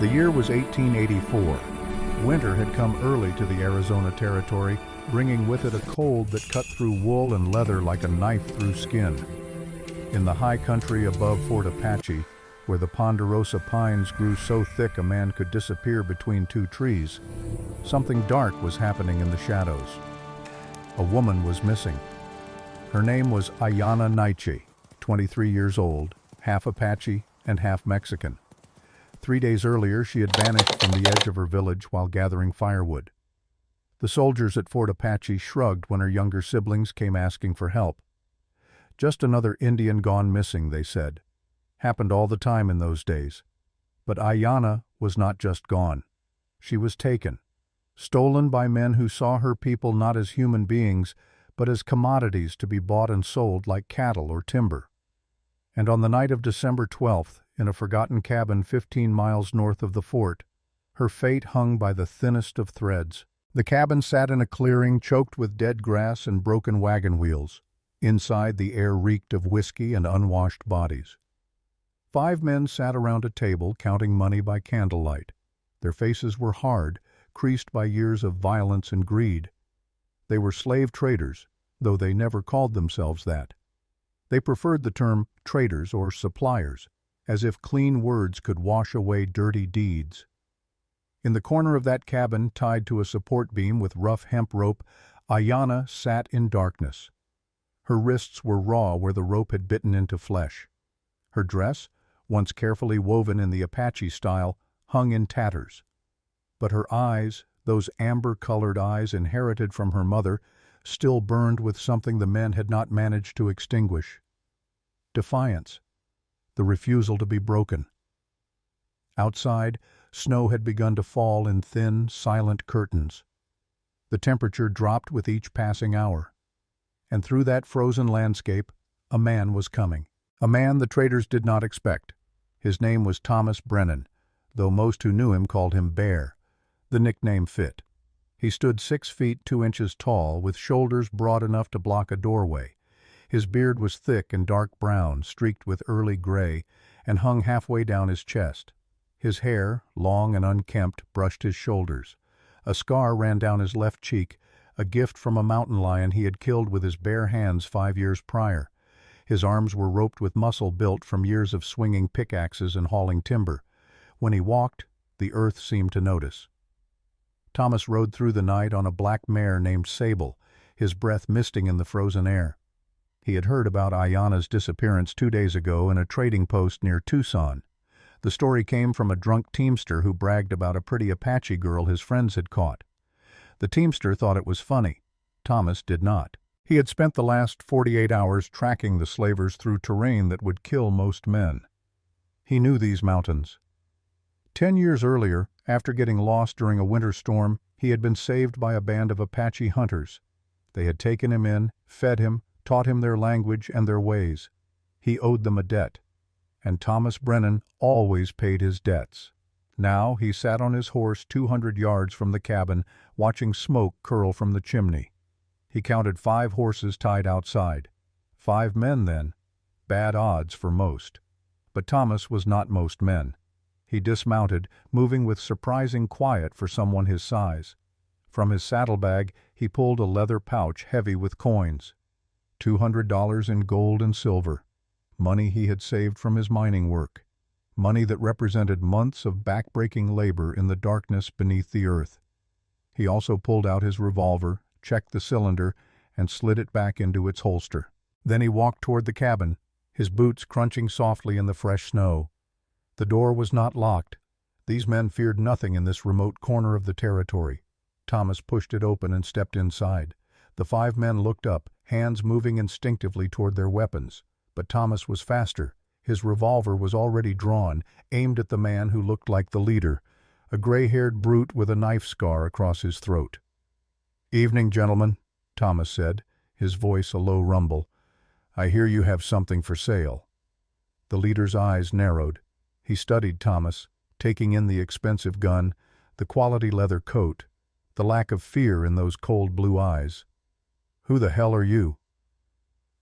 The year was 1884. Winter had come early to the Arizona Territory, bringing with it a cold that cut through wool and leather like a knife through skin. In the high country above Fort Apache, where the ponderosa pines grew so thick a man could disappear between two trees, something dark was happening in the shadows. A woman was missing. Her name was Ayanna Naiche, 23 years old, half Apache and half Mexican. 3 days earlier, she had vanished from the edge of her village while gathering firewood. The soldiers at Fort Apache shrugged when her younger siblings came asking for help. Just another Indian gone missing, they said. Happened all the time in those days. But Ayanna was not just gone. She was taken, stolen by men who saw her people not as human beings, but as commodities to be bought and sold like cattle or timber. And on the night of December 12th, in a forgotten cabin 15 miles north of the fort, her fate hung by the thinnest of threads. The cabin sat in a clearing choked with dead grass and broken wagon wheels. Inside, the air reeked of whiskey and unwashed bodies. 5 men sat around a table counting money by candlelight. Their faces were hard, creased by years of violence and greed. They were slave traders, though they never called themselves that. They preferred the term traders or suppliers, as if clean words could wash away dirty deeds. In the corner of that cabin, tied to a support beam with rough hemp rope, Ayanna sat in darkness. Her wrists were raw where the rope had bitten into flesh. Her dress, once carefully woven in the Apache style, hung in tatters. But her eyes, those amber-colored eyes inherited from her mother, still burned with something the men had not managed to extinguish. Defiance. The refusal to be broken. Outside, snow had begun to fall in thin, silent curtains. The temperature dropped with each passing hour. And through that frozen landscape, a man was coming. A man the traders did not expect. His name was Thomas Brennan, though most who knew him called him Bear. The nickname fit. He stood 6 feet 2 inches tall, with shoulders broad enough to block a doorway. His beard was thick and dark brown, streaked with early gray, and hung halfway down his chest. His hair, long and unkempt, brushed his shoulders. A scar ran down his left cheek, a gift from a mountain lion he had killed with his bare hands 5 years prior. His arms were roped with muscle built from years of swinging pickaxes and hauling timber. When he walked, the earth seemed to notice. Thomas rode through the night on a black mare named Sable, his breath misting in the frozen air. He had heard about Ayanna's disappearance 2 days ago in a trading post near Tucson. The story came from a drunk teamster who bragged about a pretty Apache girl his friends had caught. The teamster thought it was funny. Thomas did not. He had spent the last 48 hours tracking the slavers through terrain that would kill most men. He knew these mountains. 10 years earlier, after getting lost during a winter storm, he had been saved by a band of Apache hunters. They had taken him in, fed him, taught him their language and their ways. He owed them a debt, and Thomas Brennan always paid his debts. Now he sat on his horse 200 yards from the cabin, watching smoke curl from the chimney. He counted 5 horses tied outside. 5 men, then. Bad odds for most. But Thomas was not most men. He dismounted, moving with surprising quiet for someone his size. From his saddlebag, he pulled a leather pouch heavy with coins. $200 in gold and silver. Money he had saved from his mining work. Money that represented months of back-breaking labor in the darkness beneath the earth. He also pulled out his revolver, checked the cylinder, and slid it back into its holster. Then he walked toward the cabin, his boots crunching softly in the fresh snow. The door was not locked. These men feared nothing in this remote corner of the territory. Thomas pushed it open and stepped inside. The 5 men looked up, hands moving instinctively toward their weapons. But Thomas was faster. His revolver was already drawn, aimed at the man who looked like the leader, a gray-haired brute with a knife scar across his throat. "Evening, gentlemen," Thomas said, his voice a low rumble. "I hear you have something for sale." The leader's eyes narrowed. He studied Thomas, taking in the expensive gun, the quality leather coat, the lack of fear in those cold blue eyes. "Who the hell are you?"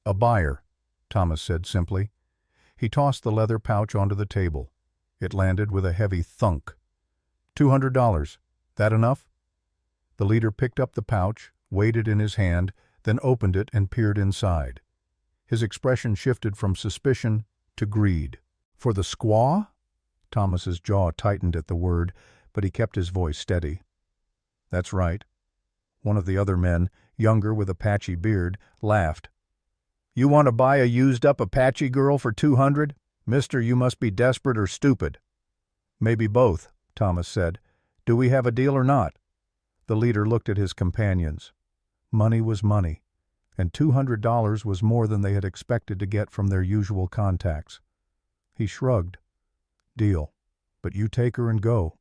"A buyer," Thomas said simply. He tossed the leather pouch onto the table. It landed with a heavy thunk. $200. That enough?" The leader picked up the pouch, weighed it in his hand, then opened it and peered inside. His expression shifted from suspicion to greed. "For the squaw?" Thomas's jaw tightened at the word, but he kept his voice steady. "That's right." One of the other men, younger with a patchy beard, laughed. "You want to buy a used-up Apache girl for 200? Mister, you must be desperate or stupid." "Maybe both," Thomas said. "Do we have a deal or not?" The leader looked at his companions. Money was money, and $200 was more than they had expected to get from their usual contacts. He shrugged. "Deal. But you take her and go.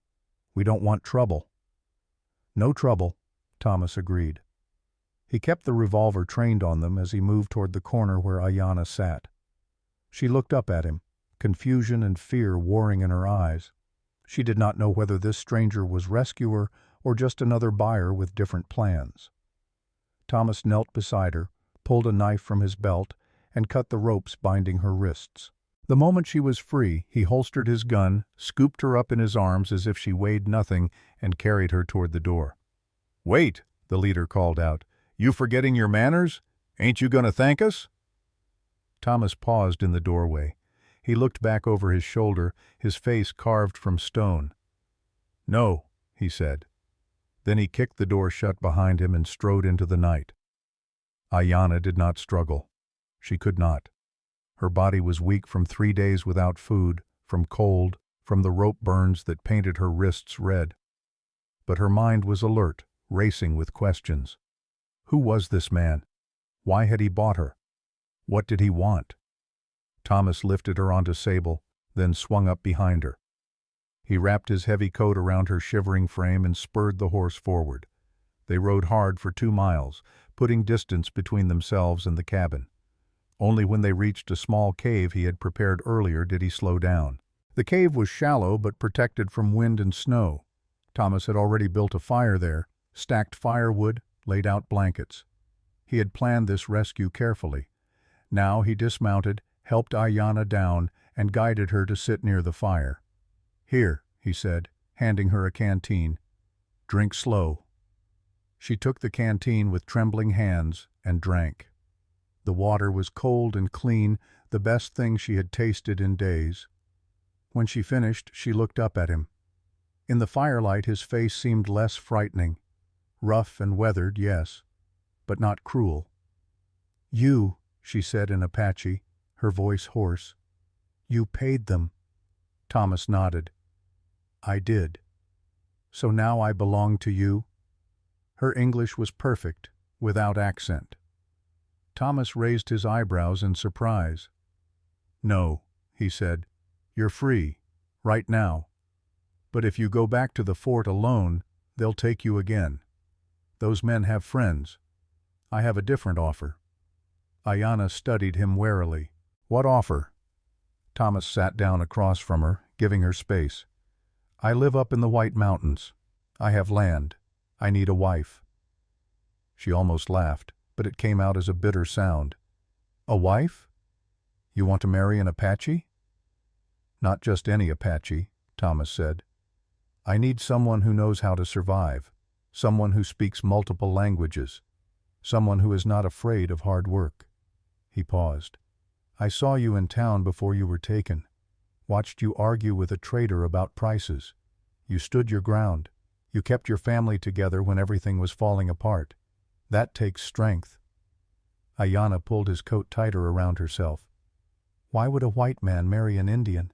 We don't want trouble." "No trouble," Thomas agreed. He kept the revolver trained on them as he moved toward the corner where Ayanna sat. She looked up at him, confusion and fear warring in her eyes. She did not know whether this stranger was rescuer or just another buyer with different plans. Thomas knelt beside her, pulled a knife from his belt, and cut the ropes binding her wrists. The moment she was free, he holstered his gun, scooped her up in his arms as if she weighed nothing, and carried her toward the door. "Wait," the leader called out. "You forgetting your manners? Ain't you gonna thank us?" Thomas paused in the doorway. He looked back over his shoulder, his face carved from stone. "No," he said. Then he kicked the door shut behind him and strode into the night. Ayanna did not struggle. She could not. Her body was weak from 3 days without food, from cold, from the rope burns that painted her wrists red. But her mind was alert, racing with questions. Who was this man? Why had he bought her? What did he want? Thomas lifted her onto Sable, then swung up behind her. He wrapped his heavy coat around her shivering frame and spurred the horse forward. They rode hard for 2 miles, putting distance between themselves and the cabin. Only when they reached a small cave he had prepared earlier did he slow down. The cave was shallow but protected from wind and snow. Thomas had already built a fire there, stacked firewood, laid out blankets. He had planned this rescue carefully. Now he dismounted, helped Ayanna down, and guided her to sit near the fire. "Here," he said, handing her a canteen. "Drink slow." She took the canteen with trembling hands and drank. The water was cold and clean, the best thing she had tasted in days. When she finished, she looked up at him. In the firelight his face seemed less frightening. Rough and weathered, yes, but not cruel. "You," she said in Apache, her voice hoarse. "You paid them." Thomas nodded. "I did. So now I belong to you?" Her English was perfect, without accent. Thomas raised his eyebrows in surprise. "No," he said. "You're free, right now. But if you go back to the fort alone, they'll take you again. Those men have friends. I have a different offer." Ayanna studied him warily. "What offer?" Thomas sat down across from her, giving her space. "I live up in the White Mountains. I have land. I need a wife." She almost laughed, but it came out as a bitter sound. "A wife? You want to marry an Apache?" "Not just any Apache," Thomas said. "I need someone who knows how to survive, someone who speaks multiple languages, someone who is not afraid of hard work." He paused. "I saw you in town before you were taken. Watched you argue with a trader about prices. You stood your ground. You kept your family together when everything was falling apart. That takes strength." Ayanna pulled his coat tighter around herself. "Why would a white man marry an Indian?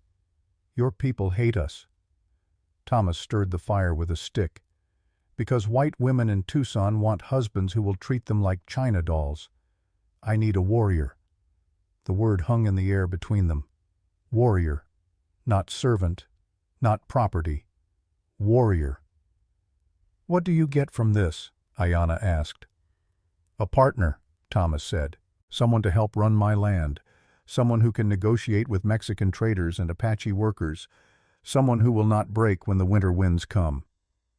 Your people hate us." Thomas stirred the fire with a stick. "Because white women in Tucson want husbands who will treat them like China dolls. I need a warrior." The word hung in the air between them. Warrior. Not servant. Not property. Warrior. "What do you get from this?" Ayanna asked. "A partner," Thomas said. "Someone to help run my land. Someone who can negotiate with Mexican traders and Apache workers. Someone who will not break when the winter winds come."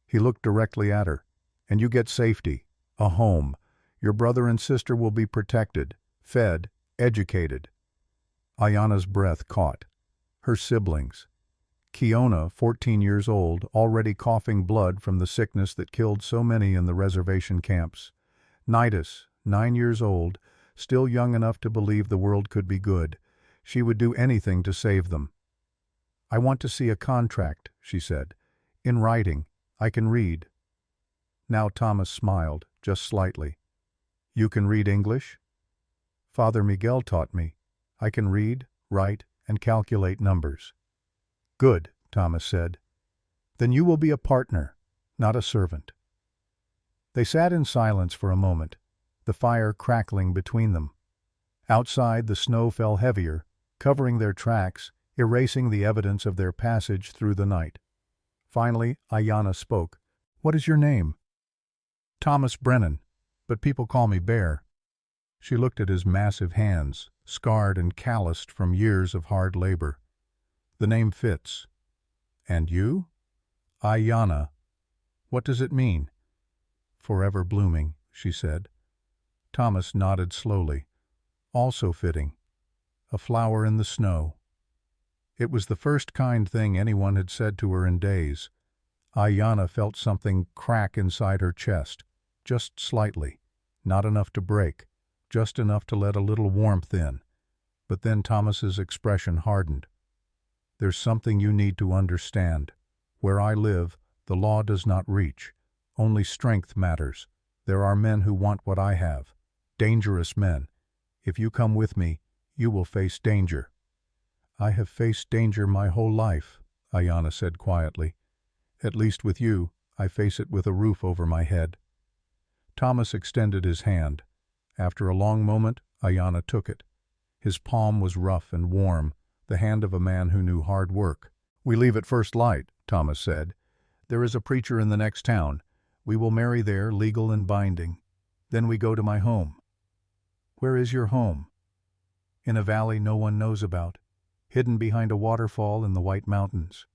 He looked directly at her. "And you get safety. A home. Your brother and sister will be protected, fed, educated." Ayanna's breath caught. Her siblings. Kiona, 14 years old, already coughing blood from the sickness that killed so many in the reservation camps. Nidus, 9 years old, still young enough to believe the world could be good. She would do anything to save them. "I want to see a contract," she said. "In writing. I can read." Now Thomas smiled, just slightly. "You can read English?" "Father Miguel taught me. I can read, write, and calculate numbers." "Good," Thomas said. "Then you will be a partner, not a servant." They sat in silence for a moment, the fire crackling between them. Outside, the snow fell heavier, covering their tracks, erasing the evidence of their passage through the night. Finally, Ayanna spoke. "What is your name?" "Thomas Brennan, but people call me Bear." She looked at his massive hands, scarred and calloused from years of hard labor. "The name fits." "And you?" "Ayanna. What does it mean?" "Forever blooming," she said. Thomas nodded slowly. "Also fitting. A flower in the snow." It was the first kind thing anyone had said to her in days. Ayanna felt something crack inside her chest, just slightly, not enough to break, just enough to let a little warmth in. But then Thomas's expression hardened. "There's something you need to understand. Where I live, the law does not reach. Only strength matters. There are men who want what I have. Dangerous men. If you come with me, you will face danger." "I have faced danger my whole life," Ayanna said quietly. "At least with you, I face it with a roof over my head." Thomas extended his hand. After a long moment, Ayanna took it. His palm was rough and warm, the hand of a man who knew hard work. "We leave at first light," Thomas said. "There is a preacher in the next town. We will marry there, legal and binding. Then we go to my home." "Where is your home?" "In a valley no one knows about, hidden behind a waterfall in the White Mountains."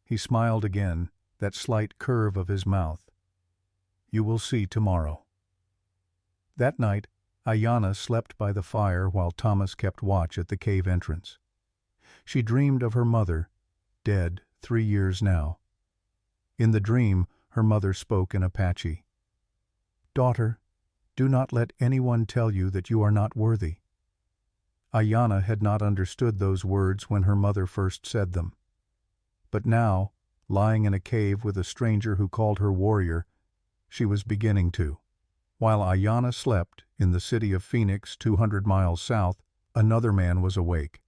He smiled again, that slight curve of his mouth. "You will see tomorrow." That night, Ayanna slept by the fire while Thomas kept watch at the cave entrance. She dreamed of her mother, dead 3 years now. In the dream, her mother spoke in Apache. "Daughter, do not let anyone tell you that you are not worthy." Ayanna had not understood those words when her mother first said them. But now, lying in a cave with a stranger who called her warrior, she was beginning to. While Ayanna slept, in the city of Phoenix, 200 miles south, another man was awake.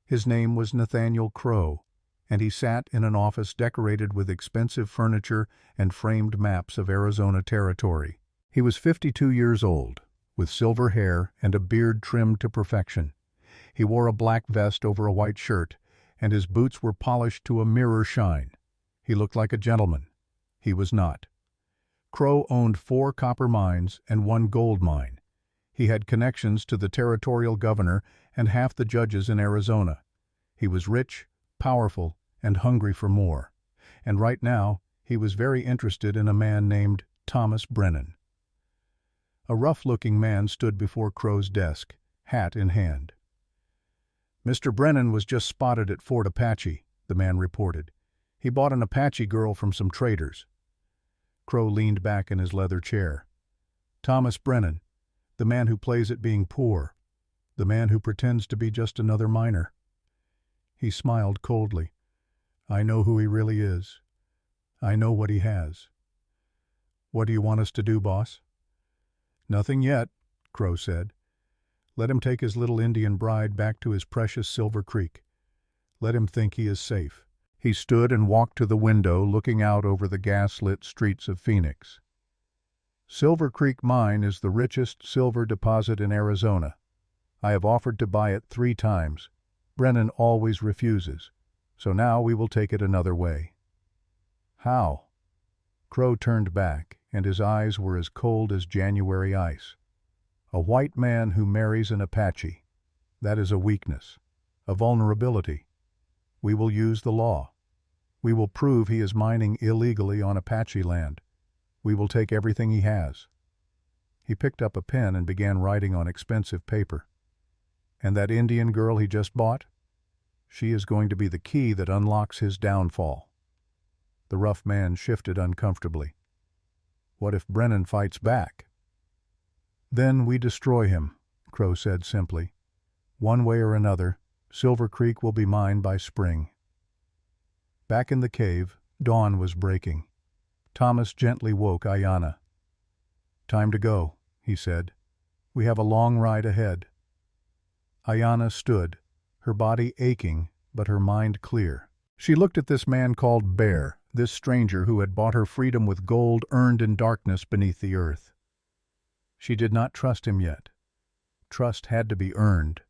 His name was Nathaniel Crow, and he sat in an office decorated with expensive furniture and framed maps of Arizona territory. He was 52 years old, with silver hair and a beard trimmed to perfection. He wore a black vest over a white shirt, and his boots were polished to a mirror shine. He looked like a gentleman. He was not. Crow owned 4 copper mines and 1 gold mine. He had connections to the territorial governor and half the judges in Arizona. He was rich, powerful, and hungry for more. And right now, he was very interested in a man named Thomas Brennan. A rough-looking man stood before Crow's desk, hat in hand. "Mr. Brennan was just spotted at Fort Apache," the man reported. "He bought an Apache girl from some traders." Crow leaned back in his leather chair. "Thomas Brennan, the man who plays at being poor, the man who pretends to be just another miner." He smiled coldly. "I know who he really is. I know what he has." "What do you want us to do, boss?" "Nothing yet," Crow said. "Let him take his little Indian bride back to his precious Silver Creek. Let him think he is safe." He stood and walked to the window, looking out over the gas-lit streets of Phoenix. "Silver Creek Mine is the richest silver deposit in Arizona. I have offered to buy it 3 times. Brennan always refuses. So now we will take it another way." "How?" Crow turned back, and his eyes were as cold as January ice. "A white man who marries an Apache. That is a weakness, a vulnerability. We will use the law. We will prove he is mining illegally on Apache land. We will take everything he has." He picked up a pen and began writing on expensive paper. "And that Indian girl he just bought?" She is going to be the key that unlocks his downfall. The rough man shifted uncomfortably. What if Brennan fights back? Then we destroy him, Crow said simply. One way or another, Silver Creek will be mine by spring. Back in the cave, dawn was breaking. Thomas gently woke Ayanna. Time to go, he said. We have a long ride ahead. Ayanna stood, her body aching, but her mind clear. She looked at this man called Bear, this stranger who had bought her freedom with gold earned in darkness beneath the earth. She did not trust him yet. Trust had to be earned.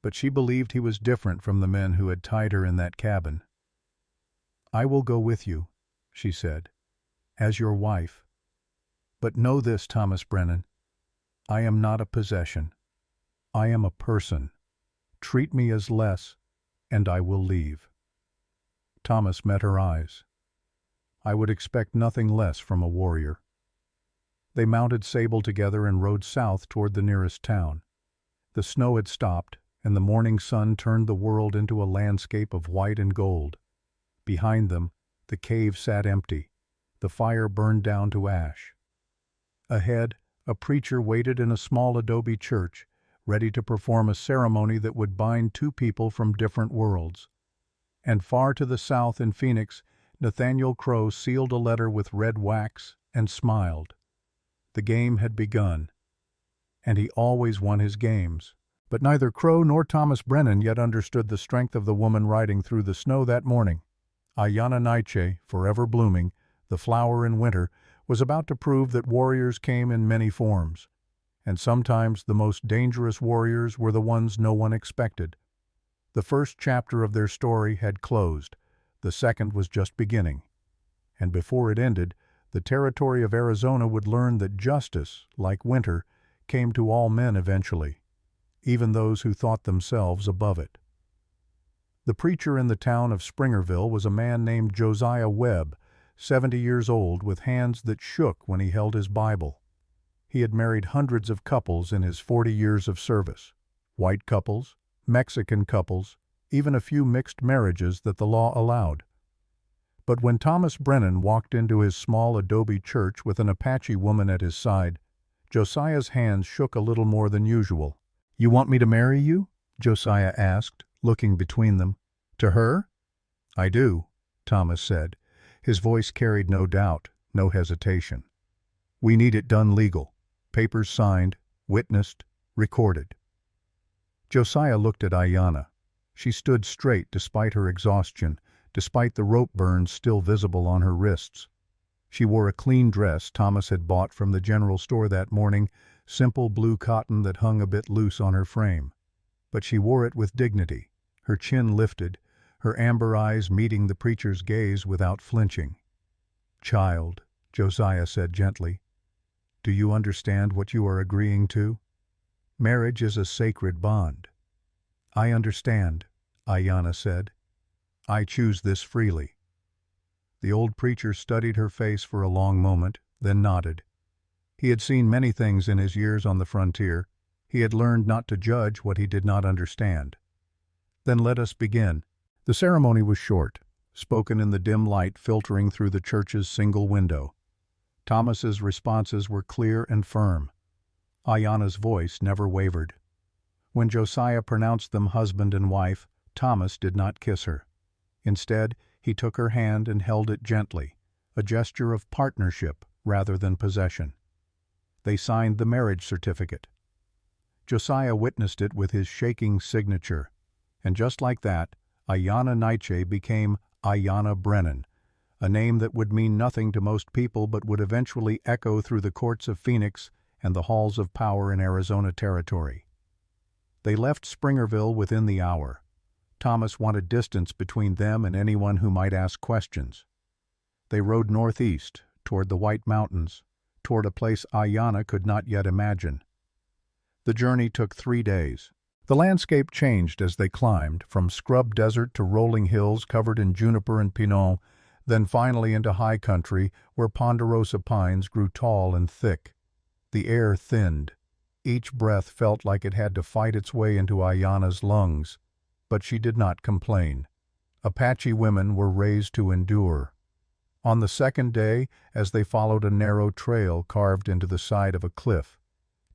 But she believed he was different from the men who had tied her in that cabin. I will go with you, she said, as your wife. But know this, Thomas Brennan. I am not a possession. I am a person. Treat me as less, and I will leave. Thomas met her eyes. I would expect nothing less from a warrior. They mounted Sable together and rode south toward the nearest town. The snow had stopped, and the morning sun turned the world into a landscape of white and gold. Behind them, the cave sat empty. The fire burned down to ash. Ahead, a preacher waited in a small adobe church, ready to perform a ceremony that would bind two people from different worlds. And far to the south in Phoenix, Nathaniel Crow sealed a letter with red wax and smiled. The game had begun, and he always won his games. But neither Crow nor Thomas Brennan yet understood the strength of the woman riding through the snow that morning. Ayanna Naiche, forever blooming, the flower in winter, was about to prove that warriors came in many forms, and sometimes the most dangerous warriors were the ones no one expected. The first chapter of their story had closed, the second was just beginning, and before it ended, the territory of Arizona would learn that justice, like winter, came to all men eventually, even those who thought themselves above it. The preacher in the town of Springerville was a man named Josiah Webb, 70 years old, with hands that shook when he held his Bible. He had married hundreds of couples in his 40 years of service, white couples, Mexican couples, even a few mixed marriages that the law allowed. But when Thomas Brennan walked into his small adobe church with an Apache woman at his side, Josiah's hands shook a little more than usual. "You want me to marry you?" Josiah asked, looking between them. "To her?" "I do," Thomas said. His voice carried no doubt, no hesitation. "We need it done legal. Papers signed, witnessed, recorded." Josiah looked at Ayanna. She stood straight despite her exhaustion, despite the rope burns still visible on her wrists. She wore a clean dress Thomas had bought from the general store that morning, simple blue cotton that hung a bit loose on her frame. But she wore it with dignity, her chin lifted, her amber eyes meeting the preacher's gaze without flinching. "Child," Josiah said gently, "do you understand what you are agreeing to? Marriage is a sacred bond." "I understand," Ayanna said. "I choose this freely." The old preacher studied her face for a long moment, then nodded. He had seen many things in his years on the frontier. He had learned not to judge what he did not understand. "Then let us begin." The ceremony was short, spoken in the dim light filtering through the church's single window. Thomas's responses were clear and firm. Ayanna's voice never wavered. When Josiah pronounced them husband and wife, Thomas did not kiss her. Instead, he took her hand and held it gently, a gesture of partnership rather than possession. They signed the marriage certificate. Josiah witnessed it with his shaking signature, and just like that, Ayanna Naiche became Ayanna Brennan, a name that would mean nothing to most people but would eventually echo through the courts of Phoenix and the halls of power in Arizona Territory. They left Springerville within the hour. Thomas wanted distance between them and anyone who might ask questions. They rode northeast, toward the White Mountains, toward a place Ayanna could not yet imagine. The journey took 3 days. The landscape changed as they climbed, from scrub desert to rolling hills covered in juniper and pinon, then finally into high country where ponderosa pines grew tall and thick. The air thinned. Each breath felt like it had to fight its way into Ayanna's lungs. But she did not complain. Apache women were raised to endure. On the second day, as they followed a narrow trail carved into the side of a cliff,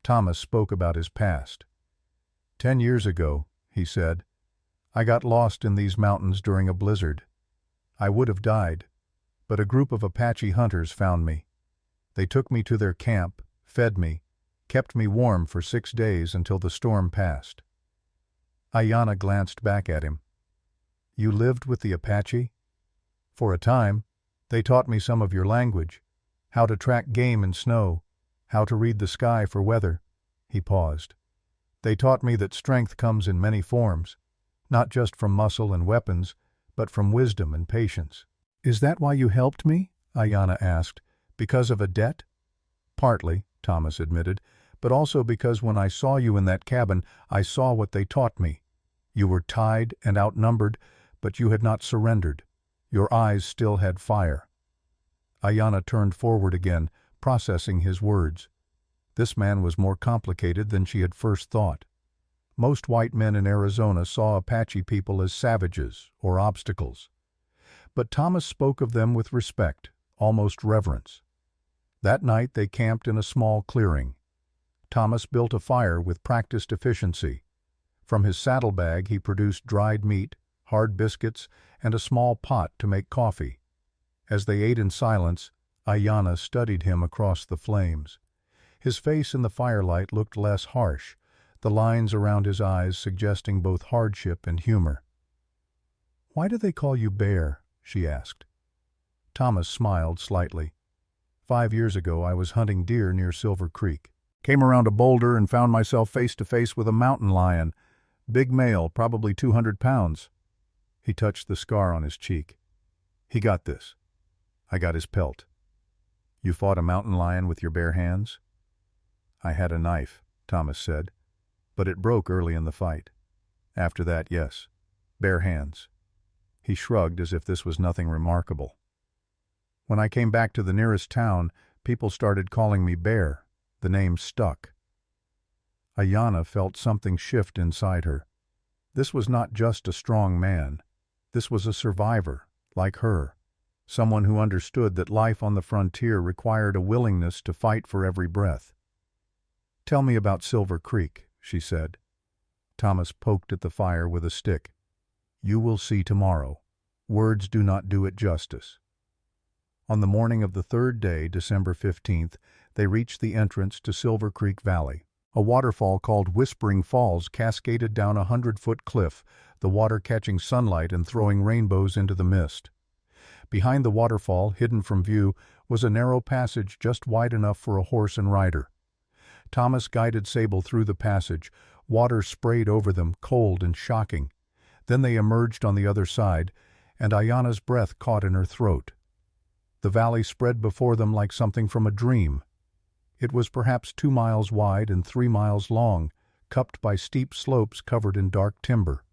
Thomas spoke about his past. 10 years ago, he said, I got lost in these mountains during a blizzard. I would have died, but a group of Apache hunters found me. They took me to their camp, fed me, kept me warm for 6 days until the storm passed. Ayanna glanced back at him. You lived with the Apache? For a time. They taught me some of your language, how to track game in snow, how to read the sky for weather. He paused. They taught me that strength comes in many forms, not just from muscle and weapons, but from wisdom and patience. Is that why you helped me? Ayanna asked. Because of a debt? Partly, Thomas admitted, but also because when I saw you in that cabin, I saw what they taught me. You were tied and outnumbered, but you had not surrendered. Your eyes still had fire. Ayanna turned forward again, processing his words. This man was more complicated than she had first thought. Most white men in Arizona saw Apache people as savages or obstacles. But Thomas spoke of them with respect, almost reverence. That night they camped in a small clearing. Thomas built a fire with practiced efficiency. From his saddlebag he produced dried meat, hard biscuits, and a small pot to make coffee. As they ate in silence, Ayanna studied him across the flames. His face in the firelight looked less harsh, the lines around his eyes suggesting both hardship and humor. "Why do they call you Bear?" she asked. Thomas smiled slightly. 5 years ago I was hunting deer near Silver Creek. Came around a boulder and found myself face to face with a mountain lion. Big male, probably 200 pounds. He touched the scar on his cheek. He got this. I got his pelt. You fought a mountain lion with your bare hands? I had a knife, Thomas said, but it broke early in the fight. After that, yes, bare hands. He shrugged as if this was nothing remarkable. When I came back to the nearest town, people started calling me Bear. The name stuck. Ayanna felt something shift inside her. This was not just a strong man. This was a survivor, like her. Someone who understood that life on the frontier required a willingness to fight for every breath. Tell me about Silver Creek, she said. Thomas poked at the fire with a stick. You will see tomorrow. Words do not do it justice. On the morning of the third day, December 15th, they reached the entrance to Silver Creek Valley. A waterfall called Whispering Falls cascaded down a 100-foot cliff, the water catching sunlight and throwing rainbows into the mist. Behind the waterfall, hidden from view, was a narrow passage just wide enough for a horse and rider. Thomas guided Sable through the passage. Water sprayed over them, cold and shocking. Then they emerged on the other side, and Ayanna's breath caught in her throat. The valley spread before them like something from a dream. It was perhaps 2 miles wide and 3 miles long, cupped by steep slopes covered in dark timber.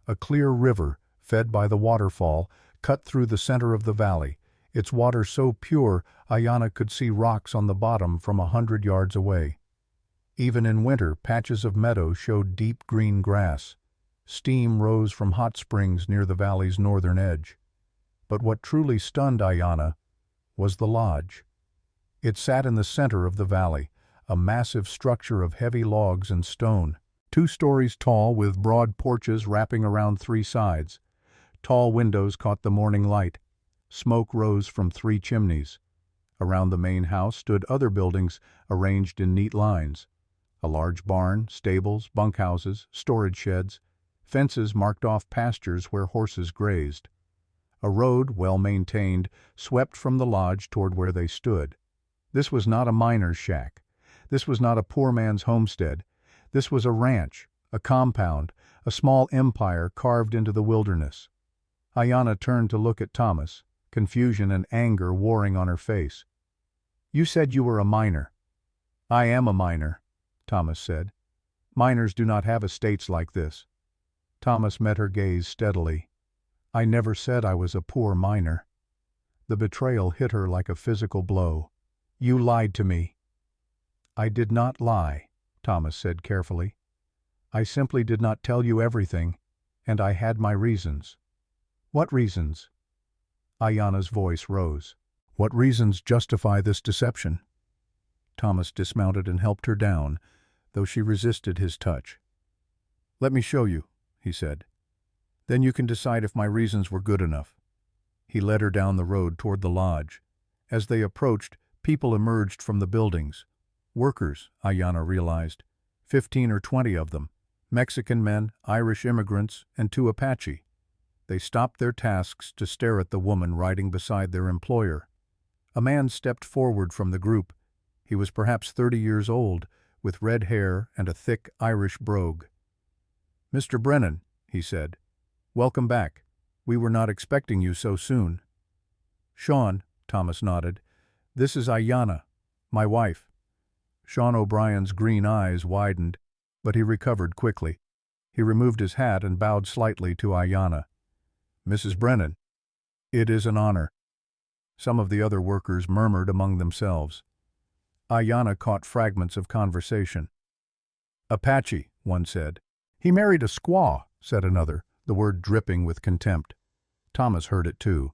A clear river, fed by the waterfall, cut through the center of the valley, its water so pure Ayanna could see rocks on the bottom from 100 yards away. Even in winter, patches of meadow showed deep green grass. Steam rose from hot springs near the valley's northern edge. But what truly stunned Ayanna was the lodge. It sat in the center of the valley, a massive structure of heavy logs and stone, 2 stories tall with broad porches wrapping around 3 sides. Tall windows caught the morning light. Smoke rose from 3 chimneys. Around the main house stood other buildings arranged in neat lines. A large barn, stables, bunkhouses, storage sheds. Fences marked off pastures where horses grazed. A road, well maintained, swept from the lodge toward where they stood. This was not a miner's shack. This was not a poor man's homestead. This was a ranch, a compound, a small empire carved into the wilderness. Ayanna turned to look at Thomas, confusion and anger warring on her face. You said you were a miner. I am a miner, Thomas said. Miners do not have estates like this. Thomas met her gaze steadily. I never said I was a poor miner. The betrayal hit her like a physical blow. You lied to me. I did not lie, Thomas said carefully. I simply did not tell you everything. And I had my reasons. What reasons? Ayanna's voice rose. What reasons justify this deception? Thomas dismounted and helped her down, though she resisted his touch. Let me show you, he said. Then you can decide if my reasons were good enough. He led her down the road toward the lodge. As they approached, people emerged from the buildings. Workers, Ayanna realized. 15 or 20 of them. Mexican men, Irish immigrants, and 2 Apache. They stopped their tasks to stare at the woman riding beside their employer. A man stepped forward from the group. He was perhaps 30 years old, with red hair and a thick Irish brogue. Mr. Brennan, he said, welcome back. We were not expecting you so soon. Sean, Thomas nodded. This is Ayanna, my wife. Sean O'Brien's green eyes widened, but he recovered quickly. He removed his hat and bowed slightly to Ayanna. Mrs. Brennan, it is an honor. Some of the other workers murmured among themselves. Ayanna caught fragments of conversation. Apache, one said. He married a squaw, said another, the word dripping with contempt. Thomas heard it too.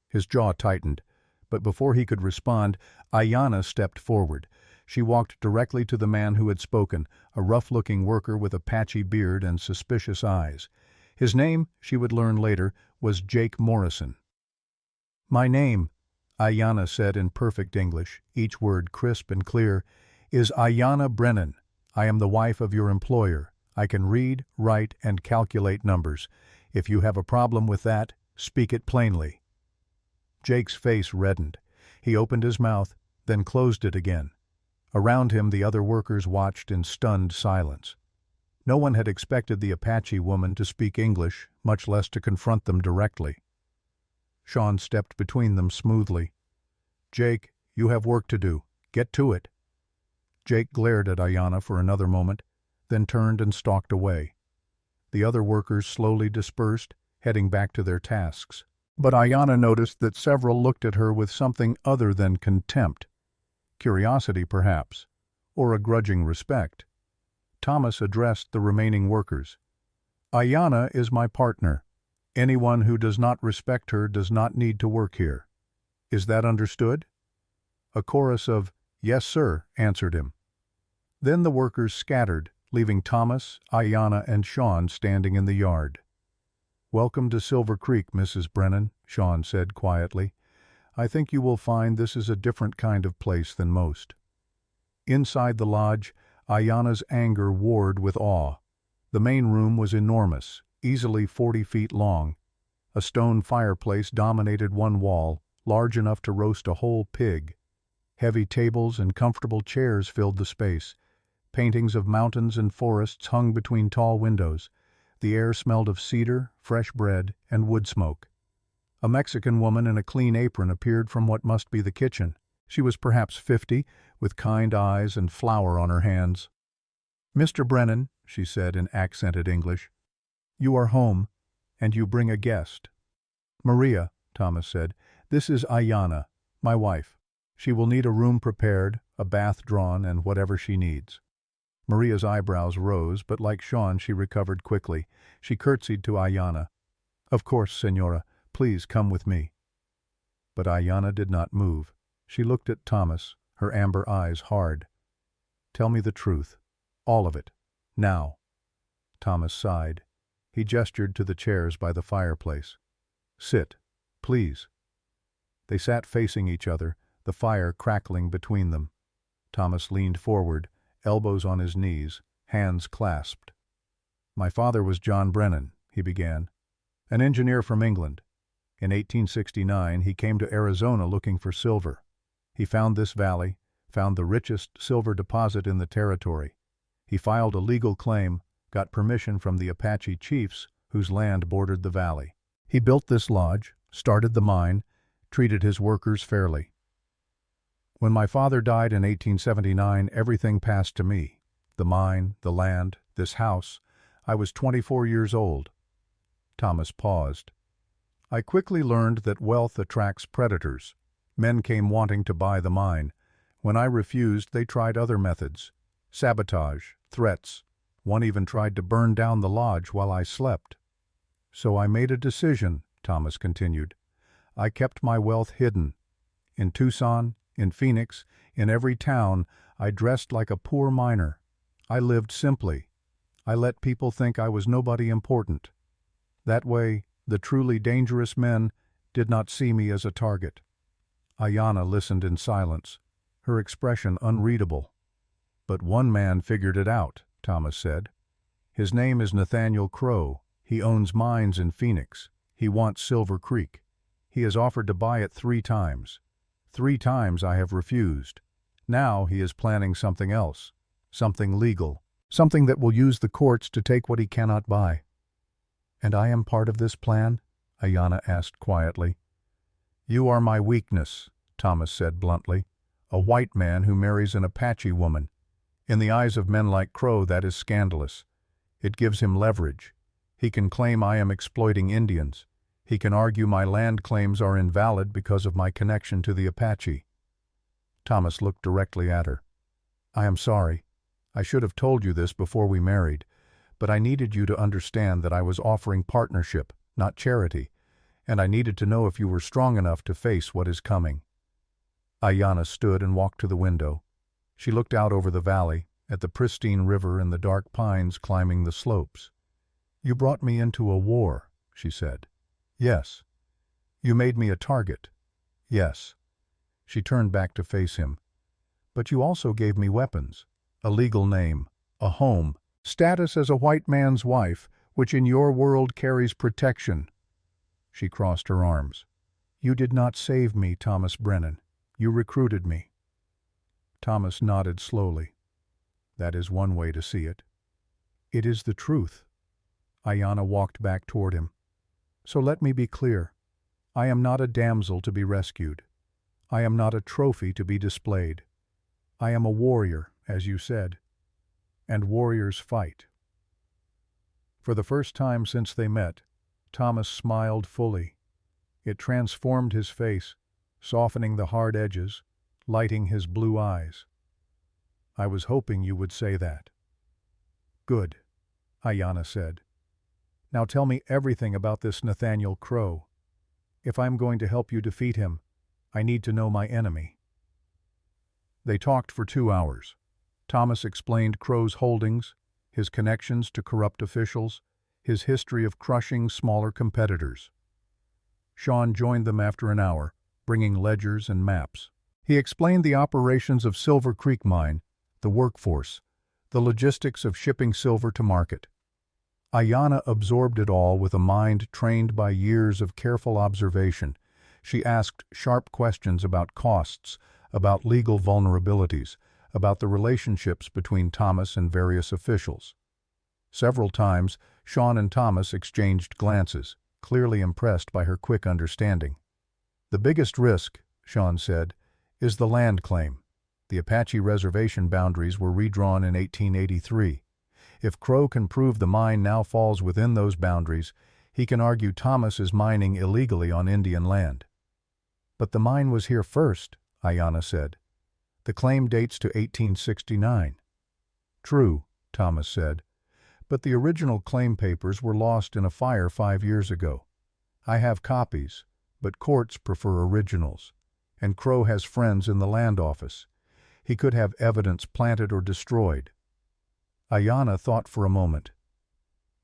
His jaw tightened, but before he could respond, Ayanna stepped forward. She walked directly to the man who had spoken, a rough-looking worker with a patchy beard and suspicious eyes. His name, she would learn later, was Jake Morrison. My name, Ayanna said in perfect English, each word crisp and clear, is Ayanna Brennan. I am the wife of your employer. I can read, write, and calculate numbers. If you have a problem with that, speak it plainly. Jake's face reddened. He opened his mouth, then closed it again. Around him the other workers watched in stunned silence. No one had expected the Apache woman to speak English, much less to confront them directly. Sean stepped between them smoothly. Jake, you have work to do. Get to it. Jake glared at Ayanna for another moment, then turned and stalked away. The other workers slowly dispersed, heading back to their tasks. But Ayanna noticed that several looked at her with something other than contempt. Curiosity, perhaps, or a grudging respect. Thomas addressed the remaining workers. Ayanna is my partner. Anyone who does not respect her does not need to work here. Is that understood? A chorus of, yes, sir, answered him. Then the workers scattered, leaving Thomas, Ayanna, and Sean standing in the yard. Welcome to Silver Creek, Mrs. Brennan, Sean said quietly. I think you will find this is a different kind of place than most. Inside the lodge, Ayanna's anger warred with awe. The main room was enormous, easily 40 feet long. A stone fireplace dominated one wall, large enough to roast a whole pig. Heavy tables and comfortable chairs filled the space. Paintings of mountains and forests hung between tall windows. The air smelled of cedar, fresh bread, and wood smoke. A Mexican woman in a clean apron appeared from what must be the kitchen. She was perhaps 50, with kind eyes and flour on her hands. Mr. Brennan, she said in accented English, you are home, and you bring a guest. Maria, Thomas said, this is Ayanna, my wife. She will need a room prepared, a bath drawn, and whatever she needs. Maria's eyebrows rose, but like Sean, she recovered quickly. She curtsied to Ayanna. Of course, Senora, please come with me. But Ayanna did not move. She looked at Thomas, her amber eyes hard. Tell me the truth. All of it. Now. Thomas sighed. He gestured to the chairs by the fireplace. Sit, please. They sat facing each other, the fire crackling between them. Thomas leaned forward, elbows on his knees, hands clasped. My father was John Brennan, he began, an engineer from England. In 1869, he came to Arizona looking for silver. He found this valley, found the richest silver deposit in the territory. He filed a legal claim, got permission from the Apache chiefs whose land bordered the valley. He built this lodge, started the mine, treated his workers fairly. When my father died in 1879, everything passed to me. The mine, the land, this house. I was 24 years old. Thomas paused. I quickly learned that wealth attracts predators. Men came wanting to buy the mine. When I refused, they tried other methods. Sabotage, threats. One even tried to burn down the lodge while I slept. So I made a decision, Thomas continued. I kept my wealth hidden. In Tucson, in Phoenix, in every town, I dressed like a poor miner. I lived simply. I let people think I was nobody important. That way, the truly dangerous men did not see me as a target. Ayanna listened in silence, her expression unreadable. But one man figured it out, Thomas said. His name is Nathaniel Crow. He owns mines in Phoenix. He wants Silver Creek. He has offered to buy it 3 times. 3 times I have refused. Now he is planning something else, something legal, something that will use the courts to take what he cannot buy. And I am part of this plan? Ayanna asked quietly. You are my weakness, Thomas said bluntly. A white man who marries an Apache woman. In the eyes of men like Crow, that is scandalous. It gives him leverage. He can claim I am exploiting Indians. He can argue my land claims are invalid because of my connection to the Apache. Thomas looked directly at her. I am sorry. I should have told you this before we married, but I needed you to understand that I was offering partnership, not charity, and I needed to know if you were strong enough to face what is coming. Ayanna stood and walked to the window. She looked out over the valley, at the pristine river and the dark pines climbing the slopes. You brought me into a war, she said. Yes. You made me a target. Yes. She turned back to face him. But you also gave me weapons, a legal name, a home, status as a white man's wife, which in your world carries protection. She crossed her arms. You did not save me, Thomas Brennan. You recruited me. Thomas nodded slowly. That is one way to see it. It is the truth. Ayanna walked back toward him. So let me be clear. I am not a damsel to be rescued. I am not a trophy to be displayed. I am a warrior, as you said. And warriors fight. For the first time since they met, Thomas smiled fully. It transformed his face, softening the hard edges, lighting his blue eyes. I was hoping you would say that. Good, Ayanna said. Now tell me everything about this Nathaniel Crow. If I'm going to help you defeat him, I need to know my enemy. They talked for 2 hours. Thomas explained Crow's holdings, his connections to corrupt officials, his history of crushing smaller competitors. Sean joined them after an hour, bringing ledgers and maps. He explained the operations of Silver Creek Mine, the workforce, the logistics of shipping silver to market. Ayanna absorbed it all with a mind trained by years of careful observation. She asked sharp questions about costs, about legal vulnerabilities, about the relationships between Thomas and various officials. Several times, Sean and Thomas exchanged glances, clearly impressed by her quick understanding. The biggest risk, Sean said, is the land claim. The Apache reservation boundaries were redrawn in 1883. If Crow can prove the mine now falls within those boundaries, he can argue Thomas is mining illegally on Indian land. But the mine was here first, Ayanna said. The claim dates to 1869. True, Thomas said, but the original claim papers were lost in a fire 5 years ago. I have copies, but courts prefer originals, and Crow has friends in the land office. He could have evidence planted or destroyed. Ayanna thought for a moment.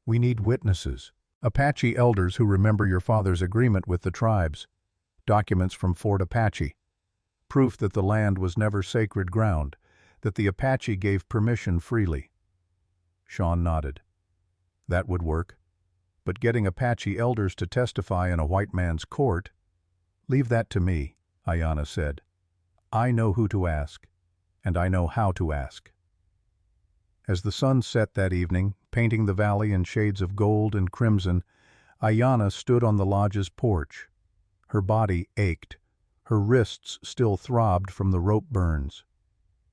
We need witnesses, Apache elders who remember your father's agreement with the tribes, documents from Fort Apache, proof that the land was never sacred ground, that the Apache gave permission freely. Sean nodded. That would work. But getting Apache elders to testify in a white man's court, leave that to me, Ayanna said. I know who to ask, and I know how to ask. As the sun set that evening, painting the valley in shades of gold and crimson, Ayanna stood on the lodge's porch. Her body ached. Her wrists still throbbed from the rope burns.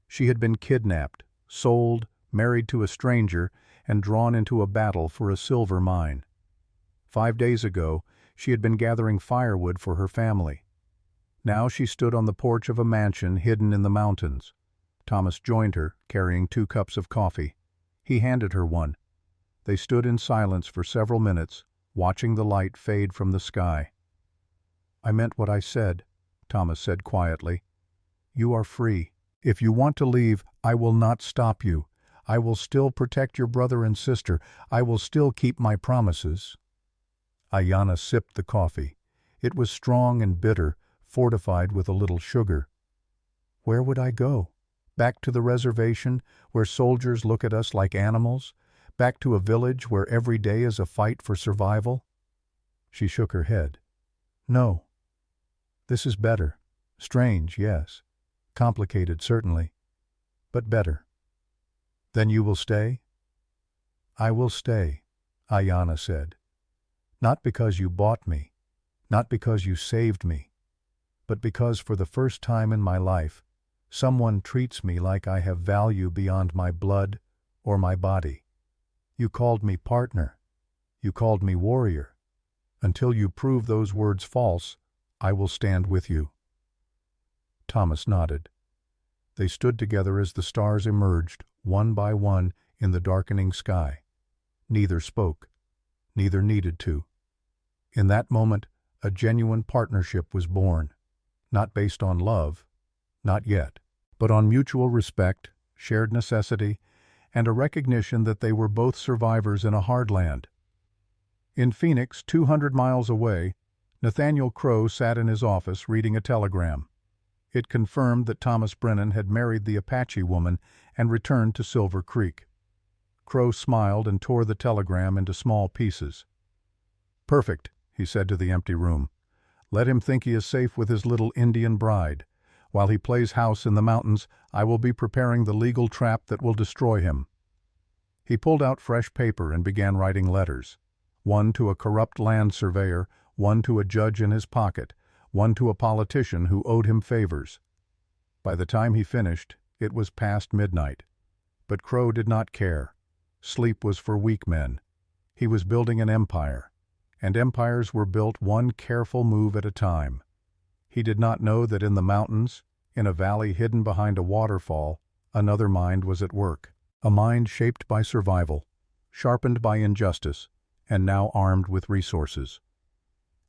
She had been kidnapped, sold, married to a stranger, and drawn into a battle for a silver mine. 5 days ago, she had been gathering firewood for her family. Now she stood on the porch of a mansion hidden in the mountains. Thomas joined her, carrying 2 cups of coffee. He handed her one. They stood in silence for several minutes, watching the light fade from the sky. "I meant what I said," Thomas said quietly. "You are free. If you want to leave, I will not stop you. I will still protect your brother and sister. I will still keep my promises." Ayanna sipped the coffee. It was strong and bitter, fortified with a little sugar. "Where would I go? Back to the reservation, where soldiers look at us like animals? Back to a village where every day is a fight for survival?" She shook her head. "No. This is better. Strange, yes. Complicated, certainly. But better." "Then you will stay?" "I will stay," Ayanna said. "Not because you bought me, not because you saved me, but because for the first time in my life, someone treats me like I have value beyond my blood or my body. You called me partner. You called me warrior. Until you prove those words false, I will stand with you." Thomas nodded. They stood together as the stars emerged, one by one, in the darkening sky. Neither spoke. Neither needed to. In that moment, a genuine partnership was born, not based on love, not yet, but on mutual respect, shared necessity, and a recognition that they were both survivors in a hard land. In Phoenix, 200 miles away, Nathaniel Crow sat in his office reading a telegram. It confirmed that Thomas Brennan had married the Apache woman and returned to Silver Creek. Crow smiled and tore the telegram into small pieces. "Perfect," he said to the empty room. "Let him think he is safe with his little Indian bride. While he plays house in the mountains, I will be preparing the legal trap that will destroy him." He pulled out fresh paper and began writing letters. One to a corrupt land surveyor, one to a judge in his pocket, one to a politician who owed him favors. By the time he finished, it was past midnight. But Crow did not care. Sleep was for weak men. He was building an empire, and empires were built one careful move at a time. He did not know that in the mountains, in a valley hidden behind a waterfall, another mind was at work. A mind shaped by survival, sharpened by injustice, and now armed with resources.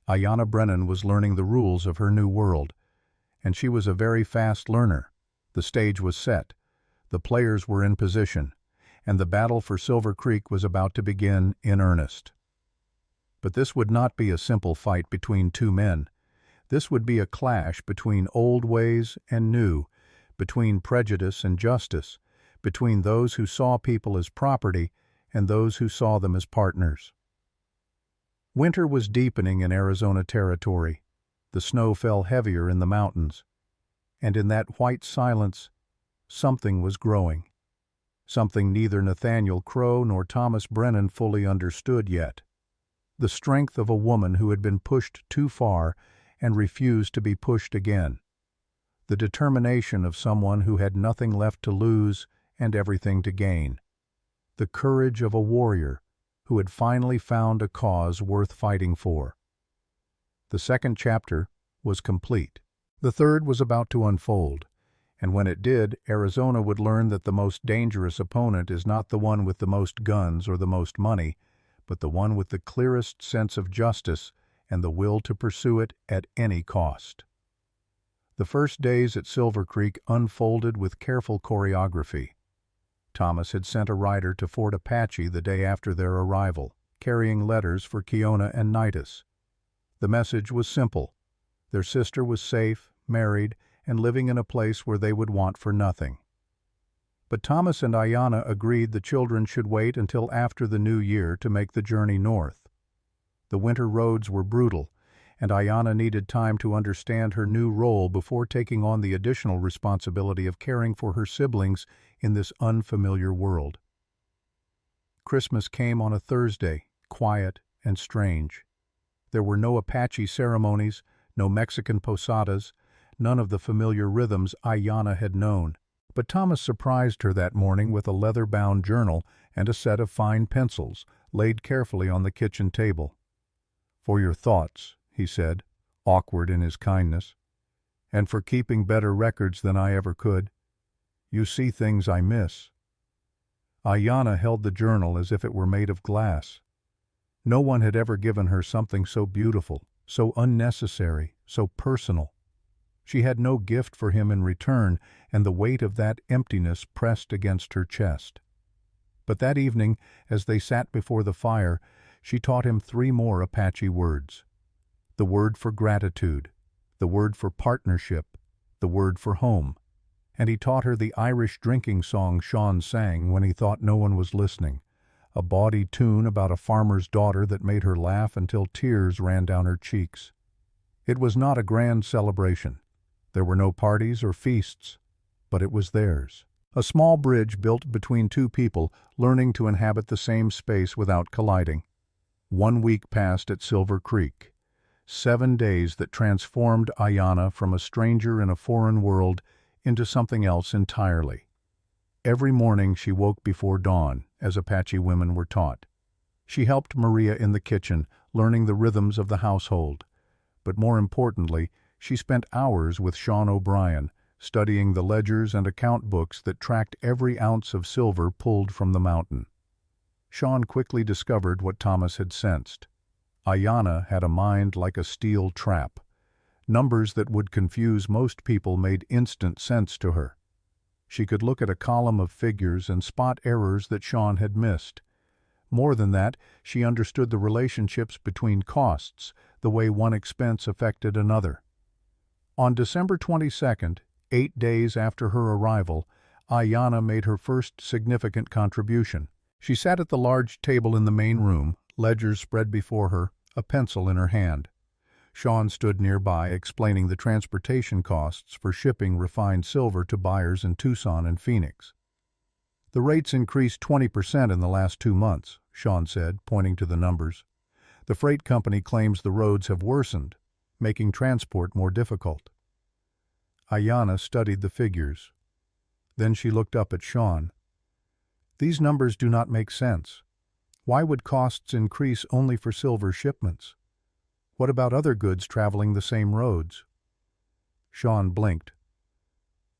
Ayanna Brennan was learning the rules of her new world, and she was a very fast learner. The stage was set, the players were in position, and the battle for Silver Creek was about to begin in earnest. But this would not be a simple fight between two men. This would be a clash between old ways and new, between prejudice and justice, between those who saw people as property and those who saw them as partners. Winter was deepening in Arizona territory. The snow fell heavier in the mountains. And in that white silence, something was growing. Something neither Nathaniel Crow nor Thomas Brennan fully understood yet. The strength of a woman who had been pushed too far and refused to be pushed again. The determination of someone who had nothing left to lose and everything to gain. The courage of a warrior who had finally found a cause worth fighting for. The second chapter was complete. The third was about to unfold, and when it did, Arizona would learn that the most dangerous opponent is not the one with the most guns or the most money, but the one with the clearest sense of justice and the will to pursue it at any cost. The first days at Silver Creek unfolded with careful choreography. Thomas had sent a rider to Fort Apache the day after their arrival, carrying letters for Kiona and Nitus. The message was simple. Their sister was safe, married, and living in a place where they would want for nothing. But Thomas and Ayanna agreed the children should wait until after the new year to make the journey north. The winter roads were brutal, and Ayanna needed time to understand her new role before taking on the additional responsibility of caring for her siblings in this unfamiliar world. Christmas came on a Thursday, quiet and strange. There were no Apache ceremonies, no Mexican posadas, none of the familiar rhythms Ayanna had known. But Thomas surprised her that morning with a leather-bound journal and a set of fine pencils laid carefully on the kitchen table. "For your thoughts," he said, awkward in his kindness, "and for keeping better records than I ever could. You see things I miss." Ayanna held the journal as if it were made of glass. No one had ever given her something so beautiful, so unnecessary, so personal. She had no gift for him in return, and the weight of that emptiness pressed against her chest. But that evening, as they sat before the fire, she taught him 3 more Apache words. The word for gratitude, the word for partnership, the word for home. And he taught her the Irish drinking song Sean sang when he thought no one was listening, a bawdy tune about a farmer's daughter that made her laugh until tears ran down her cheeks. It was not a grand celebration. There were no parties or feasts, but it was theirs. A small bridge built between 2 people learning to inhabit the same space without colliding. 1 week passed at Silver Creek. 7 days that transformed Ayanna from a stranger in a foreign world into something else entirely. Every morning she woke before dawn, as Apache women were taught. She helped Maria in the kitchen, learning the rhythms of the household. But more importantly, she spent hours with Sean O'Brien, studying the ledgers and account books that tracked every ounce of silver pulled from the mountain. Sean quickly discovered what Thomas had sensed. Ayanna had a mind like a steel trap. Numbers that would confuse most people made instant sense to her. She could look at a column of figures and spot errors that Sean had missed. More than that, she understood the relationships between costs, the way one expense affected another. On December 22nd, 8 days after her arrival, Ayanna made her first significant contribution. She sat at the large table in the main room, ledgers spread before her, a pencil in her hand. Sean stood nearby explaining the transportation costs for shipping refined silver to buyers in Tucson and Phoenix. The rates increased 20% in the last 2 months, Sean said, pointing to the numbers. The freight company claims the roads have worsened, making transport more difficult. Ayanna studied the figures. Then she looked up at Sean. These numbers do not make sense. Why would costs increase only for silver shipments? What about other goods traveling the same roads? Sean blinked.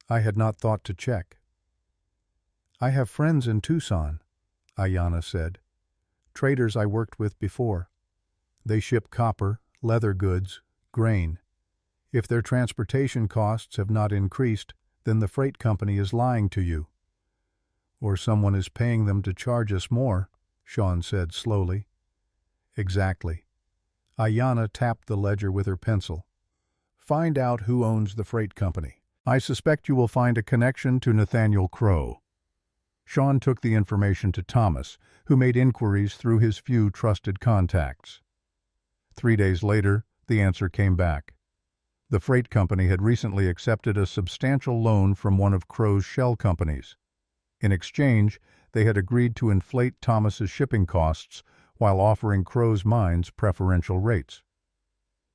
I had not thought to check. I have friends in Tucson, Ayanna said. Traders I worked with before. They ship copper, leather goods, grain. If their transportation costs have not increased, then the freight company is lying to you. Or someone is paying them to charge us more, Sean said slowly. Exactly. Ayanna tapped the ledger with her pencil. Find out who owns the freight company. I suspect you will find a connection to Nathaniel Crow. Sean took the information to Thomas, who made inquiries through his few trusted contacts. 3 days later, the answer came back. The freight company had recently accepted a substantial loan from one of Crow's shell companies. In exchange, they had agreed to inflate Thomas's shipping costs while offering Crow's mines preferential rates.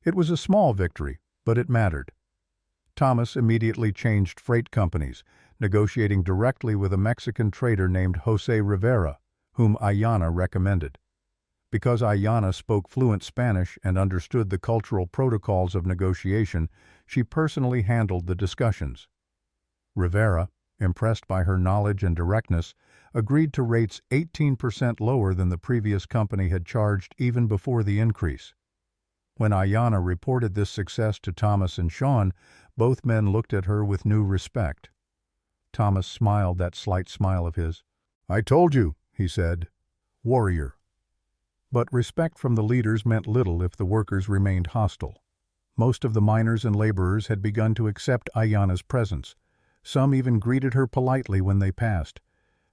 It was a small victory, but it mattered. Thomas immediately changed freight companies, negotiating directly with a Mexican trader named Jose Rivera, whom Ayanna recommended. Because Ayanna spoke fluent Spanish and understood the cultural protocols of negotiation, she personally handled the discussions. Rivera, impressed by her knowledge and directness, agreed to rates 18% lower than the previous company had charged even before the increase. When Ayanna reported this success to Thomas and Sean, both men looked at her with new respect. Thomas smiled that slight smile of his. I told you, he said. Warrior. But respect from the leaders meant little if the workers remained hostile. Most of the miners and laborers had begun to accept Ayanna's presence. Some even greeted her politely when they passed.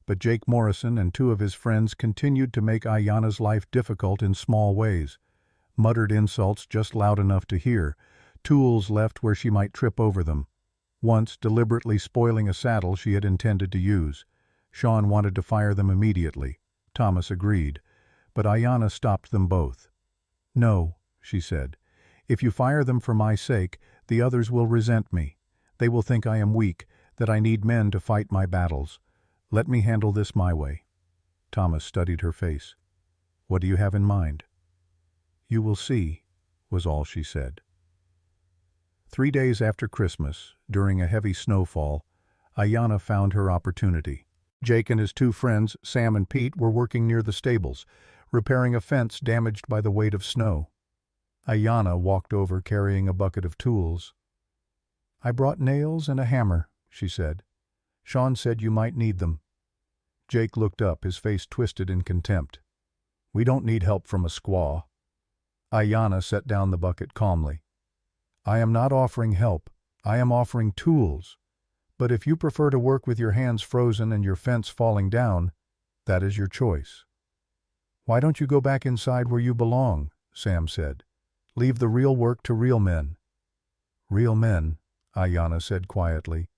But Jake Morrison and 2 of his friends continued to make Ayanna's life difficult in small ways. Muttered insults just loud enough to hear, tools left where she might trip over them. Once deliberately spoiling a saddle she had intended to use. Sean wanted to fire them immediately. Thomas agreed. But Ayanna stopped them both. No, she said. If you fire them for my sake, the others will resent me. They will think I am weak, that I need men to fight my battles. Let me handle this my way. Thomas studied her face. What do you have in mind? You will see, was all she said. 3 days after Christmas, during a heavy snowfall, Ayanna found her opportunity. Jake and his 2 friends, Sam and Pete, were working near the stables, repairing a fence damaged by the weight of snow. Ayanna walked over carrying a bucket of tools. "I brought nails and a hammer," she said. "Sean said you might need them." Jake looked up, his face twisted in contempt. "We don't need help from a squaw." Ayanna set down the bucket calmly. "I am not offering help. I am offering tools. But if you prefer to work with your hands frozen and your fence falling down, that is your choice." "Why don't you go back inside where you belong?" Sam said. "Leave the real work to real men." "Real men," Ayanna said quietly,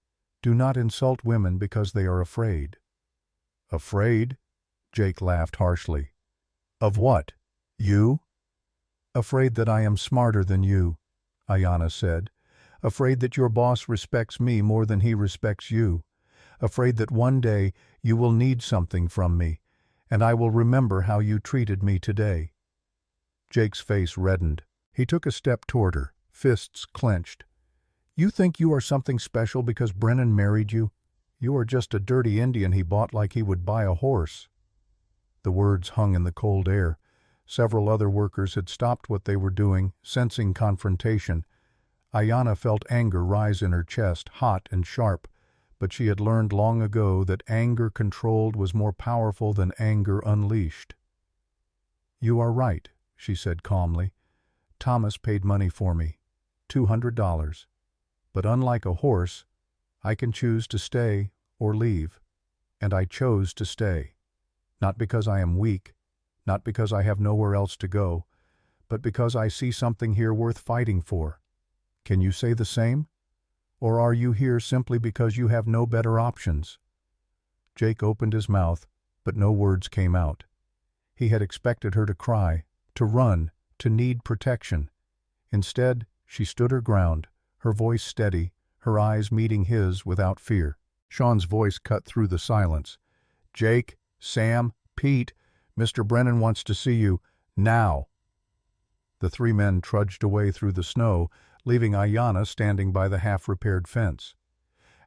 "do not insult women because they are afraid." "Afraid?" Jake laughed harshly. "Of what? You?" "Afraid that I am smarter than you," Ayanna said. "Afraid that your boss respects me more than he respects you. Afraid that one day you will need something from me, and I will remember how you treated me today." Jake's face reddened. He took a step toward her, fists clenched. "You think you are something special because Brennan married you? You are just a dirty Indian he bought like he would buy a horse." The words hung in the cold air. Several other workers had stopped what they were doing, sensing confrontation. Ayanna felt anger rise in her chest, hot and sharp, but she had learned long ago that anger controlled was more powerful than anger unleashed. "You are right," she said calmly. "Thomas paid money for me, $200. But unlike a horse, I can choose to stay or leave, and I chose to stay. Not because I am weak, not because I have nowhere else to go, but because I see something here worth fighting for. Can you say the same? Or are you here simply because you have no better options?" Jake opened his mouth, but no words came out. He had expected her to cry, to run, to need protection. Instead, she stood her ground, her voice steady, her eyes meeting his without fear. Sean's voice cut through the silence. "Jake, Sam, Pete, Mr. Brennan wants to see you, now." The three men trudged away through the snow, leaving Ayanna standing by the half-repaired fence.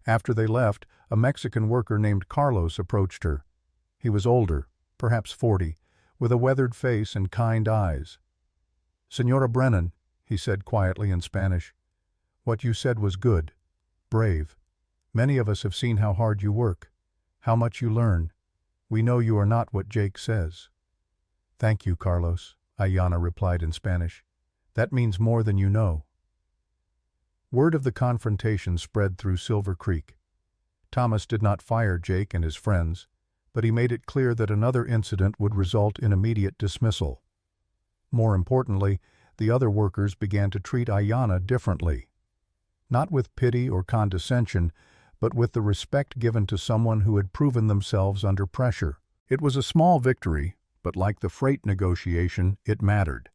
After they left, a Mexican worker named Carlos approached her. He was older, perhaps 40, with a weathered face and kind eyes. "Senora Brennan," he said quietly in Spanish, "what you said was good, brave. Many of us have seen how hard you work, how much you learn. We know you are not what Jake says." "Thank you, Carlos," Ayanna replied in Spanish. "That means more than you know." Word of the confrontation spread through Silver Creek. Thomas did not fire Jake and his friends, but he made it clear that another incident would result in immediate dismissal. More importantly, the other workers began to treat Ayanna differently. Not with pity or condescension, but with the respect given to someone who had proven themselves under pressure. It was a small victory, but like the freight negotiation, it mattered.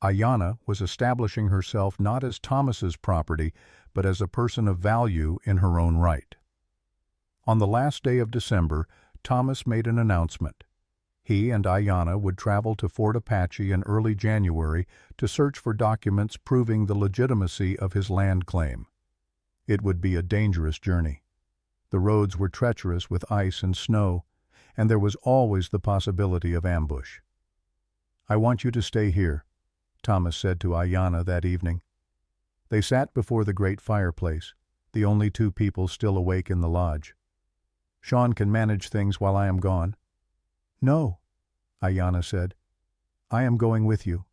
Ayanna was establishing herself not as Thomas's property, but as a person of value in her own right. On the last day of December, Thomas made an announcement. He and Ayanna would travel to Fort Apache in early January to search for documents proving the legitimacy of his land claim. It would be a dangerous journey. The roads were treacherous with ice and snow, and there was always the possibility of ambush. "I want you to stay here," Thomas said to Ayanna that evening. They sat before the great fireplace, the only two people still awake in the lodge. "Sean can manage things while I am gone." "No," Ayanna said. "I am going with you.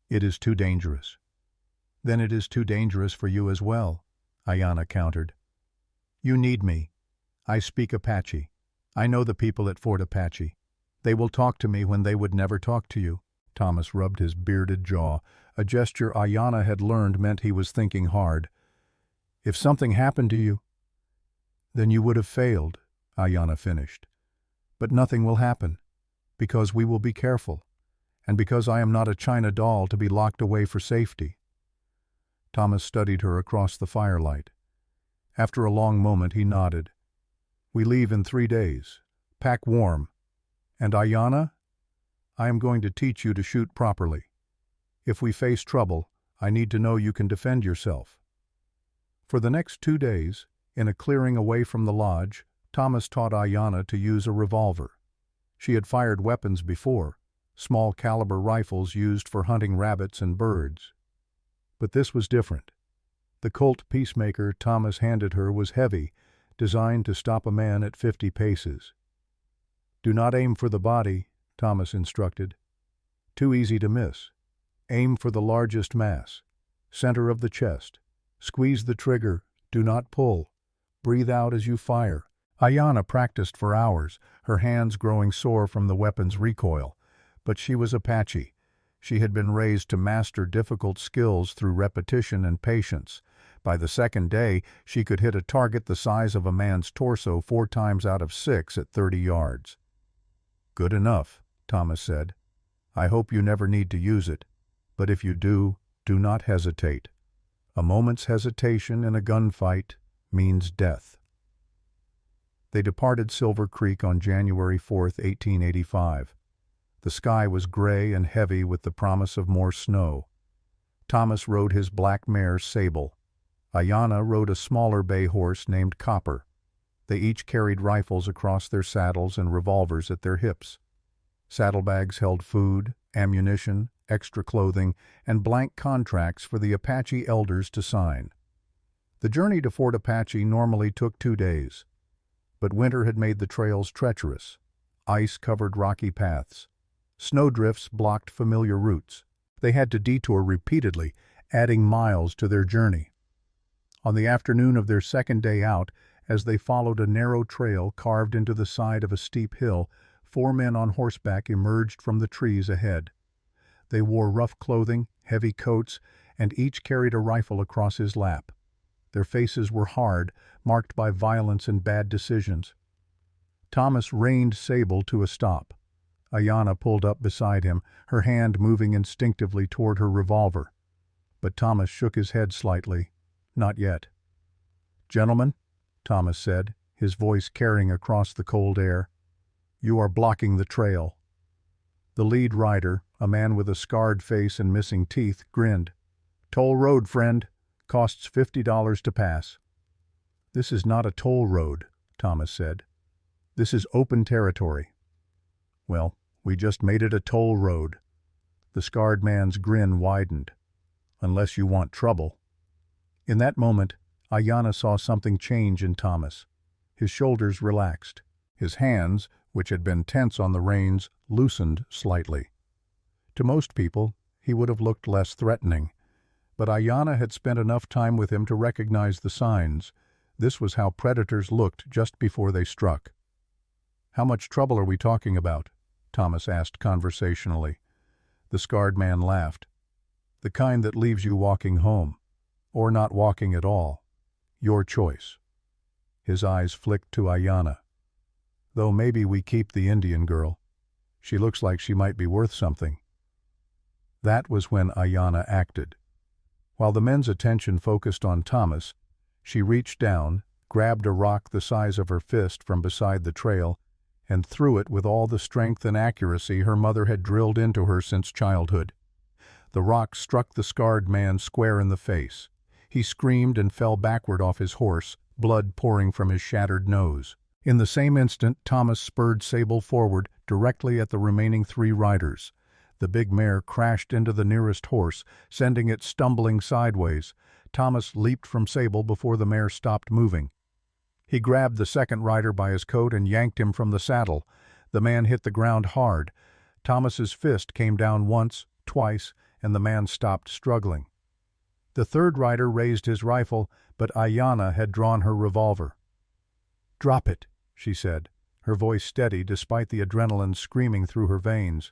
It is too dangerous." "Then it is too dangerous for you as well," Ayanna countered. "You need me. I speak Apache. I know the people at Fort Apache. They will talk to me when they would never talk to you." Thomas rubbed his bearded jaw, a gesture Ayanna had learned meant he was thinking hard. "If something happened to you—" "Then you would have failed," Ayanna finished. "But nothing will happen, because we will be careful, and because I am not a china doll to be locked away for safety." Thomas studied her across the firelight. After a long moment he nodded. "We leave in 3 days. Pack warm. And Ayanna, I am going to teach you to shoot properly. If we face trouble, I need to know you can defend yourself." For the next 2 days, in a clearing away from the lodge, Thomas taught Ayanna to use a revolver. She had fired weapons before, small caliber rifles used for hunting rabbits and birds. But this was different. The Colt Peacemaker Thomas handed her was heavy, designed to stop a man at 50 paces. "Do not aim for the body," Thomas instructed. "Too easy to miss. Aim for the largest mass, center of the chest. Squeeze the trigger, do not pull. Breathe out as you fire." Ayanna practiced for hours, her hands growing sore from the weapon's recoil. But she was Apache. She had been raised to master difficult skills through repetition and patience. By the second day, she could hit a target the size of a man's torso 4 times out of 6 at 30 yards. "Good enough," Thomas said. "I hope you never need to use it. But if you do, do not hesitate. A moment's hesitation in a gunfight means death." They departed Silver Creek on January 4, 1885. The sky was gray and heavy with the promise of more snow. Thomas rode his black mare, Sable. Ayanna rode a smaller bay horse named Copper. They each carried rifles across their saddles and revolvers at their hips. Saddlebags held food, ammunition, extra clothing, and blank contracts for the Apache elders to sign. The journey to Fort Apache normally took 2 days. But winter had made the trails treacherous. Ice covered rocky paths. Snowdrifts blocked familiar routes. They had to detour repeatedly, adding miles to their journey. On the afternoon of their second day out, as they followed a narrow trail carved into the side of a steep hill, 4 men on horseback emerged from the trees ahead. They wore rough clothing, heavy coats, and each carried a rifle across his lap. Their faces were hard, marked by violence and bad decisions. Thomas reined Sable to a stop. Ayanna pulled up beside him, her hand moving instinctively toward her revolver. But Thomas shook his head slightly. "Not yet." "Gentlemen," Thomas said, his voice carrying across the cold air, "you are blocking the trail." The lead rider, a man with a scarred face and missing teeth, grinned. "Toll road, friend. Costs $50 to pass." "This is not a toll road," Thomas said. "This is open territory." "Well, we just made it a toll road." The scarred man's grin widened. "Unless you want trouble." In that moment, Ayanna saw something change in Thomas. His shoulders relaxed. His hands, which had been tense on the reins, loosened slightly. To most people, he would have looked less threatening. But Ayanna had spent enough time with him to recognize the signs. This was how predators looked just before they struck. "How much trouble are we talking about?" Thomas asked conversationally. The scarred man laughed. "The kind that leaves you walking home. Or not walking at all. Your choice." His eyes flicked to Ayanna. "Though maybe we keep the Indian girl. She looks like she might be worth something." That was when Ayanna acted. While the men's attention focused on Thomas, she reached down, grabbed a rock the size of her fist from beside the trail, and threw it with all the strength and accuracy her mother had drilled into her since childhood. The rock struck the scarred man square in the face. He screamed and fell backward off his horse, blood pouring from his shattered nose. In the same instant, Thomas spurred Sable forward directly at the remaining 3 riders. The big mare crashed into the nearest horse, sending it stumbling sideways. Thomas leaped from Sable before the mare stopped moving. He grabbed the second rider by his coat and yanked him from the saddle. The man hit the ground hard. Thomas's fist came down once, twice, and the man stopped struggling. The third rider raised his rifle, but Ayanna had drawn her revolver. "Drop it," she said, her voice steady despite the adrenaline screaming through her veins.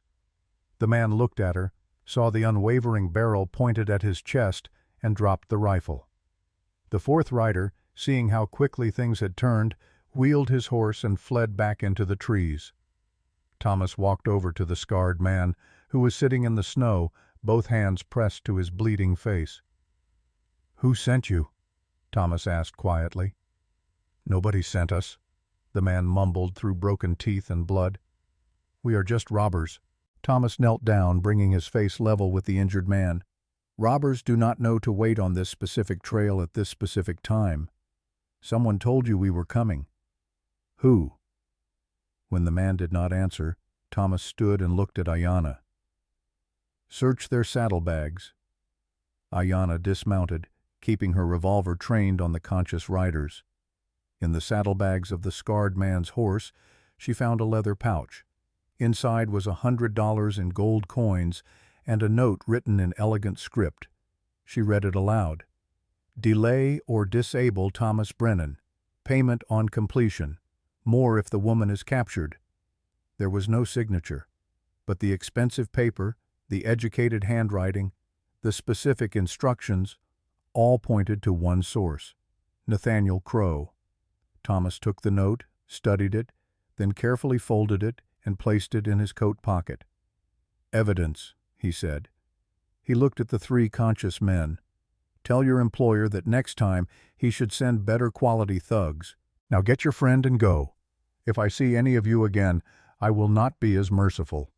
The man looked at her, saw the unwavering barrel pointed at his chest, and dropped the rifle. The fourth rider, seeing how quickly things had turned, wheeled his horse and fled back into the trees. Thomas walked over to the scarred man, who was sitting in the snow, both hands pressed to his bleeding face. "Who sent you?" Thomas asked quietly. "Nobody sent us," the man mumbled through broken teeth and blood. "We are just robbers." Thomas knelt down, bringing his face level with the injured man. "Robbers do not know to wait on this specific trail at this specific time. Someone told you we were coming." "Who?" When the man did not answer, Thomas stood and looked at Ayanna. "Search their saddlebags." Ayanna dismounted, keeping her revolver trained on the conscious riders. In the saddlebags of the scarred man's horse, she found a leather pouch. Inside was $100 in gold coins and a note written in elegant script. She read it aloud. "Delay or disable Thomas Brennan. Payment on completion. More if the woman is captured." There was no signature, but the expensive paper, the educated handwriting, the specific instructions, all pointed to one source: Nathaniel Crow. Thomas took the note, studied it, then carefully folded it and placed it in his coat pocket. "Evidence," he said. He looked at the three conscious men. "Tell your employer that next time he should send better quality thugs. Now get your friend and go. If I see any of you again, I will not be as merciful."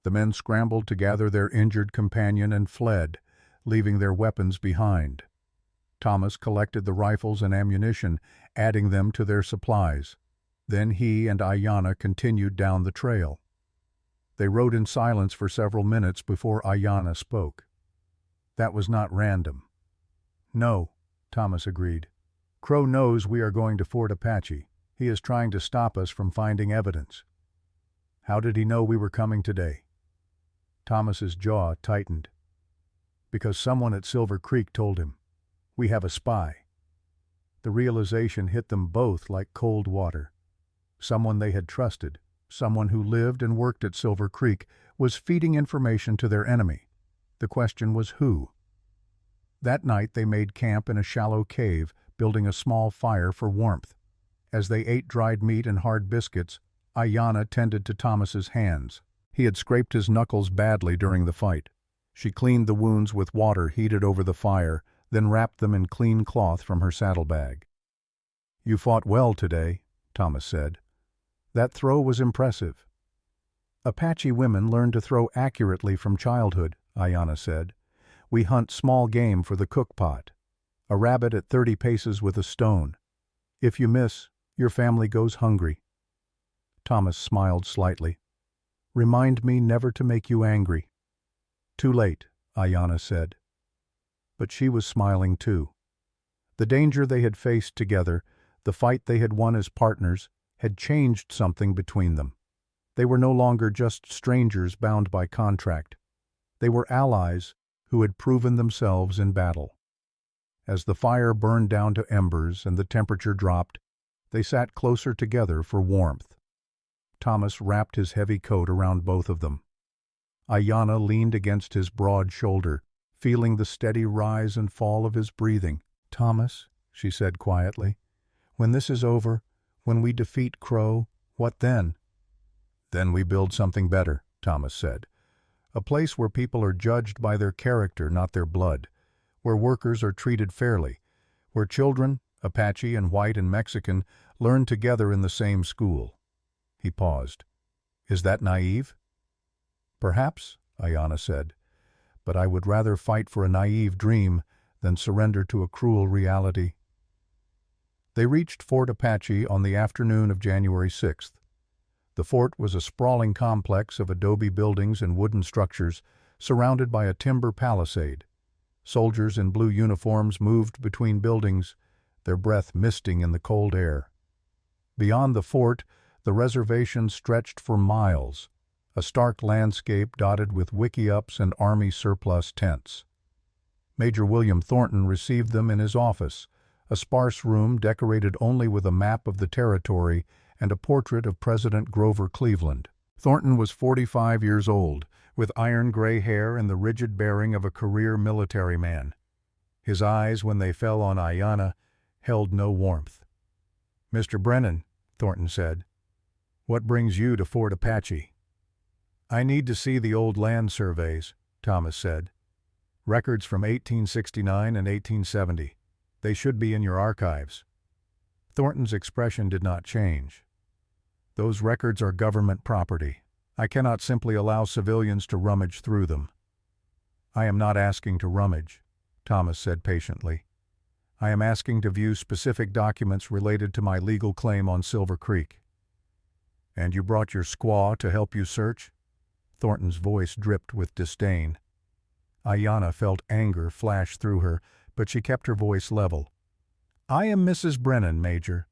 The men scrambled to gather their injured companion and fled, leaving their weapons behind. Thomas collected the rifles and ammunition, adding them to their supplies. Then he and Ayanna continued down the trail. They rode in silence for several minutes before Ayanna spoke. "That was not random." "No," Thomas agreed. "Crow knows we are going to Fort Apache. He is trying to stop us from finding evidence." "How did he know we were coming today?" Thomas's jaw tightened. "Because someone at Silver Creek told him. We have a spy." The realization hit them both like cold water. Someone they had trusted, someone who lived and worked at Silver Creek, was feeding information to their enemy. The question was who? That night they made camp in a shallow cave, building a small fire for warmth. As they ate dried meat and hard biscuits, Ayanna tended to Thomas's hands. He had scraped his knuckles badly during the fight. She cleaned the wounds with water heated over the fire, then wrapped them in clean cloth from her saddlebag. "You fought well today," Thomas said. "That throw was impressive." "Apache women learn to throw accurately from childhood," Ayanna said. "We hunt small game for the cook pot. A rabbit at 30 paces with a stone. If you miss, your family goes hungry." Thomas smiled slightly. "Remind me never to make you angry." "Too late," Ayanna said. But she was smiling too. The danger they had faced together, the fight they had won as partners, had changed something between them. They were no longer just strangers bound by contract. They were allies who had proven themselves in battle. As the fire burned down to embers and the temperature dropped, they sat closer together for warmth. Thomas wrapped his heavy coat around both of them. Ayanna leaned against his broad shoulder, feeling the steady rise and fall of his breathing. "Thomas," she said quietly, "when this is over, when we defeat Crow, what then?" "Then we build something better," Thomas said. "A place where people are judged by their character, not their blood. Where workers are treated fairly. Where children, Apache and white and Mexican, learn together in the same school." He paused. "Is that naive?" "Perhaps," Ayanna said. "But I would rather fight for a naive dream than surrender to a cruel reality." They reached Fort Apache on the afternoon of January 6th. The fort was a sprawling complex of adobe buildings and wooden structures, surrounded by a timber palisade. Soldiers in blue uniforms moved between buildings, their breath misting in the cold air. Beyond the fort, the reservation stretched for miles, a stark landscape dotted with wickiups and Army surplus tents. Major William Thornton received them in his office, a sparse room decorated only with a map of the territory and a portrait of President Grover Cleveland. Thornton was 45 years old, with iron gray hair and the rigid bearing of a career military man. His eyes, when they fell on Ayanna, held no warmth. "Mr. Brennan," Thornton said, "what brings you to Fort Apache?" "I need to see the old land surveys," Thomas said. "Records from 1869 and 1870. They should be in your archives." Thornton's expression did not change. "Those records are government property. I cannot simply allow civilians to rummage through them." "I am not asking to rummage," Thomas said patiently. "I am asking to view specific documents related to my legal claim on Silver Creek." "And you brought your squaw to help you search?" Thornton's voice dripped with disdain. Ayanna felt anger flash through her, but she kept her voice level. "I am Mrs. Brennan, Major,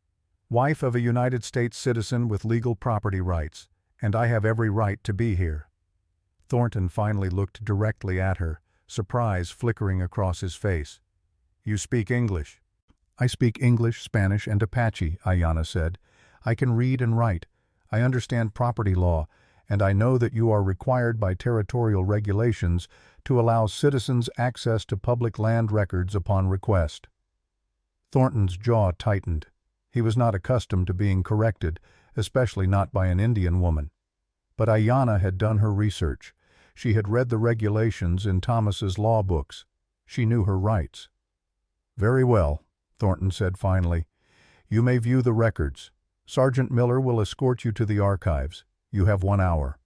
wife of a United States citizen with legal property rights, and I have every right to be here." Thornton finally looked directly at her, surprise flickering across his face. "You speak English?" "I speak English, Spanish, and Apache," Ayanna said. "I can read and write. I understand property law, and I know that you are required by territorial regulations to allow citizens access to public land records upon request." Thornton's jaw tightened. He was not accustomed to being corrected, especially not by an Indian woman. But Ayanna had done her research. She had read the regulations in Thomas's law books. She knew her rights. "Very well," Thornton said finally. "You may view the records. Sergeant Miller will escort you to the archives. You have 1 hour."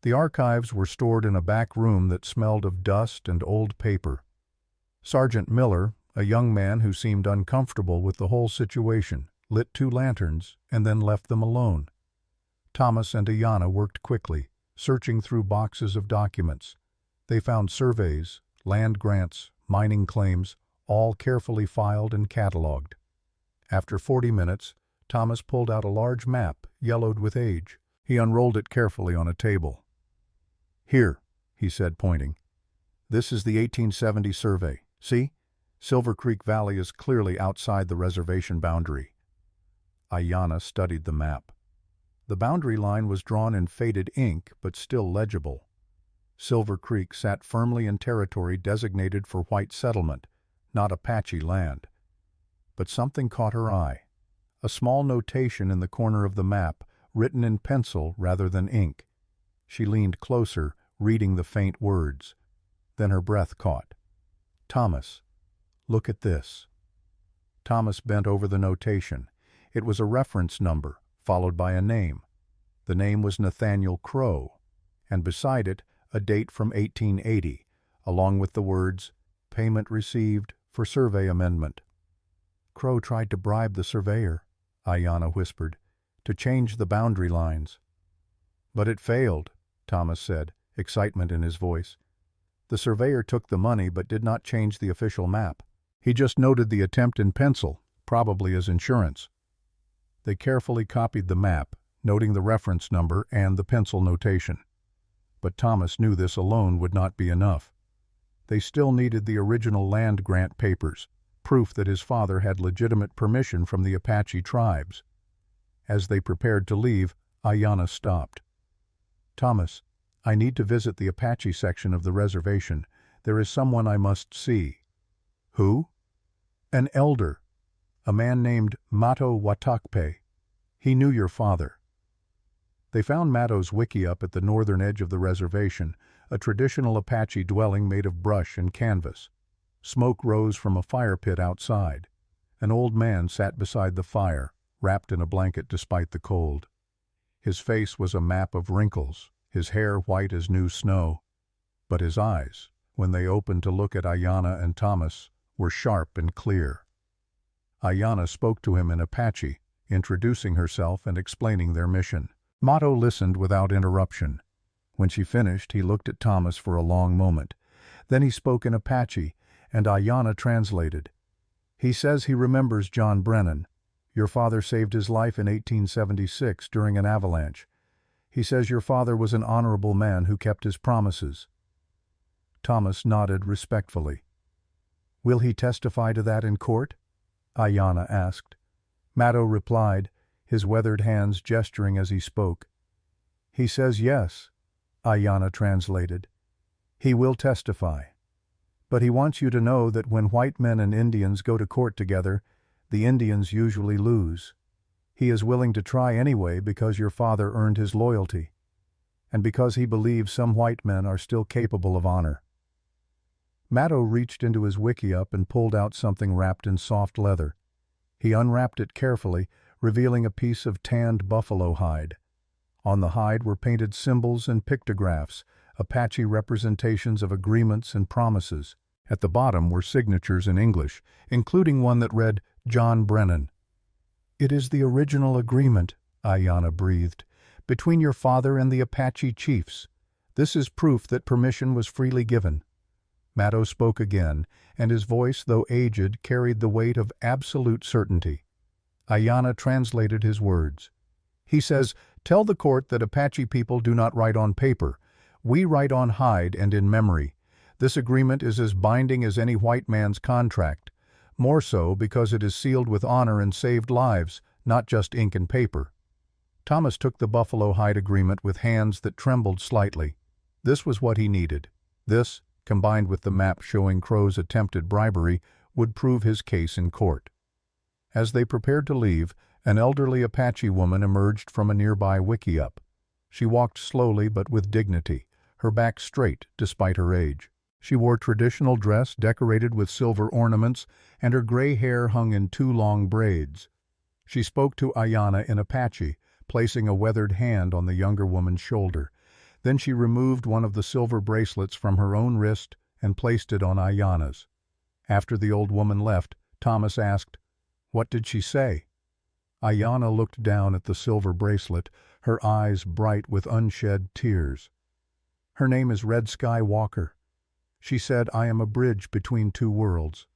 The archives were stored in a back room that smelled of dust and old paper. Sergeant Miller, a young man who seemed uncomfortable with the whole situation, lit 2 lanterns and then left them alone. Thomas and Ayanna worked quickly, searching through boxes of documents. They found surveys, land grants, mining claims, all carefully filed and cataloged. After 40 minutes, Thomas pulled out a large map, yellowed with age. He unrolled it carefully on a table. "Here," he said, pointing. "This is the 1870 survey. See? Silver Creek Valley is clearly outside the reservation boundary." Ayanna studied the map. The boundary line was drawn in faded ink, but still legible. Silver Creek sat firmly in territory designated for white settlement, not Apache land. But something caught her eye. A small notation in the corner of the map, written in pencil rather than ink. She leaned closer, reading the faint words. Then her breath caught. "Thomas, look at this." Thomas bent over the notation. It was a reference number, followed by a name. The name was Nathaniel Crow, and beside it, a date from 1880, along with the words, "Payment received for survey amendment." "Crow tried to bribe the surveyor," Ayanna whispered, "to change the boundary lines." "But it failed," Thomas said, excitement in his voice. "The surveyor took the money but did not change the official map. He just noted the attempt in pencil, probably as insurance." They carefully copied the map, noting the reference number and the pencil notation. But Thomas knew this alone would not be enough. They still needed the original land grant papers, proof that his father had legitimate permission from the Apache tribes. As they prepared to leave, Ayanna stopped. "Thomas, I need to visit the Apache section of the reservation. There is someone I must see." "Who?" "An elder. A man named Mato Watakpe. He knew your father." They found Mato's wickiup at the northern edge of the reservation, a traditional Apache dwelling made of brush and canvas. Smoke rose from a fire pit outside. An old man sat beside the fire, wrapped in a blanket despite the cold. His face was a map of wrinkles, his hair white as new snow. But his eyes, when they opened to look at Ayanna and Thomas, were sharp and clear. Ayanna spoke to him in Apache, introducing herself and explaining their mission. Mato listened without interruption. When she finished, he looked at Thomas for a long moment. Then he spoke in Apache, and Ayanna translated. "He says he remembers John Brennan. Your father saved his life in 1876 during an avalanche. He says your father was an honorable man who kept his promises." Thomas nodded respectfully. "Will he testify to that in court?" Ayanna asked. Mato replied, his weathered hands gesturing as he spoke. "He says yes," Ayanna translated. "He will testify. But he wants you to know that when white men and Indians go to court together, the Indians usually lose. He is willing to try anyway because your father earned his loyalty, and because he believes some white men are still capable of honor." Mato reached into his wickiup and pulled out something wrapped in soft leather. He unwrapped it carefully, revealing a piece of tanned buffalo hide. On the hide were painted symbols and pictographs, Apache representations of agreements and promises. At the bottom were signatures in English, including one that read, "John Brennan." "It is the original agreement," Ayanna breathed. "Between your father and the Apache chiefs. This is proof that permission was freely given." Matto spoke again, and his voice, though aged, carried the weight of absolute certainty. Ayanna translated his words. He says, "Tell the court that Apache people do not write on paper. We write on hide and in memory. This agreement is as binding as any white man's contract. More so because it is sealed with honor and saved lives, not just ink and paper." Thomas took the buffalo hide agreement with hands that trembled slightly. This was what he needed. This, combined with the map showing Crow's attempted bribery, would prove his case in court. As they prepared to leave, an elderly Apache woman emerged from a nearby wickiup. She walked slowly but with dignity, her back straight despite her age. She wore traditional dress decorated with silver ornaments, and her gray hair hung in 2 long braids. She spoke to Ayanna in Apache, placing a weathered hand on the younger woman's shoulder. Then she removed one of the silver bracelets from her own wrist and placed it on Ayanna's. After the old woman left, Thomas asked, "What did she say?" Ayanna looked down at the silver bracelet, her eyes bright with unshed tears. "Her name is Red Sky Walker. She said I am a bridge between 2 worlds.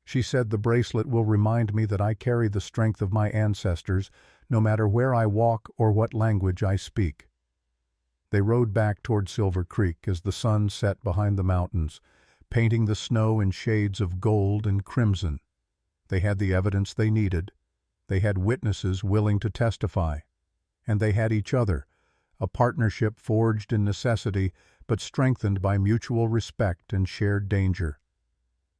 She said the bracelet will remind me that I carry the strength of my ancestors, no matter where I walk or what language I speak." They rode back toward Silver Creek as the sun set behind the mountains, painting the snow in shades of gold and crimson. They had the evidence they needed. They had witnesses willing to testify. And they had each other, a partnership forged in necessity but strengthened by mutual respect and shared danger.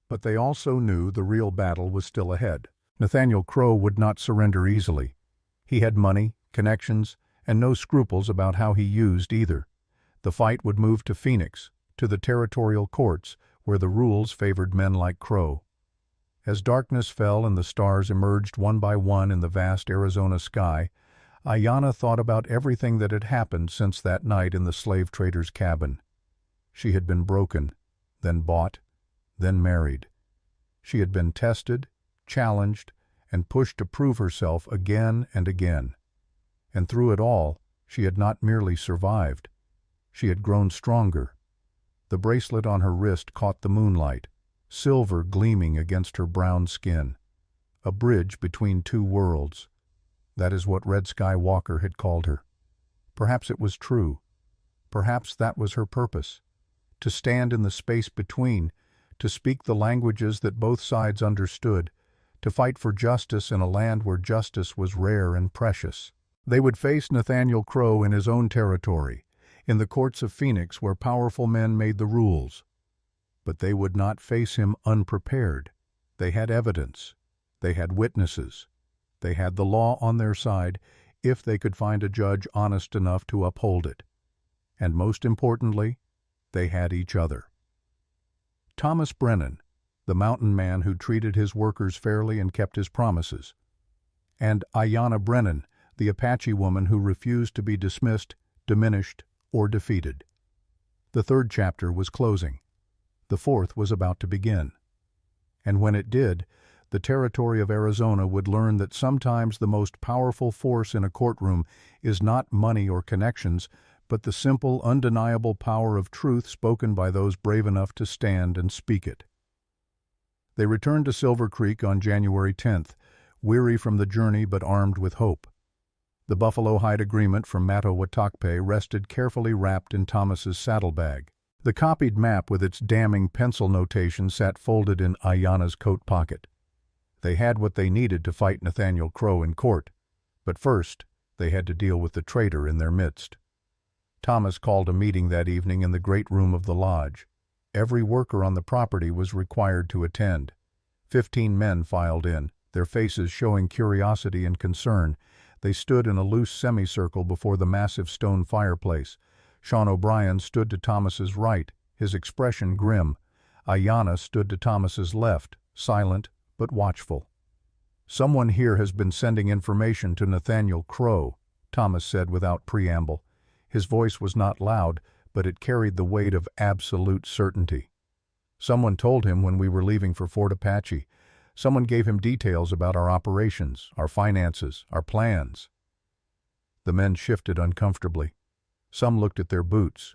But they also knew the real battle was still ahead. Nathaniel Crow would not surrender easily. He had money, connections, and no scruples about how he used either. The fight would move to Phoenix, to the territorial courts, where the rules favored men like Crow. As darkness fell and the stars emerged one by one in the vast Arizona sky, Ayanna thought about everything that had happened since that night in the slave trader's cabin. She had been broken, then bought, then married. She had been tested, challenged, and pushed to prove herself again and again. And through it all, she had not merely survived. She had grown stronger. The bracelet on her wrist caught the moonlight, silver gleaming against her brown skin. A bridge between 2 worlds. That is what Red Sky Walker had called her. Perhaps it was true. Perhaps that was her purpose. To stand in the space between, to speak the languages that both sides understood, to fight for justice in a land where justice was rare and precious. They would face Nathaniel Crow in his own territory, in the courts of Phoenix where powerful men made the rules. But they would not face him unprepared. They had evidence. They had witnesses. They had the law on their side if they could find a judge honest enough to uphold it. And most importantly, they had each other. Thomas Brennan, the mountain man who treated his workers fairly and kept his promises. And Ayanna Brennan, the Apache woman who refused to be dismissed, diminished, or defeated. The 3rd chapter was closing. The 4th was about to begin. And when it did, the territory of Arizona would learn that sometimes the most powerful force in a courtroom is not money or connections, but the simple, undeniable power of truth spoken by those brave enough to stand and speak it. They returned to Silver Creek on January 10th, weary from the journey but armed with hope. The buffalo hide agreement from Matto-Watakpe rested carefully wrapped in Thomas's saddlebag. The copied map with its damning pencil notation sat folded in Ayanna's coat pocket. They had what they needed to fight Nathaniel Crow in court, but first they had to deal with the traitor in their midst. Thomas called a meeting that evening in the great room of the lodge. Every worker on the property was required to attend. 15 men filed in, their faces showing curiosity and concern. They stood in a loose semicircle before the massive stone fireplace. Sean O'Brien stood to Thomas's right, his expression grim. Ayanna stood to Thomas's left, silent but watchful. "Someone here has been sending information to Nathaniel Crow," Thomas said without preamble. His voice was not loud, but it carried the weight of absolute certainty. "Someone told him when we were leaving for Fort Apache. Someone gave him details about our operations, our finances, our plans." The men shifted uncomfortably. Some looked at their boots.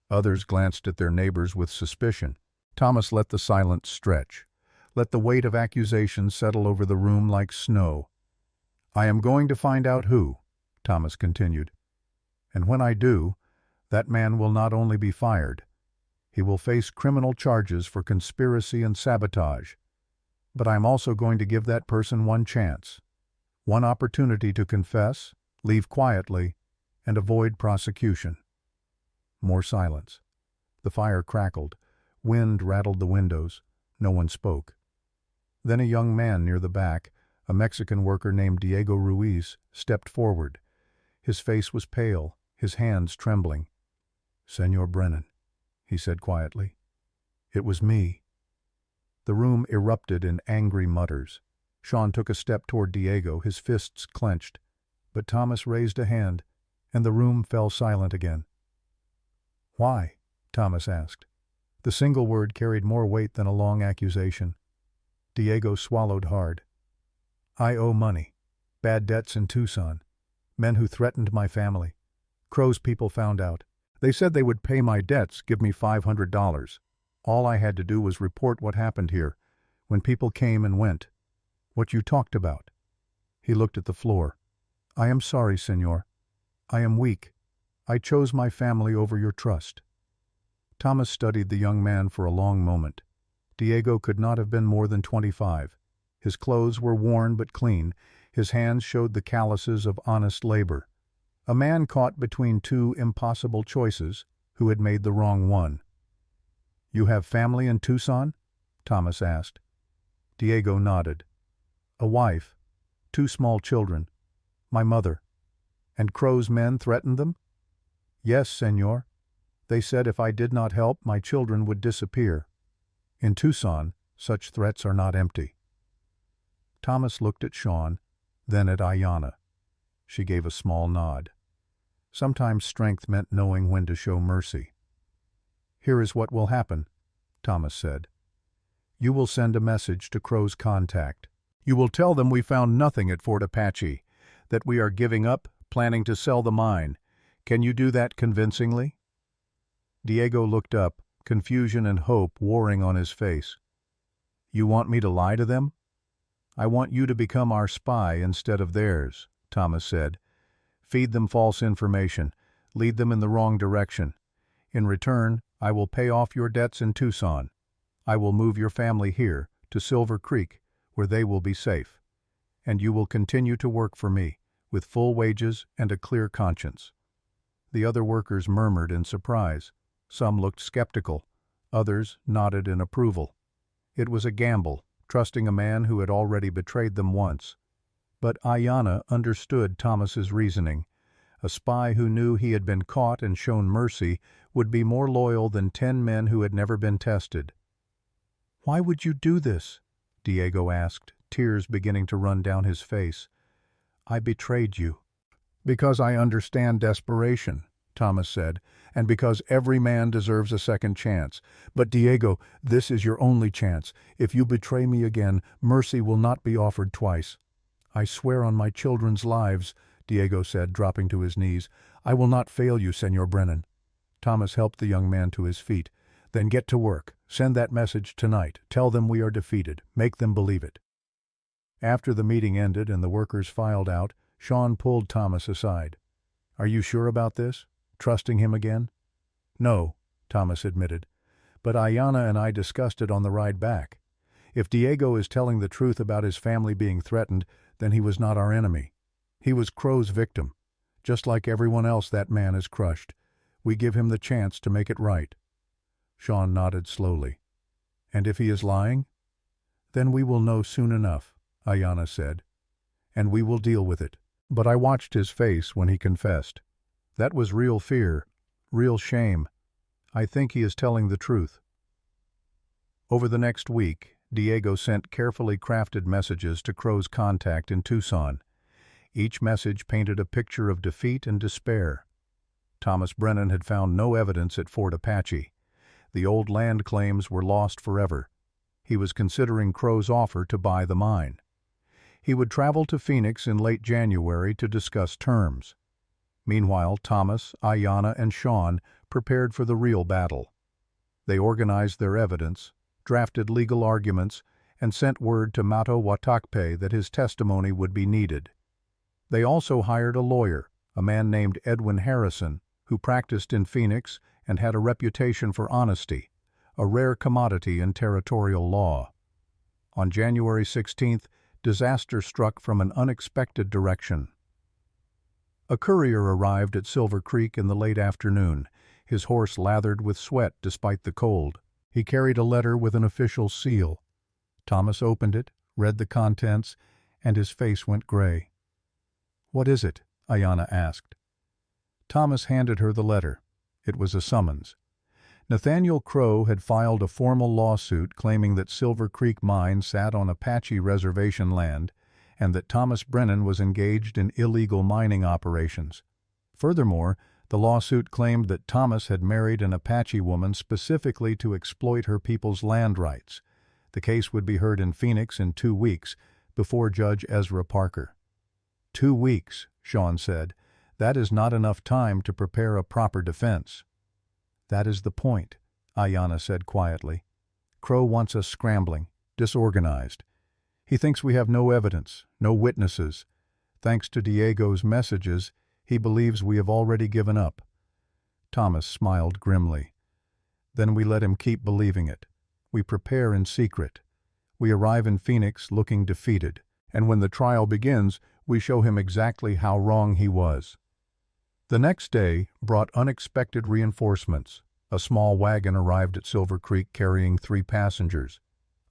Others glanced at their neighbors with suspicion. Thomas let the silence stretch. Let the weight of accusation settle over the room like snow. "I am going to find out who," Thomas continued. "And when I do, that man will not only be fired, he will face criminal charges for conspiracy and sabotage. But I am also going to give that person one chance, one opportunity to confess, leave quietly, and avoid prosecution." More silence. The fire crackled. Wind rattled the windows. No one spoke. Then a young man near the back, a Mexican worker named Diego Ruiz, stepped forward. His face was pale, his hands trembling. "Senor Brennan," he said quietly. "It was me." The room erupted in angry mutters. Sean took a step toward Diego, his fists clenched. But Thomas raised a hand, and the room fell silent again. "Why?" Thomas asked. The single word carried more weight than a long accusation. Diego swallowed hard. "I owe money. Bad debts in Tucson. Men who threatened my family. Crow's people found out. They said they would pay my debts, give me $500. All I had to do was report what happened here, when people came and went. What you talked about." He looked at the floor. "I am sorry, senor. I am weak. I chose my family over your trust." Thomas studied the young man for a long moment. Diego could not have been more than 25. His clothes were worn but clean. His hands showed the calluses of honest labor. A man caught between two impossible choices, who had made the wrong one. "You have family in Tucson?" Thomas asked. Diego nodded. "A wife, 2 small children, my mother. And Crow's men threatened them?" "Yes, senor. They said if I did not help, my children would disappear. In Tucson, such threats are not empty." Thomas looked at Sean, then at Ayanna. She gave a small nod. Sometimes strength meant knowing when to show mercy. "Here is what will happen," Thomas said. "You will send a message to Crow's contact. You will tell them we found nothing at Fort Apache, that we are giving up, planning to sell the mine. Can you do that convincingly?" Diego looked up, confusion and hope warring on his face. "You want me to lie to them?" "I want you to become our spy instead of theirs," Thomas said. "Feed them false information, lead them in the wrong direction. In return, I will pay off your debts in Tucson. I will move your family here, to Silver Creek, where they will be safe. And you will continue to work for me, with full wages and a clear conscience." The other workers murmured in surprise. Some looked skeptical. Others nodded in approval. It was a gamble, trusting a man who had already betrayed them once. But Ayanna understood Thomas's reasoning. A spy who knew he had been caught and shown mercy would be more loyal than 10 men who had never been tested. "Why would you do this?" Diego asked, tears beginning to run down his face. "I betrayed you." "Because I understand desperation," Thomas said, "and because every man deserves a second chance. But Diego, this is your only chance. If you betray me again, mercy will not be offered twice." "I swear on my children's lives," Diego said, dropping to his knees. "I will not fail you, Senor Brennan." Thomas helped the young man to his feet. "Then get to work. Send that message tonight. Tell them we are defeated. Make them believe it." After the meeting ended and the workers filed out, Sean pulled Thomas aside. "Are you sure about this? Trusting him again?" "No," Thomas admitted. "But Ayanna and I discussed it on the ride back. If Diego is telling the truth about his family being threatened, then he was not our enemy. He was Crow's victim. Just like everyone else that man has crushed. We give him the chance to make it right." Sean nodded slowly. "And if he is lying?" "Then we will know soon enough," Ayanna said. "And we will deal with it." But I watched his face when he confessed. That was real fear, real shame. I think he is telling the truth. Over the next week, Diego sent carefully crafted messages to Crow's contact in Tucson. Each message painted a picture of defeat and despair. Thomas Brennan had found no evidence at Fort Apache. The old land claims were lost forever. He was considering Crow's offer to buy the mine. He would travel to Phoenix in late January to discuss terms. Meanwhile, Thomas, Ayanna, and Sean prepared for the real battle. They organized their evidence, drafted legal arguments, and sent word to Mato Watakpe that his testimony would be needed. They also hired a lawyer, a man named Edwin Harrison, who practiced in Phoenix and had a reputation for honesty, a rare commodity in territorial law. On January 16th, disaster struck from an unexpected direction. A courier arrived at Silver Creek in the late afternoon, his horse lathered with sweat despite the cold. He carried a letter with an official seal. Thomas opened it, read the contents, and his face went gray. "What is it?" Ayanna asked. Thomas handed her the letter. It was a summons. Nathaniel Crow had filed a formal lawsuit claiming that Silver Creek Mine sat on Apache reservation land and that Thomas Brennan was engaged in illegal mining operations. Furthermore, the lawsuit claimed that Thomas had married an Apache woman specifically to exploit her people's land rights. The case would be heard in Phoenix in 2 weeks, before Judge Ezra Parker. 2 weeks, Sean said. That is not enough time to prepare a proper defense. That is the point, Ayanna said quietly. Crow wants us scrambling, disorganized. He thinks we have no evidence, no witnesses. Thanks to Diego's messages, he believes we have already given up. Thomas smiled grimly. Then we let him keep believing it. We prepare in secret. We arrive in Phoenix looking defeated, and when the trial begins, we show him exactly how wrong he was. The next day brought unexpected reinforcements. A small wagon arrived at Silver Creek carrying 3 passengers.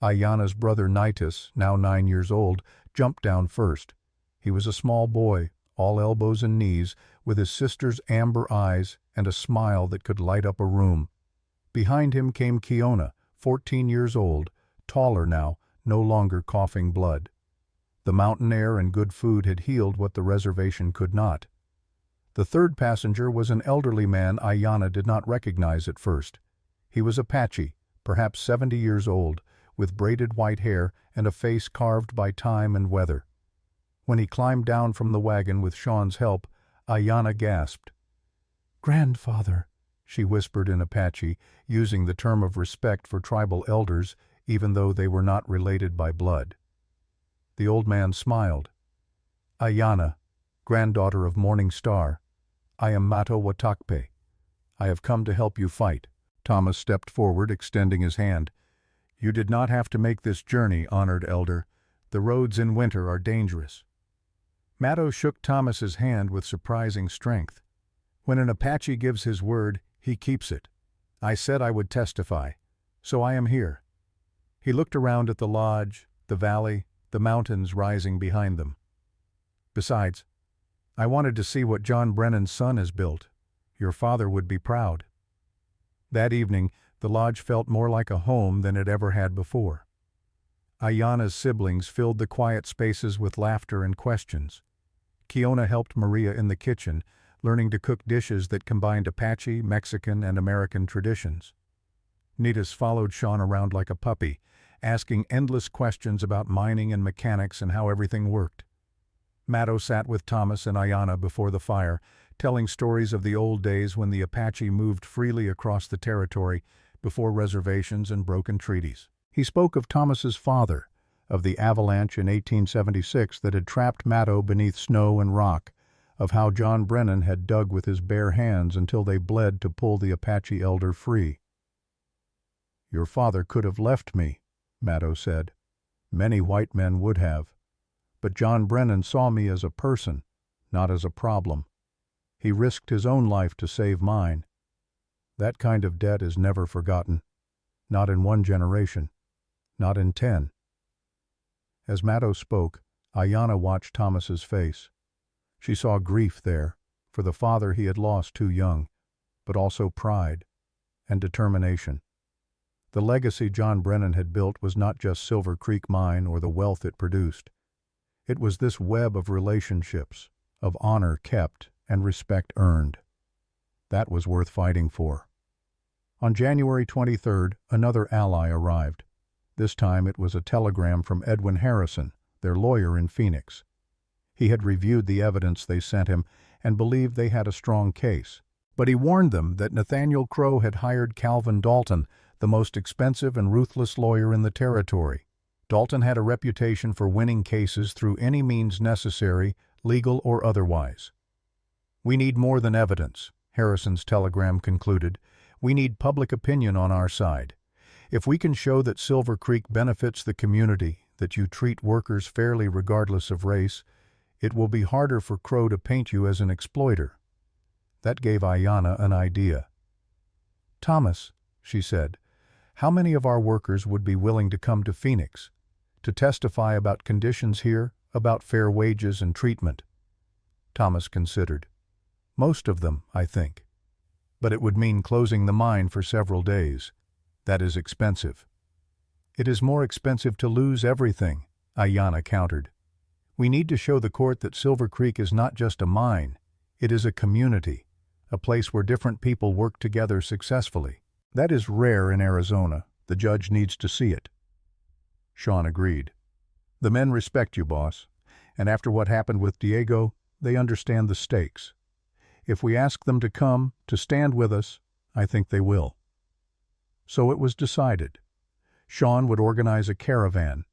Ayanna's brother Nitus, now 9 years old, jumped down first. He was a small boy, all elbows and knees, with his sister's amber eyes and a smile that could light up a room. Behind him came Kiona, 14 years old, taller now, no longer coughing blood. The mountain air and good food had healed what the reservation could not. The third passenger was an elderly man Ayanna did not recognize at first. He was Apache, perhaps 70 years old, with braided white hair and a face carved by time and weather. When he climbed down from the wagon with Sean's help, Ayanna gasped. "Grandfather," she whispered in Apache, using the term of respect for tribal elders, even though they were not related by blood. The old man smiled. "Ayanna, granddaughter of Morning Star, I am Mato Watakpe. I have come to help you fight." Thomas stepped forward, extending his hand. "You did not have to make this journey, honored elder. The roads in winter are dangerous." Mato shook Thomas's hand with surprising strength. "When an Apache gives his word, he keeps it. I said I would testify, so I am here." He looked around at the lodge, the valley, the mountains rising behind them. "Besides, I wanted to see what John Brennan's son has built. Your father would be proud." That evening, the lodge felt more like a home than it ever had before. Ayanna's siblings filled the quiet spaces with laughter and questions. Kiona helped Maria in the kitchen, learning to cook dishes that combined Apache, Mexican, and American traditions. Nitus followed Sean around like a puppy, asking endless questions about mining and mechanics and how everything worked. Mato sat with Thomas and Ayanna before the fire, telling stories of the old days when the Apache moved freely across the territory before reservations and broken treaties. He spoke of Thomas's father, of the avalanche in 1876 that had trapped Mato beneath snow and rock, of how John Brennan had dug with his bare hands until they bled to pull the Apache elder free. "Your father could have left me," Mato said. "Many white men would have. But John Brennan saw me as a person, not as a problem. He risked his own life to save mine. That kind of debt is never forgotten. Not in 1 generation. Not in 10. As Mato spoke, Ayanna watched Thomas's face. She saw grief there, for the father he had lost too young, but also pride and determination. The legacy John Brennan had built was not just Silver Creek Mine or the wealth it produced. It was this web of relationships, of honor kept and respect earned. That was worth fighting for. On January 23rd, another ally arrived. This time it was a telegram from Edwin Harrison, their lawyer in Phoenix. He had reviewed the evidence they sent him and believed they had a strong case. But he warned them that Nathaniel Crow had hired Calvin Dalton, the most expensive and ruthless lawyer in the territory. Dalton had a reputation for winning cases through any means necessary, legal or otherwise. "We need more than evidence," Harrison's telegram concluded. "We need public opinion on our side. If we can show that Silver Creek benefits the community, that you treat workers fairly regardless of race, it will be harder for Crow to paint you as an exploiter." That gave Ayanna an idea. "Thomas," she said, "how many of our workers would be willing to come to Phoenix, to testify about conditions here, about fair wages and treatment?" Thomas considered. "Most of them, I think. But it would mean closing the mine for several days. That is expensive." "It is more expensive to lose everything," Ayanna countered. "We need to show the court that Silver Creek is not just a mine, it is a community, a place where different people work together successfully. That is rare in Arizona. The judge needs to see it." Sean agreed. "The men respect you, boss, and after what happened with Diego, they understand the stakes. If we ask them to come, to stand with us, I think they will." So it was decided. Sean would organize a caravan.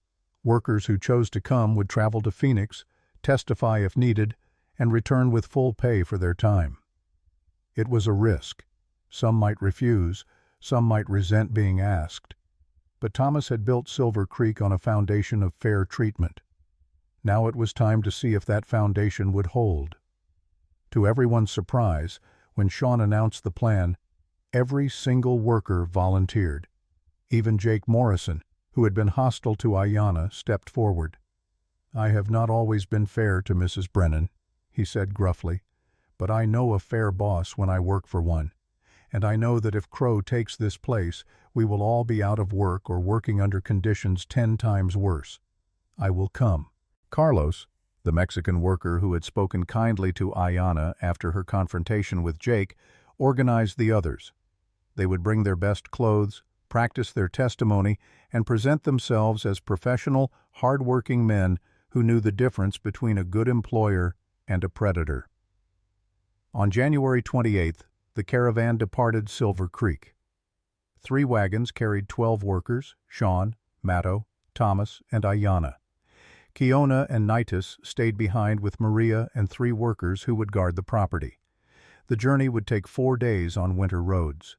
Workers who chose to come would travel to Phoenix, testify if needed, and return with full pay for their time. It was a risk. Some might refuse, some might resent being asked. But Thomas had built Silver Creek on a foundation of fair treatment. Now it was time to see if that foundation would hold. To everyone's surprise, when Sean announced the plan, every single worker volunteered. Even Jake Morrison, who had been hostile to Ayanna, stepped forward. "I have not always been fair to Mrs. Brennan," he said gruffly, "but I know a fair boss when I work for one, and I know that if Crow takes this place, we will all be out of work or working under conditions 10 times worse. I will come." Carlos, the Mexican worker who had spoken kindly to Ayanna after her confrontation with Jake, organized the others. They would bring their best clothes, practice their testimony, and present themselves as professional, hard-working men who knew the difference between a good employer and a predator. On January 28th, the caravan departed Silver Creek. 3 wagons carried 12 workers: Sean, Matto, Thomas, and Ayanna. Kiona and Nitus stayed behind with Maria and 3 workers who would guard the property. The journey would take 4 days on winter roads.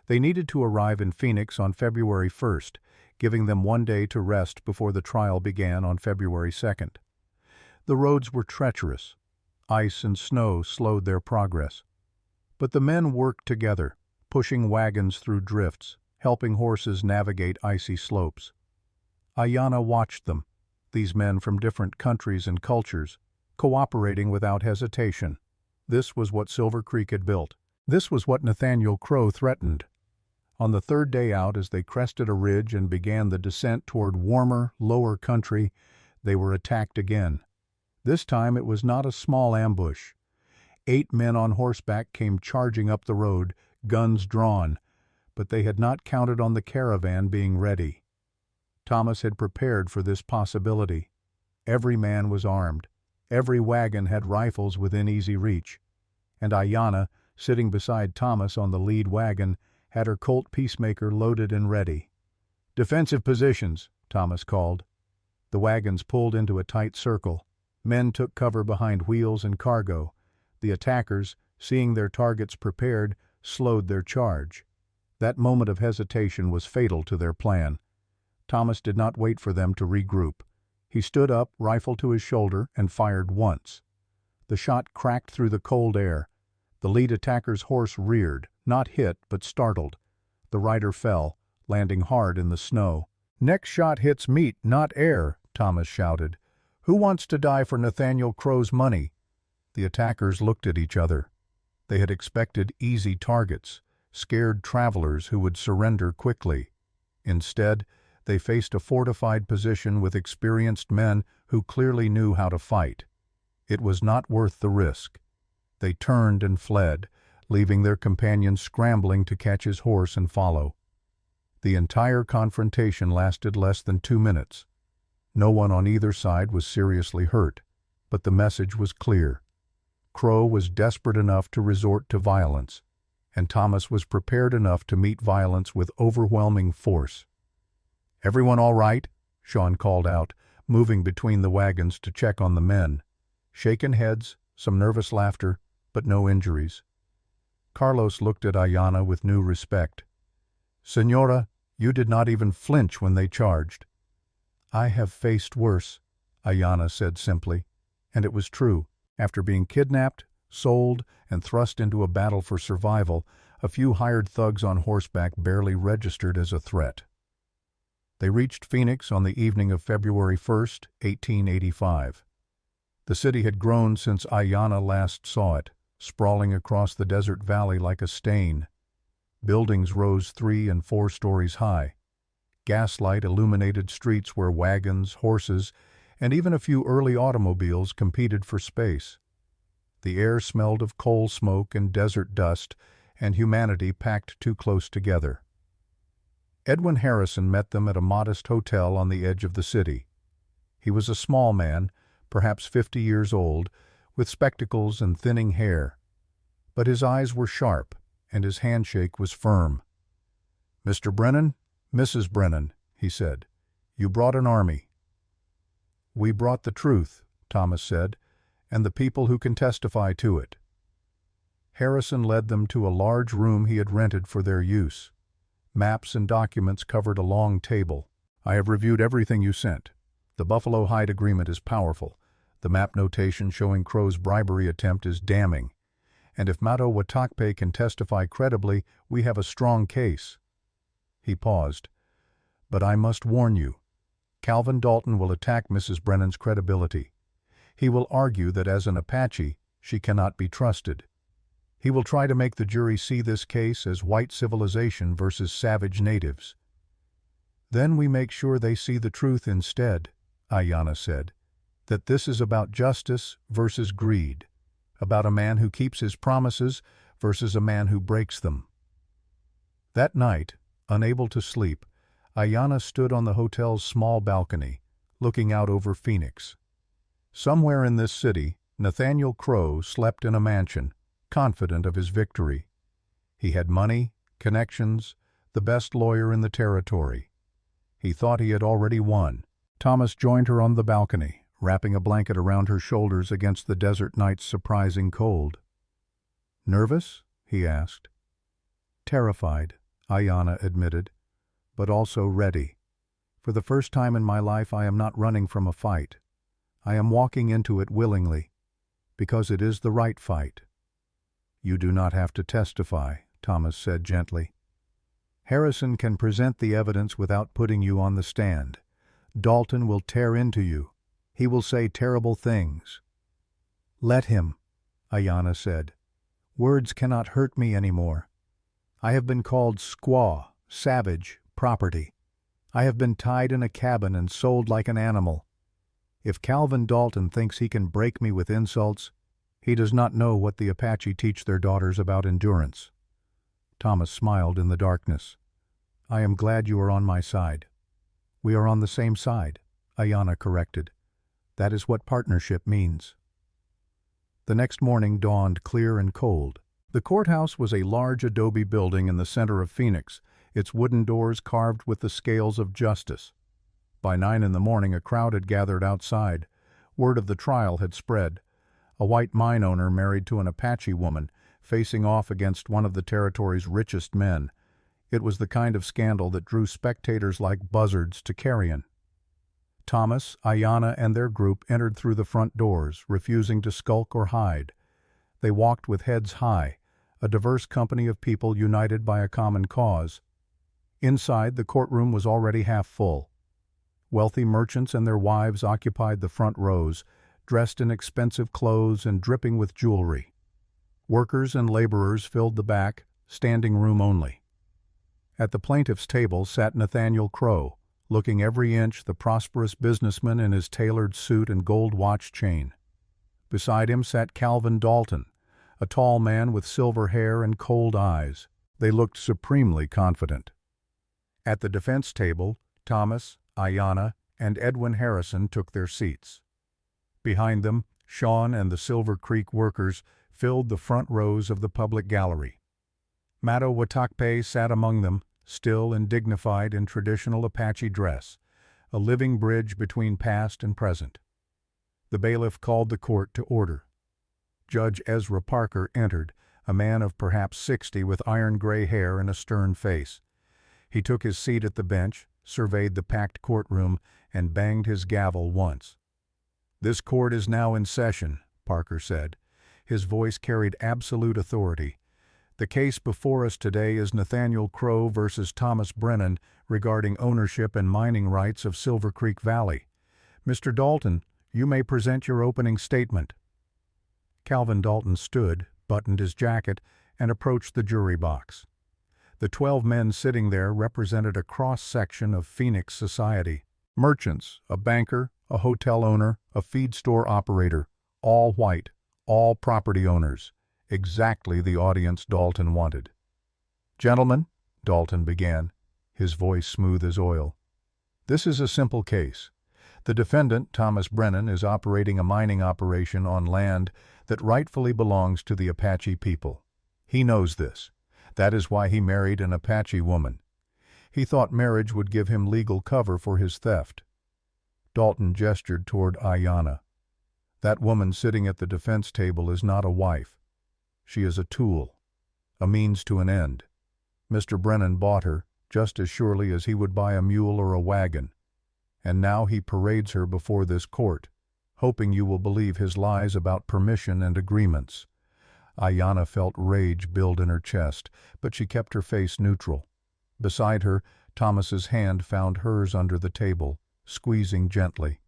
They needed to arrive in Phoenix on February 1st, giving them 1 day to rest before the trial began on February 2nd. The roads were treacherous. Ice and snow slowed their progress. But the men worked together, pushing wagons through drifts, helping horses navigate icy slopes. Ayanna watched them, these men from different countries and cultures, cooperating without hesitation. This was what Silver Creek had built. This was what Nathaniel Crow threatened. On the 3rd day out, as they crested a ridge and began the descent toward warmer, lower country, they were attacked again. This time it was not a small ambush. 8 men on horseback came charging up the road, guns drawn, but they had not counted on the caravan being ready. Thomas had prepared for this possibility. Every man was armed. Every wagon had rifles within easy reach. And Ayanna, sitting beside Thomas on the lead wagon, had her Colt Peacemaker loaded and ready. "Defensive positions," Thomas called. The wagons pulled into a tight circle. Men took cover behind wheels and cargo. The attackers, seeing their targets prepared, slowed their charge. That moment of hesitation was fatal to their plan. Thomas did not wait for them to regroup. He stood up, rifle to his shoulder, and fired once. The shot cracked through the cold air. The lead attacker's horse reared, not hit, but startled. The rider fell, landing hard in the snow. "Next shot hits meat, not air," Thomas shouted. "Who wants to die for Nathaniel Crow's money?" The attackers looked at each other. They had expected easy targets, scared travelers who would surrender quickly. Instead, they faced a fortified position with experienced men who clearly knew how to fight. It was not worth the risk. They turned and fled, leaving their companion scrambling to catch his horse and follow. The entire confrontation lasted less than 2 minutes. No one on either side was seriously hurt, but the message was clear. Crow was desperate enough to resort to violence, and Thomas was prepared enough to meet violence with overwhelming force. "Everyone all right?" Sean called out, moving between the wagons to check on the men. Shaken heads, some nervous laughter, but no injuries. Carlos looked at Ayanna with new respect. "Señora, you did not even flinch when they charged." "I have faced worse," Ayanna said simply, and it was true. After being kidnapped, sold, and thrust into a battle for survival, a few hired thugs on horseback barely registered as a threat. They reached Phoenix on the evening of February 1st, 1885. The city had grown since Ayanna last saw it, sprawling across the desert valley like a stain. Buildings rose 3 and 4 stories high. Gaslight illuminated streets where wagons, horses, and even a few early automobiles competed for space. The air smelled of coal smoke and desert dust, and humanity packed too close together. Edwin Harrison met them at a modest hotel on the edge of the city. He was a small man, perhaps 50 years old, with spectacles and thinning hair. But his eyes were sharp, and his handshake was firm. "Mr. Brennan, Mrs. Brennan," he said, "you brought an army." "We brought the truth," Thomas said, "and the people who can testify to it." Harrison led them to a large room he had rented for their use. Maps and documents covered a long table. "I have reviewed everything you sent. The Buffalo Hide Agreement is powerful. The map notation showing Crow's bribery attempt is damning. And if Mato Watakpe can testify credibly, we have a strong case." He paused. "But I must warn you. Calvin Dalton will attack Mrs. Brennan's credibility. He will argue that as an Apache, she cannot be trusted. He will try to make the jury see this case as white civilization versus savage natives." "Then we make sure they see the truth instead," Ayanna said, "that this is about justice versus greed, about a man who keeps his promises versus a man who breaks them." That night, unable to sleep, Ayanna stood on the hotel's small balcony, looking out over Phoenix. Somewhere in this city, Nathaniel Crow slept in a mansion, confident of his victory. He had money, connections, the best lawyer in the territory. He thought he had already won. Thomas joined her on the balcony, wrapping a blanket around her shoulders against the desert night's surprising cold. "Nervous?" he asked. "Terrified," Ayanna admitted, "but also ready. For the first time in my life I am not running from a fight. I am walking into it willingly, because it is the right fight." "You do not have to testify," Thomas said gently. "Harrison can present the evidence without putting you on the stand. Dalton will tear into you. He will say terrible things." "Let him," Ayanna said. "Words cannot hurt me anymore. I have been called squaw, savage, property. I have been tied in a cabin and sold like an animal. If Calvin Dalton thinks he can break me with insults, he does not know what the Apache teach their daughters about endurance." Thomas smiled in the darkness. "I am glad you are on my side." "We are on the same side," Ayanna corrected. "That is what partnership means." The next morning dawned clear and cold. The courthouse was a large adobe building in the center of Phoenix, its wooden doors carved with the scales of justice. By 9 in the morning a crowd had gathered outside. Word of the trial had spread. A white mine owner married to an Apache woman, facing off against one of the territory's richest men. It was the kind of scandal that drew spectators like buzzards to carrion. Thomas, Ayanna, and their group entered through the front doors, refusing to skulk or hide. They walked with heads high, a diverse company of people united by a common cause. Inside, the courtroom was already half full. Wealthy merchants and their wives occupied the front rows, dressed in expensive clothes and dripping with jewelry. Workers and laborers filled the back, standing room only. At the plaintiff's table sat Nathaniel Crow, looking every inch the prosperous businessman in his tailored suit and gold watch chain. Beside him sat Calvin Dalton, a tall man with silver hair and cold eyes. They looked supremely confident. At the defense table, Thomas, Ayanna, and Edwin Harrison took their seats. Behind them, Sean and the Silver Creek workers filled the front rows of the public gallery. Mato-Watakpe sat among them, still and dignified in traditional Apache dress, a living bridge between past and present. The bailiff called the court to order. Judge Ezra Parker entered, a man of perhaps 60 with iron-gray hair and a stern face. He took his seat at the bench, surveyed the packed courtroom, and banged his gavel once. "This court is now in session," Parker said. His voice carried absolute authority. "The case before us today is Nathaniel Crow versus Thomas Brennan regarding ownership and mining rights of Silver Creek Valley. Mr. Dalton, you may present your opening statement." Calvin Dalton stood, buttoned his jacket, and approached the jury box. The 12 men sitting there represented a cross-section of Phoenix society. Merchants, a banker, a hotel owner, a feed store operator, all white, all property owners, exactly the audience Dalton wanted. "Gentlemen," Dalton began, his voice smooth as oil, "this is a simple case. The defendant, Thomas Brennan, is operating a mining operation on land that rightfully belongs to the Apache people. He knows this. That is why he married an Apache woman. He thought marriage would give him legal cover for his theft." Dalton gestured toward Ayanna. "That woman sitting at the defense table is not a wife. She is a tool, a means to an end. Mr. Brennan bought her just as surely as he would buy a mule or a wagon. And now he parades her before this court, hoping you will believe his lies about permission and agreements." Ayanna felt rage build in her chest, but she kept her face neutral. Beside her, Thomas's hand found hers under the table, squeezing gently.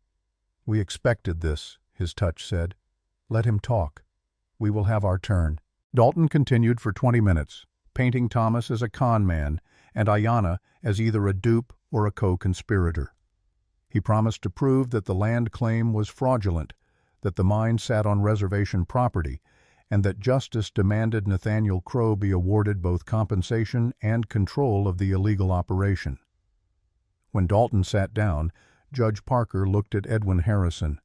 "We expected this," his touch said. "Let him talk. We will have our turn." Dalton continued for 20 minutes, painting Thomas as a con man and Ayanna as either a dupe or a co-conspirator. He promised to prove that the land claim was fraudulent, that the mine sat on reservation property, and that justice demanded Nathaniel Crow be awarded both compensation and control of the illegal operation. When Dalton sat down, Judge Parker looked at Edwin Harrison.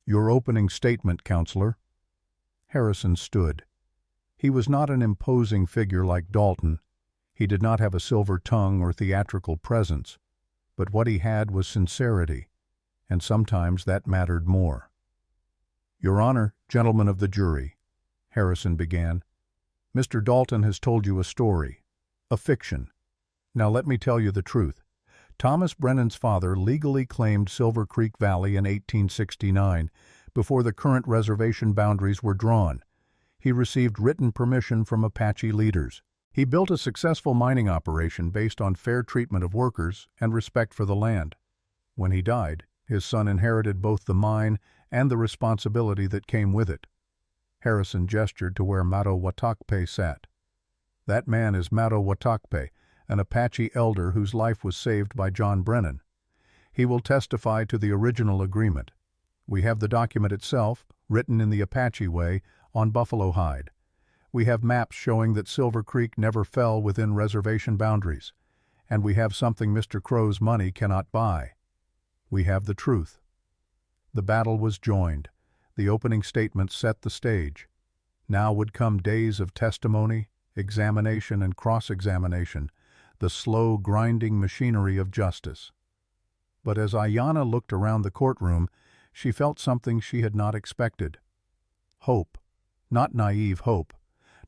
"Your opening statement, counselor." Harrison stood. He was not an imposing figure like Dalton. He did not have a silver tongue or theatrical presence, but what he had was sincerity, and sometimes that mattered more. "Your Honor, gentlemen of the jury," Harrison began, "Mr. Dalton has told you a story, a fiction. Now let me tell you the truth. Thomas Brennan's father legally claimed Silver Creek Valley in 1869, before the current reservation boundaries were drawn. He received written permission from Apache leaders. He built a successful mining operation based on fair treatment of workers and respect for the land. When he died, his son inherited both the mine and the responsibility that came with it." Harrison gestured to where Mato-Watakpe sat. "That man is Mato-Watakpe, an Apache elder whose life was saved by John Brennan. He will testify to the original agreement. We have the document itself, written in the Apache way, on buffalo hide. We have maps showing that Silver Creek never fell within reservation boundaries, and we have something Mr. Crow's money cannot buy. We have the truth." The battle was joined. The opening statement set the stage. Now would come days of testimony, examination, and cross-examination, the slow, grinding machinery of justice. But as Ayanna looked around the courtroom, she felt something she had not expected. Hope. Not naive hope.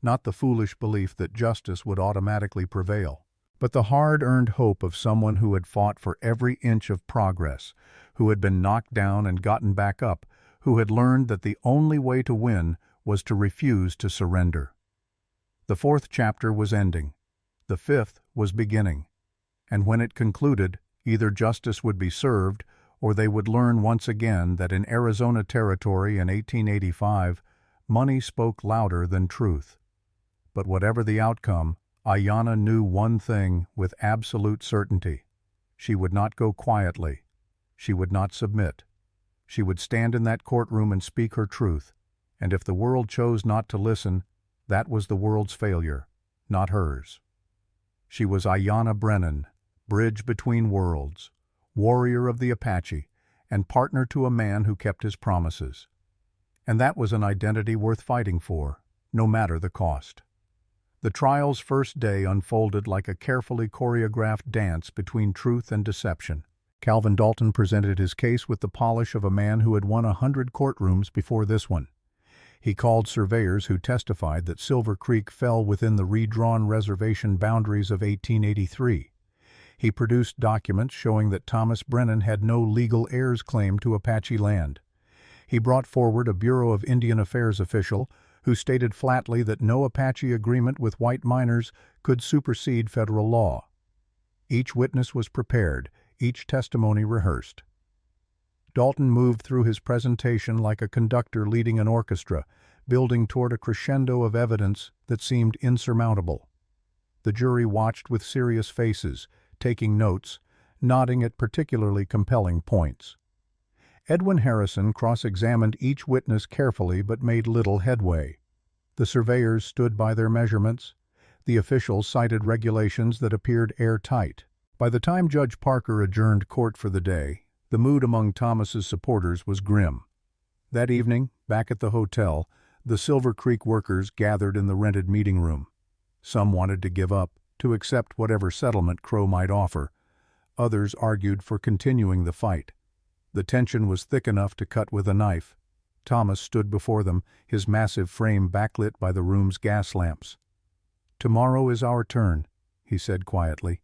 Not the foolish belief that justice would automatically prevail, but the hard-earned hope of someone who had fought for every inch of progress, who had been knocked down and gotten back up, who had learned that the only way to win was to refuse to surrender. The 4th chapter was ending. The 5th was beginning. And when it concluded, either justice would be served, or they would learn once again that in Arizona Territory in 1885, money spoke louder than truth. But whatever the outcome, Ayanna knew one thing with absolute certainty. She would not go quietly. She would not submit. She would stand in that courtroom and speak her truth, and if the world chose not to listen, that was the world's failure, not hers. She was Ayanna Brennan, bridge between worlds, warrior of the Apache, and partner to a man who kept his promises. And that was an identity worth fighting for, no matter the cost. The trial's first day unfolded like a carefully choreographed dance between truth and deception. Calvin Dalton presented his case with the polish of a man who had won 100 courtrooms before this one. He called surveyors who testified that Silver Creek fell within the redrawn reservation boundaries of 1883. He produced documents showing that Thomas Brennan had no legal heirs claim to Apache land. He brought forward a Bureau of Indian Affairs official who stated flatly that no Apache agreement with white miners could supersede federal law. Each witness was prepared, each testimony rehearsed. Dalton moved through his presentation like a conductor leading an orchestra, building toward a crescendo of evidence that seemed insurmountable. The jury watched with serious faces, taking notes, nodding at particularly compelling points. Edwin Harrison cross-examined each witness carefully but made little headway. The surveyors stood by their measurements. The officials cited regulations that appeared airtight. By the time Judge Parker adjourned court for the day, the mood among Thomas's supporters was grim. That evening, back at the hotel, the Silver Creek workers gathered in the rented meeting room. Some wanted to give up, to accept whatever settlement Crow might offer. Others argued for continuing the fight. The tension was thick enough to cut with a knife. Thomas stood before them, his massive frame backlit by the room's gas lamps. "Tomorrow is our turn," he said quietly.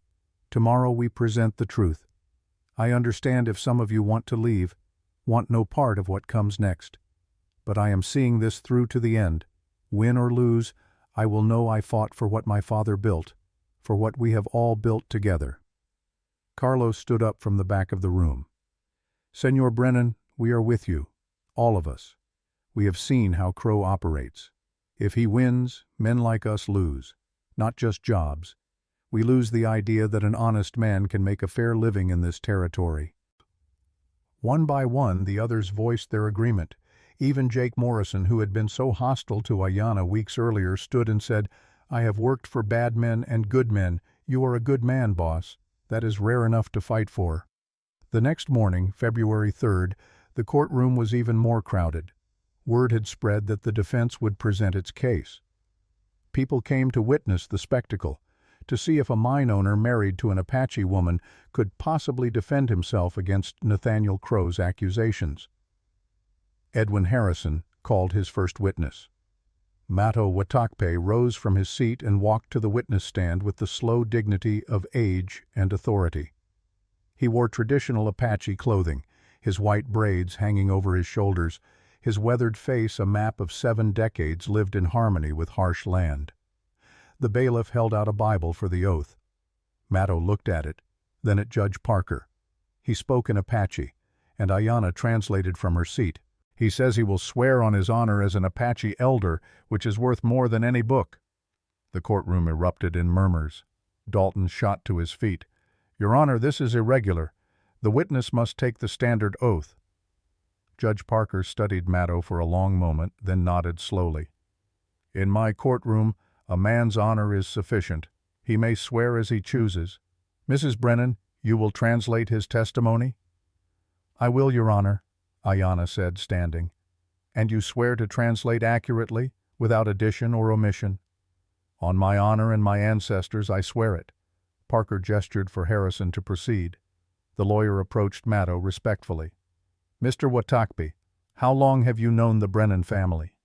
"Tomorrow we present the truth. I understand if some of you want to leave, want no part of what comes next. But I am seeing this through to the end. Win or lose, I will know I fought for what my father built, for what we have all built together." Carlos stood up from the back of the room. "Senor Brennan, we are with you, all of us. We have seen how Crow operates. If he wins, men like us lose, not just jobs. We lose the idea that an honest man can make a fair living in this territory." One by one, the others voiced their agreement. Even Jake Morrison, who had been so hostile to Ayanna weeks earlier, stood and said, "I have worked for bad men and good men. You are a good man, boss. That is rare enough to fight for." The next morning, February 3rd, the courtroom was even more crowded. Word had spread that the defense would present its case. People came to witness the spectacle, to see if a mine owner married to an Apache woman could possibly defend himself against Nathaniel Crow's accusations. Edwin Harrison called his first witness. Mato Watakpe rose from his seat and walked to the witness stand with the slow dignity of age and authority. He wore traditional Apache clothing, his white braids hanging over his shoulders, his weathered face a map of 7 decades lived in harmony with harsh land. The bailiff held out a Bible for the oath. Mato looked at it, then at Judge Parker. He spoke in Apache, and Ayanna translated from her seat. "He says he will swear on his honor as an Apache elder, which is worth more than any book." The courtroom erupted in murmurs. Dalton shot to his feet. "Your Honor, this is irregular. The witness must take the standard oath." Judge Parker studied Mato for a long moment, then nodded slowly. "In my courtroom, a man's honor is sufficient. He may swear as he chooses. Mrs. Brennan, you will translate his testimony?" "I will, Your Honor," Ayanna said, standing. "And you swear to translate accurately, without addition or omission?" "On my honor and my ancestors, I swear it." Parker gestured for Harrison to proceed. The lawyer approached Mato respectfully. "Mr. Watakpe, how long have you known the Brennan family?"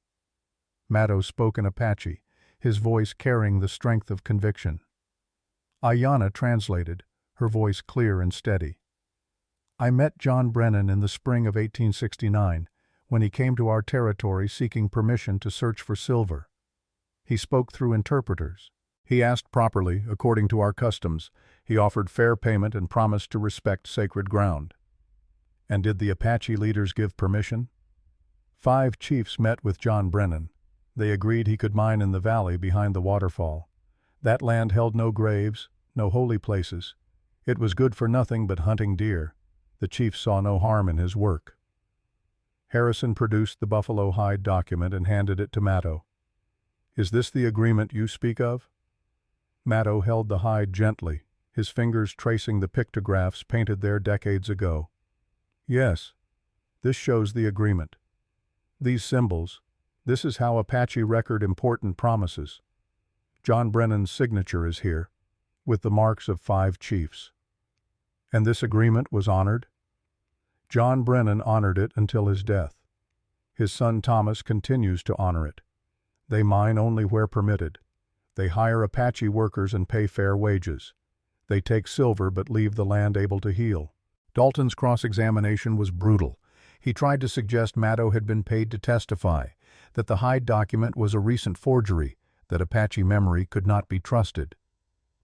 Mato spoke in Apache, his voice carrying the strength of conviction. Ayanna translated, her voice clear and steady. "I met John Brennan in the spring of 1869, when he came to our territory seeking permission to search for silver. He spoke through interpreters. He asked properly, according to our customs. He offered fair payment and promised to respect sacred ground." "And did the Apache leaders give permission?" 5 chiefs met with John Brennan. They agreed he could mine in the valley behind the waterfall. That land held no graves, no holy places. It was good for nothing but hunting deer. The chief saw no harm in his work. Harrison produced the buffalo hide document and handed it to Mato. "Is this the agreement you speak of?" Mato held the hide gently, his fingers tracing the pictographs painted there decades ago. "Yes, this shows the agreement." These symbols, this is how Apache record important promises. John Brennan's signature is here, with the marks of 5 chiefs. And this agreement was honored? John Brennan honored it until his death. His son Thomas continues to honor it. They mine only where permitted. They hire Apache workers and pay fair wages. They take silver but leave the land able to heal. Dalton's cross-examination was brutal. He tried to suggest Maddow had been paid to testify, that the Hyde document was a recent forgery, that Apache memory could not be trusted.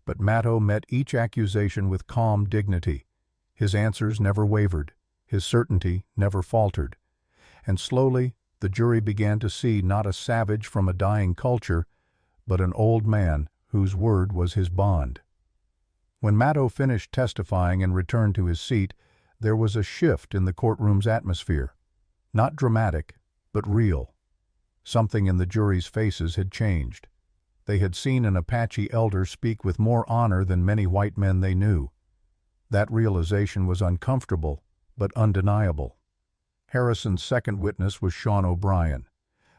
But Maddow met each accusation with calm dignity. His answers never wavered. His certainty never faltered. And slowly, the jury began to see not a savage from a dying culture, but an old man whose word was his bond. When Maddow finished testifying and returned to his seat, there was a shift in the courtroom's atmosphere. Not dramatic, but real. Something in the jury's faces had changed. They had seen an Apache elder speak with more honor than many white men they knew. That realization was uncomfortable, but undeniable. Harrison's second witness was Sean O'Brien.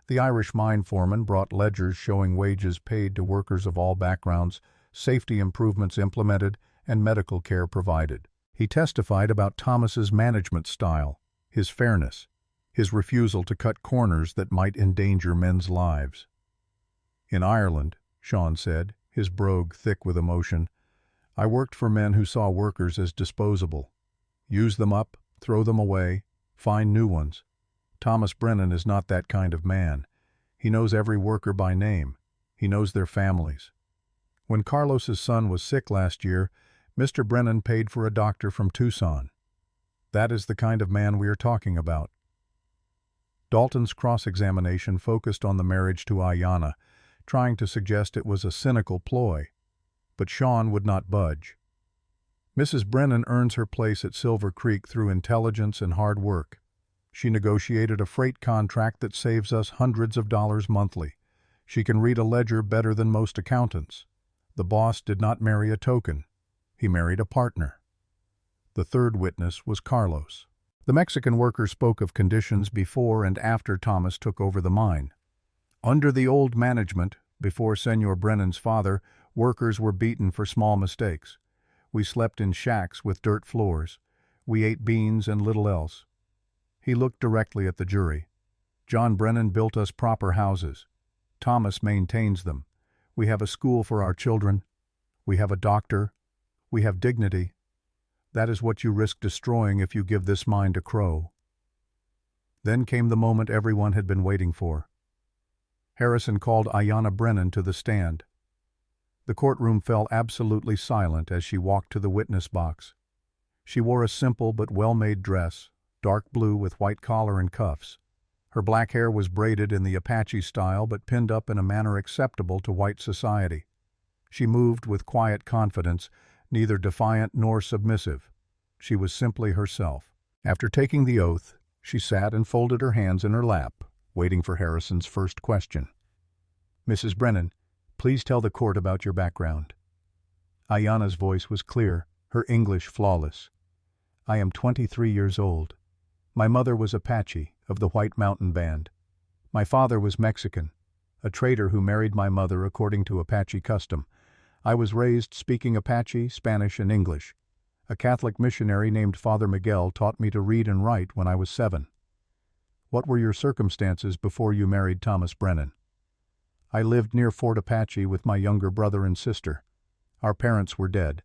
The Irish mine foreman brought ledgers showing wages paid to workers of all backgrounds, safety improvements implemented, and medical care provided. He testified about Thomas's management style, his fairness, his refusal to cut corners that might endanger men's lives. In Ireland, Sean said, his brogue thick with emotion, I worked for men who saw workers as disposable. Use them up, throw them away, find new ones. Thomas Brennan is not that kind of man. He knows every worker by name. He knows their families. When Carlos's son was sick last year, Mr. Brennan paid for a doctor from Tucson. That is the kind of man we are talking about. Dalton's cross-examination focused on the marriage to Ayanna, trying to suggest it was a cynical ploy. But Sean would not budge. Mrs. Brennan earns her place at Silver Creek through intelligence and hard work. She negotiated a freight contract that saves us hundreds of dollars monthly. She can read a ledger better than most accountants. The boss did not marry a token. He married a partner. The third witness was Carlos. The Mexican worker spoke of conditions before and after Thomas took over the mine. Under the old management, before Senor Brennan's father, workers were beaten for small mistakes. We slept in shacks with dirt floors. We ate beans and little else. He looked directly at the jury. John Brennan built us proper houses. Thomas maintains them. We have a school for our children. We have a doctor. We have dignity. That is what you risk destroying if you give this mine to Crow. Then came the moment everyone had been waiting for. Harrison called Ayanna Brennan to the stand. The courtroom fell absolutely silent as she walked to the witness box. She wore a simple but well-made dress, dark blue with white collar and cuffs. Her black hair was braided in the Apache style but pinned up in a manner acceptable to white society. She moved with quiet confidence, neither defiant nor submissive. She was simply herself. After taking the oath, she sat and folded her hands in her lap, waiting for Harrison's first question. Mrs. Brennan, please tell the court about your background. Ayanna's voice was clear, her English flawless. I am 23 years old. My mother was Apache, of the White Mountain Band. My father was Mexican, a trader who married my mother according to Apache custom. I was raised speaking Apache, Spanish, and English. A Catholic missionary named Father Miguel taught me to read and write when I was 7. What were your circumstances before you married Thomas Brennan? I lived near Fort Apache with my younger brother and sister. Our parents were dead.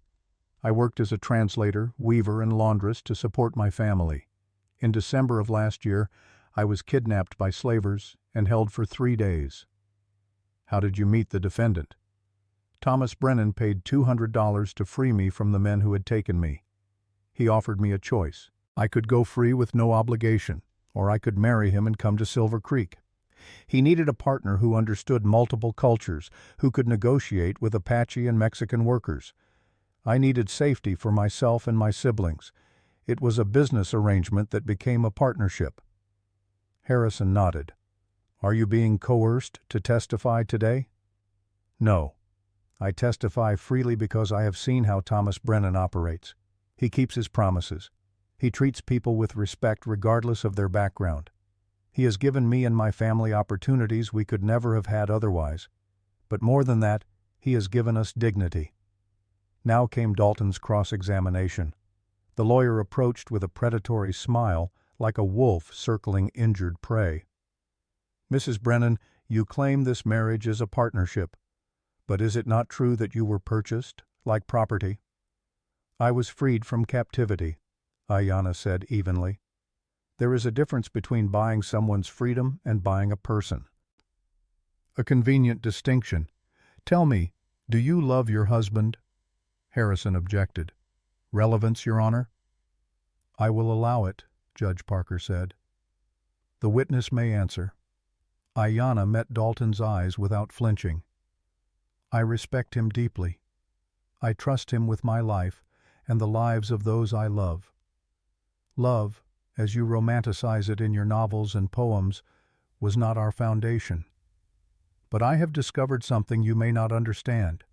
I worked as a translator, weaver, and laundress to support my family. In December of last year, I was kidnapped by slavers and held for 3 days. How did you meet the defendant? Thomas Brennan paid $200 to free me from the men who had taken me. He offered me a choice. I could go free with no obligation, or I could marry him and come to Silver Creek. He needed a partner who understood multiple cultures, who could negotiate with Apache and Mexican workers. I needed safety for myself and my siblings. It was a business arrangement that became a partnership. Harrison nodded. Are you being coerced to testify today? No. I testify freely because I have seen how Thomas Brennan operates. He keeps his promises. He treats people with respect regardless of their background. He has given me and my family opportunities we could never have had otherwise. But more than that, he has given us dignity." Now came Dalton's cross-examination. The lawyer approached with a predatory smile, like a wolf circling injured prey. "Mrs. Brennan, you claim this marriage is a partnership. But is it not true that you were purchased, like property?" "I was freed from captivity," Ayanna said evenly. "There is a difference between buying someone's freedom and buying a person." "A convenient distinction. Tell me, do you love your husband?" Harrison objected. "Relevance, Your Honor?" "I will allow it," Judge Parker said. "The witness may answer." Ayanna met Dalton's eyes without flinching. "I respect him deeply. I trust him with my life and the lives of those I love. Love, as you romanticize it in your novels and poems, was not our foundation. But I have discovered something you may not understand.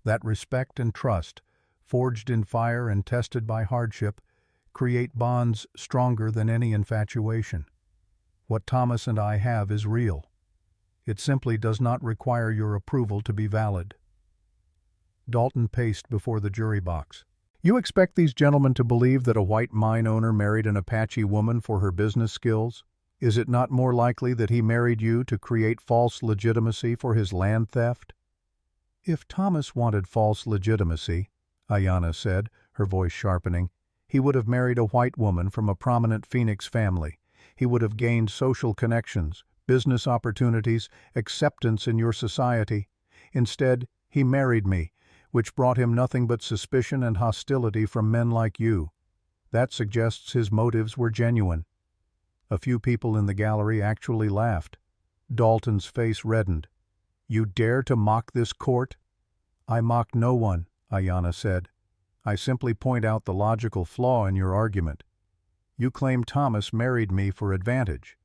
That respect and trust, forged in fire and tested by hardship, create bonds stronger than any infatuation. What Thomas and I have is real. It simply does not require your approval to be valid." Dalton paced before the jury box. "You expect these gentlemen to believe that a white mine owner married an Apache woman for her business skills? Is it not more likely that he married you to create false legitimacy for his land theft?" "If Thomas wanted false legitimacy," Ayanna said, her voice sharpening, "he would have married a white woman from a prominent Phoenix family. He would have gained social connections, business opportunities, acceptance in your society. Instead, he married me, which brought him nothing but suspicion and hostility from men like you. That suggests his motives were genuine." A few people in the gallery actually laughed. Dalton's face reddened. "You dare to mock this court?" "I mock no one," Ayanna said. "I simply point out the logical flaw in your argument. You claim Thomas married me for advantage.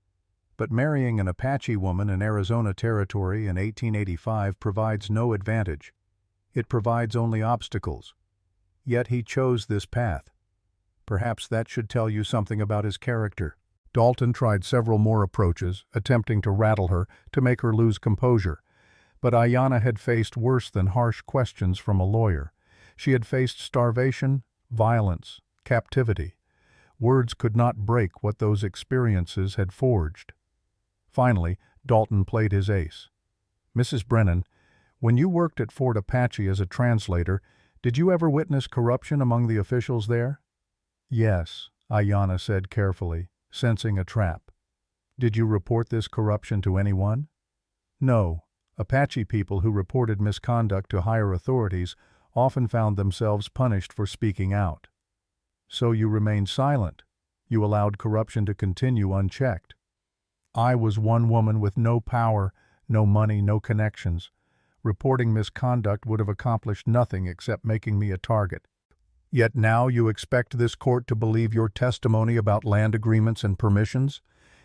But marrying an Apache woman in Arizona Territory in 1885 provides no advantage. It provides only obstacles. Yet he chose this path. Perhaps that should tell you something about his character." Dalton tried several more approaches, attempting to rattle her, to make her lose composure. But Ayanna had faced worse than harsh questions from a lawyer. She had faced starvation, violence, captivity. Words could not break what those experiences had forged. Finally, Dalton played his ace. "Mrs. Brennan, when you worked at Fort Apache as a translator, did you ever witness corruption among the officials there?" "Yes," Ayanna said carefully, sensing a trap. "Did you report this corruption to anyone?" "No. Apache people who reported misconduct to higher authorities often found themselves punished for speaking out." "So you remained silent. You allowed corruption to continue unchecked." "I was one woman with no power, no money, no connections. Reporting misconduct would have accomplished nothing except making me a target. Yet now you expect this court to believe your testimony about land agreements and permissions?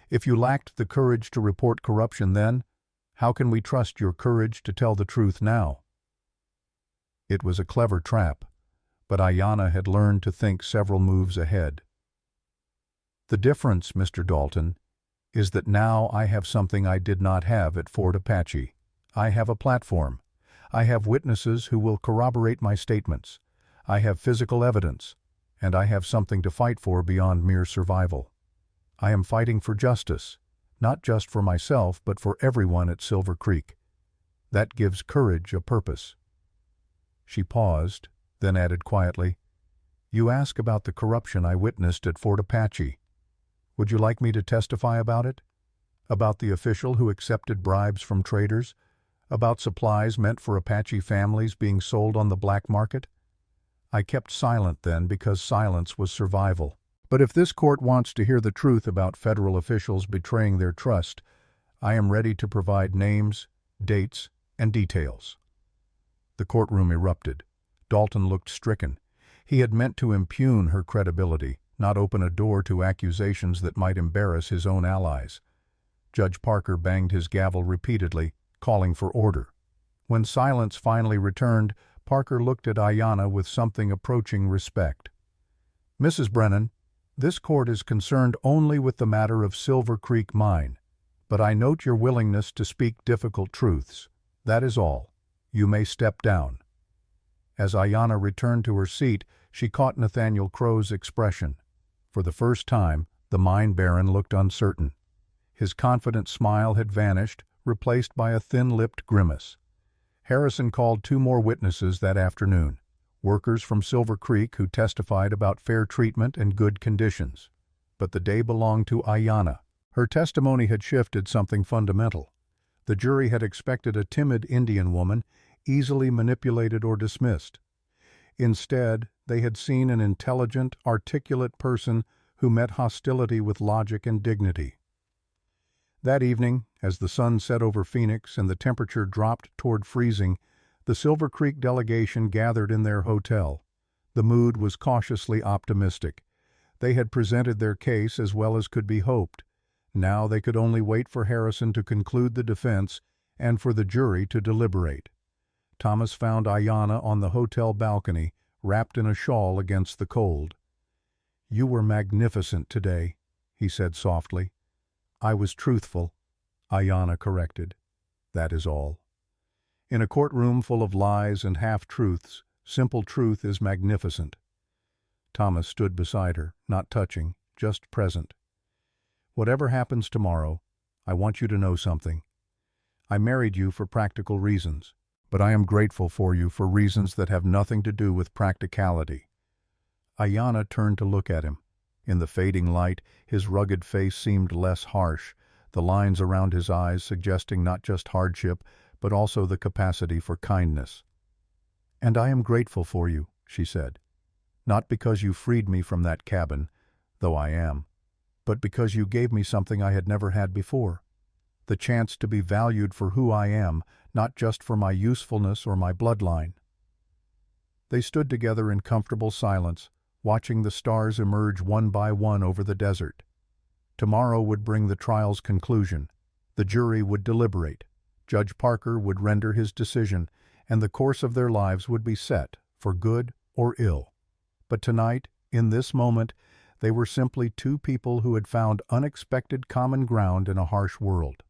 If you lacked the courage to report corruption then, how can we trust your courage to tell the truth now?" It was a clever trap, but Ayanna had learned to think several moves ahead. "The difference, Mr. Dalton, is that now I have something I did not have at Fort Apache. I have a platform. I have witnesses who will corroborate my statements. I have physical evidence, and I have something to fight for beyond mere survival. I am fighting for justice, not just for myself, but for everyone at Silver Creek. That gives courage a purpose." She paused, then added quietly, "You ask about the corruption I witnessed at Fort Apache. Would you like me to testify about it? About the official who accepted bribes from traders? About supplies meant for Apache families being sold on the black market?" I kept silent then because silence was survival. But if this court wants to hear the truth about federal officials betraying their trust, I am ready to provide names, dates, and details. The courtroom erupted. Dalton looked stricken. He had meant to impugn her credibility, not open a door to accusations that might embarrass his own allies. Judge Parker banged his gavel repeatedly, calling for order. When silence finally returned, Parker looked at Ayanna with something approaching respect. "Mrs. Brennan, This court is concerned only with the matter of Silver Creek Mine, but I note your willingness to speak difficult truths. That is all. You may step down." As Ayanna returned to her seat, she caught Nathaniel Crow's expression. For the first time, the mine baron looked uncertain. His confident smile had vanished, replaced by a thin-lipped grimace. Harrison called 2 more witnesses that afternoon, workers from Silver Creek who testified about fair treatment and good conditions. But the day belonged to Ayanna. Her testimony had shifted something fundamental. The jury had expected a timid Indian woman, easily manipulated or dismissed. Instead, they had seen an intelligent, articulate person who met hostility with logic and dignity. That evening, as the sun set over Phoenix and the temperature dropped toward freezing, the Silver Creek delegation gathered in their hotel. The mood was cautiously optimistic. They had presented their case as well as could be hoped. Now they could only wait for Harrison to conclude the defense and for the jury to deliberate. Thomas found Ayanna on the hotel balcony, wrapped in a shawl against the cold. "You were magnificent today," he said softly. "I was truthful," Ayanna corrected. "That is all." In a courtroom full of lies and half-truths, simple truth is magnificent. Thomas stood beside her, not touching, just present. "Whatever happens tomorrow, I want you to know something. I married you for practical reasons, but I am grateful for you for reasons that have nothing to do with practicality." Ayanna turned to look at him. In the fading light, his rugged face seemed less harsh, the lines around his eyes suggesting not just hardship, but also the capacity for kindness. "And I am grateful for you," she said. "Not because you freed me from that cabin, though I am, but because you gave me something I had never had before. The chance to be valued for who I am, not just for my usefulness or my bloodline." They stood together in comfortable silence, watching the stars emerge one by one over the desert. Tomorrow would bring the trial's conclusion. The jury would deliberate. Judge Parker would render his decision, and the course of their lives would be set, for good or ill. But tonight, in this moment, they were simply 2 people who had found unexpected common ground in a harsh world.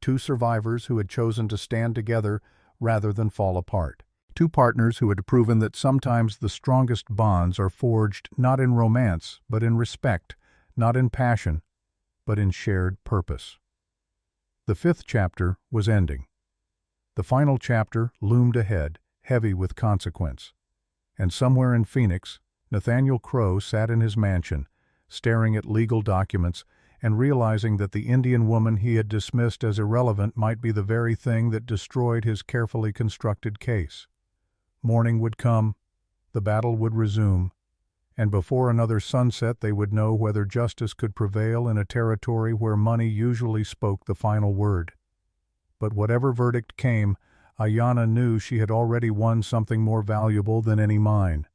2 survivors who had chosen to stand together rather than fall apart. 2 partners who had proven that sometimes the strongest bonds are forged not in romance, but in respect, not in passion, but in shared purpose. The 5th chapter was ending. The final chapter loomed ahead, heavy with consequence. And somewhere in Phoenix, Nathaniel Crow sat in his mansion, staring at legal documents and realizing that the Indian woman he had dismissed as irrelevant might be the very thing that destroyed his carefully constructed case. Morning would come, the battle would resume, and before another sunset they would know whether justice could prevail in a territory where money usually spoke the final word. But whatever verdict came, Ayanna knew she had already won something more valuable than any mine.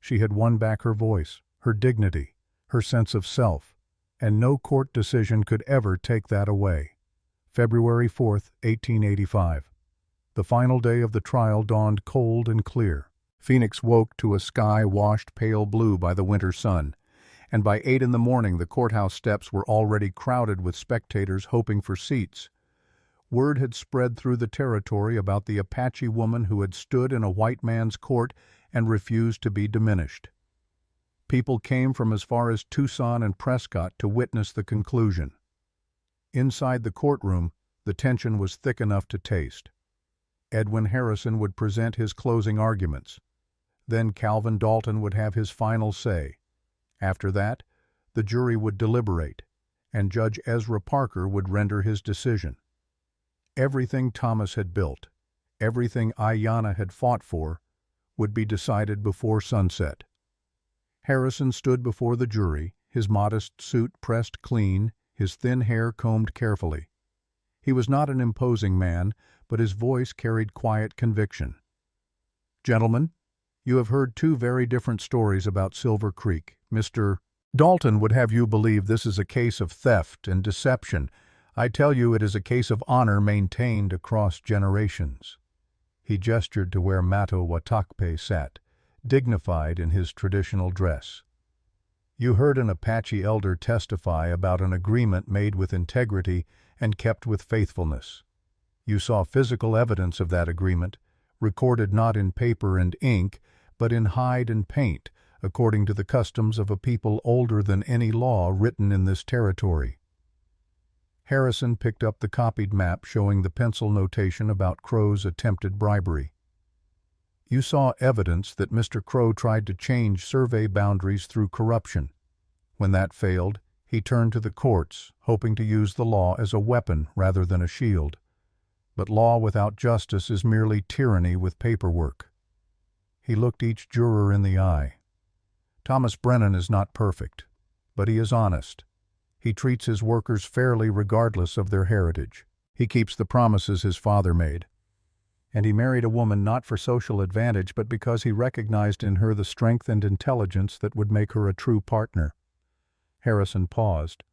She had won back her voice, her dignity, her sense of self, and no court decision could ever take that away. February 4th, 1885. The final day of the trial dawned cold and clear. Phoenix woke to a sky washed pale blue by the winter sun, and by 8 in the morning the courthouse steps were already crowded with spectators hoping for seats. Word had spread through the territory about the Apache woman who had stood in a white man's court and refused to be diminished. People came from as far as Tucson and Prescott to witness the conclusion. Inside the courtroom, the tension was thick enough to taste. Edwin Harrison would present his closing arguments. Then Calvin Dalton would have his final say. After that, the jury would deliberate, and Judge Ezra Parker would render his decision. Everything Thomas had built, everything Ayanna had fought for, would be decided before sunset. Harrison stood before the jury, his modest suit pressed clean, his thin hair combed carefully. He was not an imposing man, but his voice carried quiet conviction. "Gentlemen, you have heard 2 very different stories about Silver Creek. Mr. Dalton would have you believe this is a case of theft and deception. I tell you it is a case of honor maintained across generations." He gestured to where Mato Watakpe sat, dignified in his traditional dress. You heard an Apache elder testify about an agreement made with integrity and kept with faithfulness. You saw physical evidence of that agreement, recorded not in paper and ink, but in hide and paint, according to the customs of a people older than any law written in this territory. Harrison picked up the copied map showing the pencil notation about Crow's attempted bribery. You saw evidence that Mr. Crow tried to change survey boundaries through corruption. When that failed, he turned to the courts, hoping to use the law as a weapon rather than a shield. But law without justice is merely tyranny with paperwork. He looked each juror in the eye. Thomas Brennan is not perfect, but he is honest. He treats his workers fairly regardless of their heritage. He keeps the promises his father made. And he married a woman not for social advantage, but because he recognized in her the strength and intelligence that would make her a true partner. Harrison paused.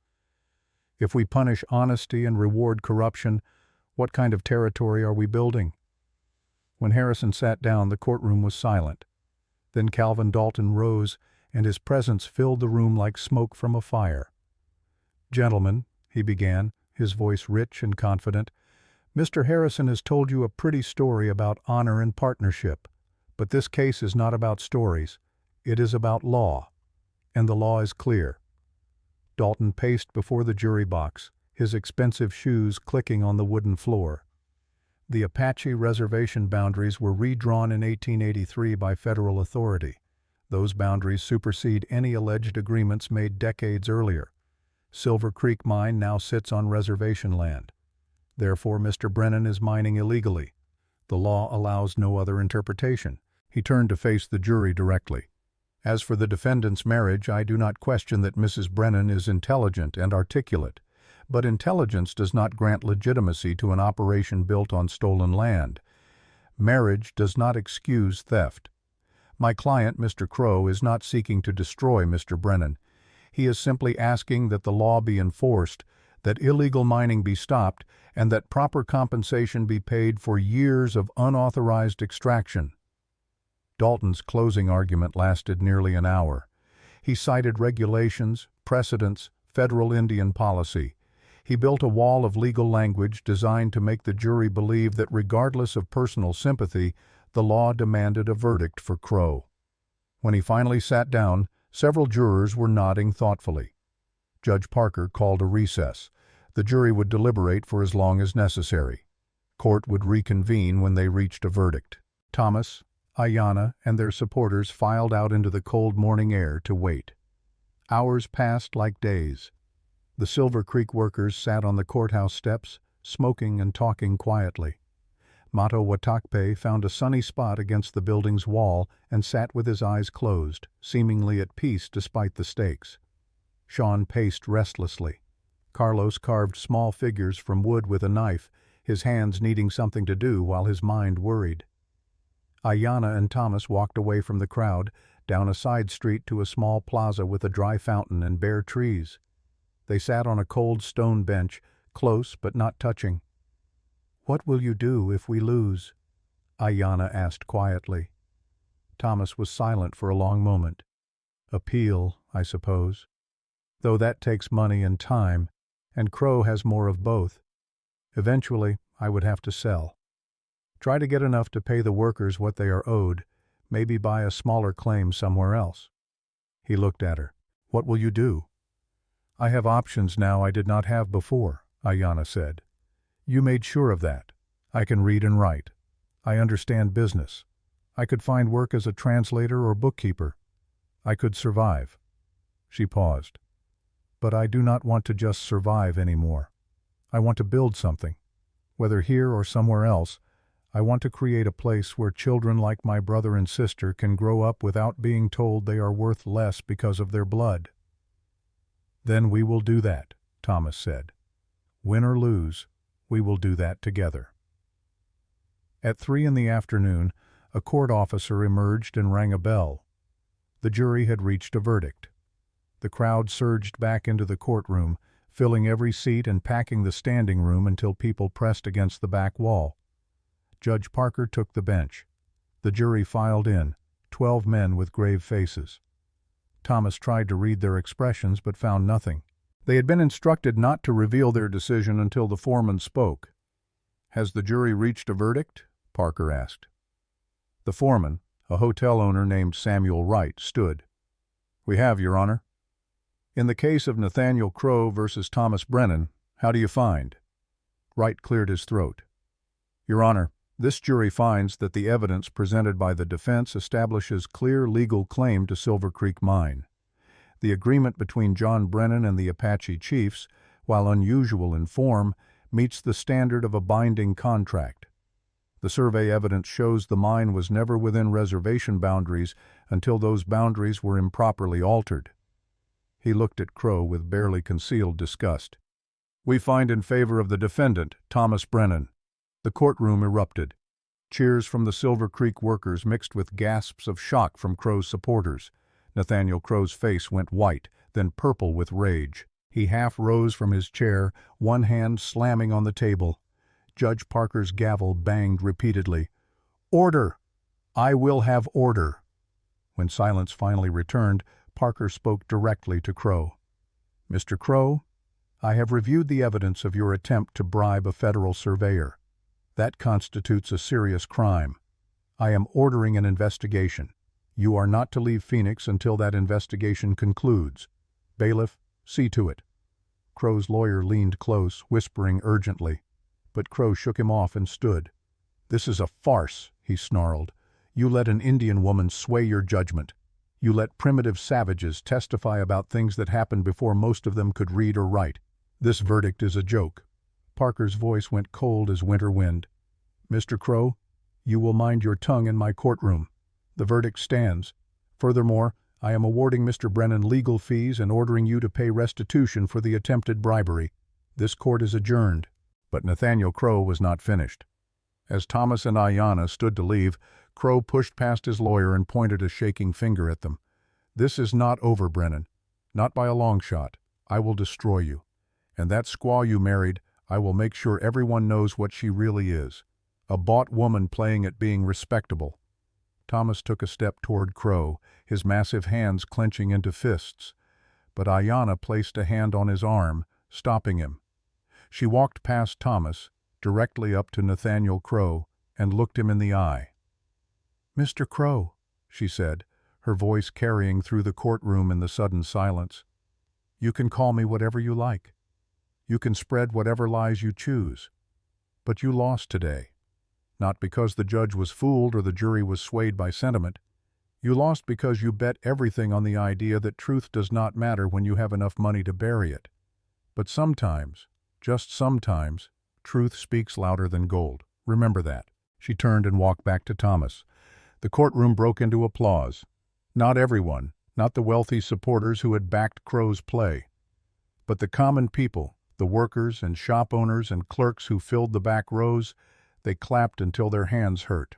If we punish honesty and reward corruption, what kind of territory are we building? When Harrison sat down, the courtroom was silent. Then Calvin Dalton rose, and his presence filled the room like smoke from a fire. "Gentlemen," he began, his voice rich and confident, "Mr. Harrison has told you a pretty story about honor and partnership, but this case is not about stories. It is about law, and the law is clear." Dalton paced before the jury box, his expensive shoes clicking on the wooden floor. The Apache reservation boundaries were redrawn in 1883 by federal authority. Those boundaries supersede any alleged agreements made decades earlier. Silver Creek Mine now sits on reservation land. Therefore, Mr. Brennan is mining illegally. The law allows no other interpretation. He turned to face the jury directly. As for the defendant's marriage, I do not question that Mrs. Brennan is intelligent and articulate, but intelligence does not grant legitimacy to an operation built on stolen land. Marriage does not excuse theft. My client, Mr. Crow, is not seeking to destroy Mr. Brennan. He is simply asking that the law be enforced, that illegal mining be stopped, and that proper compensation be paid for years of unauthorized extraction. Dalton's closing argument lasted nearly an hour. He cited regulations, precedents, federal Indian policy. He built a wall of legal language designed to make the jury believe that regardless of personal sympathy, the law demanded a verdict for Crow. When he finally sat down, several jurors were nodding thoughtfully. Judge Parker called a recess. The jury would deliberate for as long as necessary. Court would reconvene when they reached a verdict. Thomas, Ayanna, and their supporters filed out into the cold morning air to wait. Hours passed like days. The Silver Creek workers sat on the courthouse steps, smoking and talking quietly. Mato Watakpe found a sunny spot against the building's wall and sat with his eyes closed, seemingly at peace despite the stakes. Sean paced restlessly. Carlos carved small figures from wood with a knife, his hands needing something to do while his mind worried. Ayanna and Thomas walked away from the crowd, down a side street to a small plaza with a dry fountain and bare trees. They sat on a cold stone bench, close but not touching. "What will you do if we lose?" Ayanna asked quietly. Thomas was silent for a long moment. "Appeal, I suppose. Though that takes money and time, and Crow has more of both. Eventually, I would have to sell. Try to get enough to pay the workers what they are owed, maybe buy a smaller claim somewhere else." He looked at her. "What will you do?" "I have options now I did not have before," Ayanna said. "You made sure of that. I can read and write. I understand business. I could find work as a translator or bookkeeper. I could survive." She paused. "But I do not want to just survive anymore. I want to build something. Whether here or somewhere else, I want to create a place where children like my brother and sister can grow up without being told they are worth less because of their blood." "Then we will do that," Thomas said. "Win or lose, we will do that together." At 3 in the afternoon, a court officer emerged and rang a bell. The jury had reached a verdict. The crowd surged back into the courtroom, filling every seat and packing the standing room until people pressed against the back wall. Judge Parker took the bench. The jury filed in, 12 men with grave faces. Thomas tried to read their expressions but found nothing. They had been instructed not to reveal their decision until the foreman spoke. "Has the jury reached a verdict?" Parker asked. The foreman, a hotel owner named Samuel Wright, stood. "We have, Your Honor. In the case of Nathaniel Crow versus Thomas Brennan, how do you find?" Wright cleared his throat. "Your Honor, this jury finds that the evidence presented by the defense establishes clear legal claim to Silver Creek Mine. The agreement between John Brennan and the Apache chiefs, while unusual in form, meets the standard of a binding contract. The survey evidence shows the mine was never within reservation boundaries until those boundaries were improperly altered." He looked at Crow with barely concealed disgust. "We find in favor of the defendant, Thomas Brennan." The courtroom erupted. Cheers from the Silver Creek workers mixed with gasps of shock from Crow's supporters. Nathaniel Crow's face went white, then purple with rage. He half rose from his chair, one hand slamming on the table. Judge Parker's gavel banged repeatedly. "Order! I will have order!" When silence finally returned, Parker spoke directly to Crow. "Mr. Crow, I have reviewed the evidence of your attempt to bribe a federal surveyor. That constitutes a serious crime. I am ordering an investigation. You are not to leave Phoenix until that investigation concludes. Bailiff, see to it." Crow's lawyer leaned close, whispering urgently. But Crow shook him off and stood. "This is a farce," he snarled. "You let an Indian woman sway your judgment. You let primitive savages testify about things that happened before most of them could read or write. This verdict is a joke." Parker's voice went cold as winter wind. "Mr. Crow, you will mind your tongue in my courtroom. The verdict stands. Furthermore, I am awarding Mr. Brennan legal fees and ordering you to pay restitution for the attempted bribery. This court is adjourned." But Nathaniel Crow was not finished. As Thomas and Ayanna stood to leave, Crow pushed past his lawyer and pointed a shaking finger at them. "This is not over, Brennan. Not by a long shot. I will destroy you. And that squaw you married, I will make sure everyone knows what she really is. A bought woman playing at being respectable." Thomas took a step toward Crow, his massive hands clenching into fists. But Ayanna placed a hand on his arm, stopping him. She walked past Thomas, directly up to Nathaniel Crow, and looked him in the eye. "Mr. Crow," she said, her voice carrying through the courtroom in the sudden silence, "you can call me whatever you like. You can spread whatever lies you choose. But you lost today. Not because the judge was fooled or the jury was swayed by sentiment. You lost because you bet everything on the idea that truth does not matter when you have enough money to bury it. But sometimes, just sometimes, truth speaks louder than gold. Remember that." She turned and walked back to Thomas. The courtroom broke into applause. Not everyone, not the wealthy supporters who had backed Crow's play. But the common people, the workers and shop owners and clerks who filled the back rows, they clapped until their hands hurt.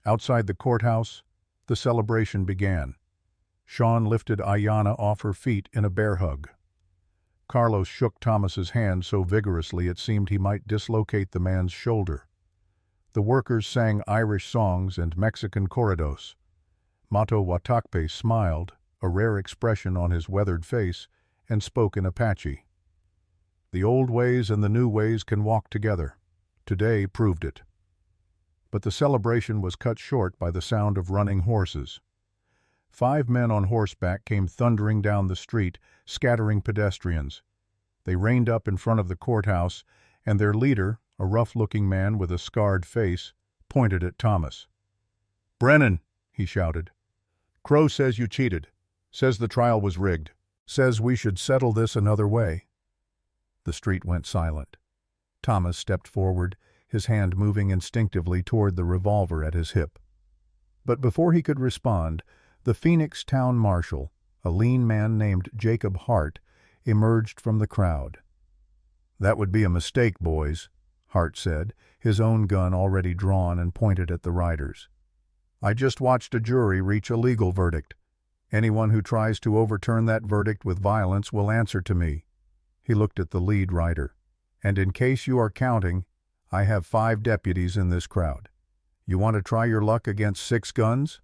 Outside the courthouse, the celebration began. Sean lifted Ayanna off her feet in a bear hug. Carlos shook Thomas's hand so vigorously it seemed he might dislocate the man's shoulder. The workers sang Irish songs and Mexican corridos. Mato Watakpe smiled, a rare expression on his weathered face, and spoke in Apache. "The old ways and the new ways can walk together. Today proved it." But the celebration was cut short by the sound of running horses. 5 men on horseback came thundering down the street, scattering pedestrians. They reined up in front of the courthouse, and their leader, a rough-looking man with a scarred face, pointed at Thomas. "Brennan," he shouted, "Crow says you cheated. Says the trial was rigged. Says we should settle this another way." The street went silent. Thomas stepped forward, his hand moving instinctively toward the revolver at his hip. But before he could respond, the Phoenix town marshal, a lean man named Jacob Hart, emerged from the crowd. "That would be a mistake, boys," Hart said, his own gun already drawn and pointed at the riders. "I just watched a jury reach a legal verdict. Anyone who tries to overturn that verdict with violence will answer to me." He looked at the lead rider. "And in case you are counting, I have 5 deputies in this crowd. You want to try your luck against 6 guns?"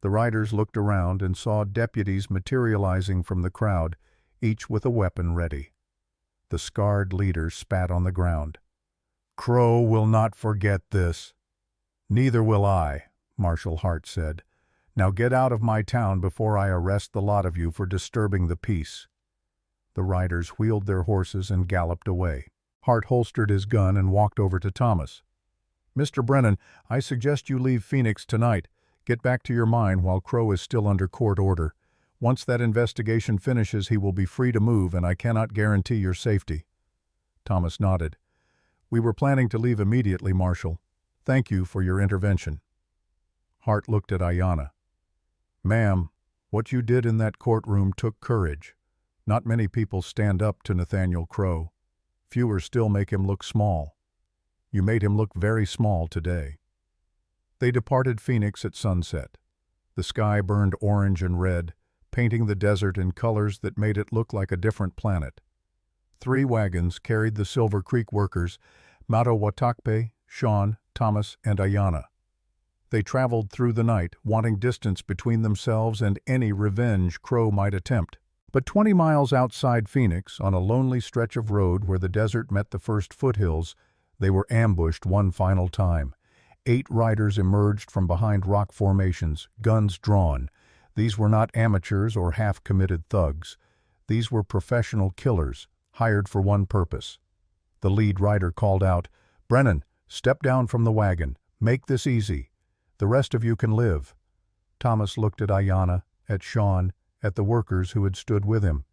The riders looked around and saw deputies materializing from the crowd, each with a weapon ready. The scarred leader spat on the ground. "Crow will not forget this." "Neither will I," Marshal Hart said. "Now get out of my town before I arrest the lot of you for disturbing the peace." The riders wheeled their horses and galloped away. Hart holstered his gun and walked over to Thomas. "Mr. Brennan, I suggest you leave Phoenix tonight. Get back to your mine while Crow is still under court order. Once that investigation finishes, he will be free to move, and I cannot guarantee your safety." Thomas nodded. "We were planning to leave immediately, Marshal. Thank you for your intervention." Hart looked at Ayanna. "Ma'am, what you did in that courtroom took courage. Not many people stand up to Nathaniel Crow. Fewer still make him look small. You made him look very small today." They departed Phoenix at sunset. The sky burned orange and red, painting the desert in colors that made it look like a different planet. 3 wagons carried the Silver Creek workers, Matowatakpe, Sean, Thomas, and Ayanna. They traveled through the night, wanting distance between themselves and any revenge Crow might attempt. But 20 miles outside Phoenix, on a lonely stretch of road where the desert met the first foothills, they were ambushed one final time. 8 riders emerged from behind rock formations, guns drawn. These were not amateurs or half-committed thugs. These were professional killers, hired for one purpose. The lead rider called out, "Brennan, step down from the wagon. Make this easy. The rest of you can live." Thomas looked at Ayanna, at Sean, at the workers who had stood with him.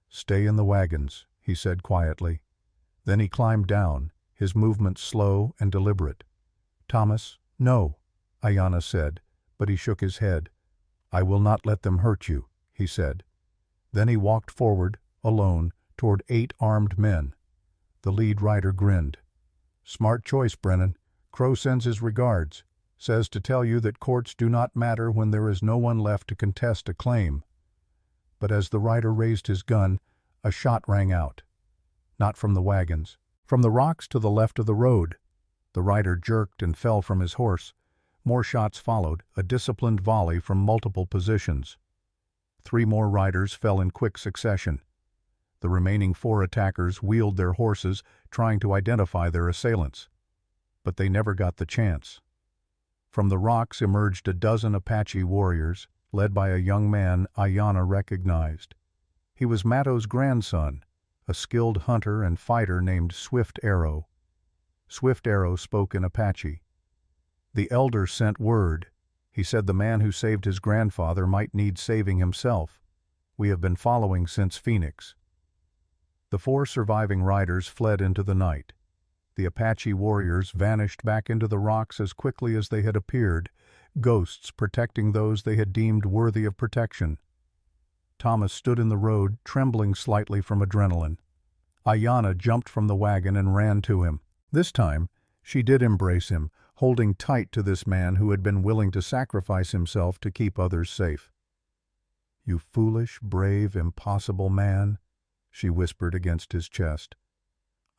"Stay in the wagons," he said quietly. Then he climbed down, his movements slow and deliberate. "Thomas, no," Ayanna said, but he shook his head. "I will not let them hurt you," he said. Then he walked forward, alone, toward 8 armed men. The lead rider grinned. "Smart choice, Brennan. Crow sends his regards. Says to tell you that courts do not matter when there is no one left to contest a claim." But as the rider raised his gun, a shot rang out. Not from the wagons. From the rocks to the left of the road. The rider jerked and fell from his horse. More shots followed, a disciplined volley from multiple positions. 3 more riders fell in quick succession. The remaining 4 attackers wheeled their horses, trying to identify their assailants. But they never got the chance. From the rocks emerged a dozen Apache warriors, led by a young man Ayanna recognized. He was Mato's grandson, a skilled hunter and fighter named Swift Arrow. Swift Arrow spoke in Apache. "The elder sent word. He said the man who saved his grandfather might need saving himself. We have been following since Phoenix." The 4 surviving riders fled into the night. The Apache warriors vanished back into the rocks as quickly as they had appeared, ghosts protecting those they had deemed worthy of protection. Thomas stood in the road, trembling slightly from adrenaline. Ayanna jumped from the wagon and ran to him. This time, she did embrace him, holding tight to this man who had been willing to sacrifice himself to keep others safe. "You foolish, brave, impossible man," she whispered against his chest.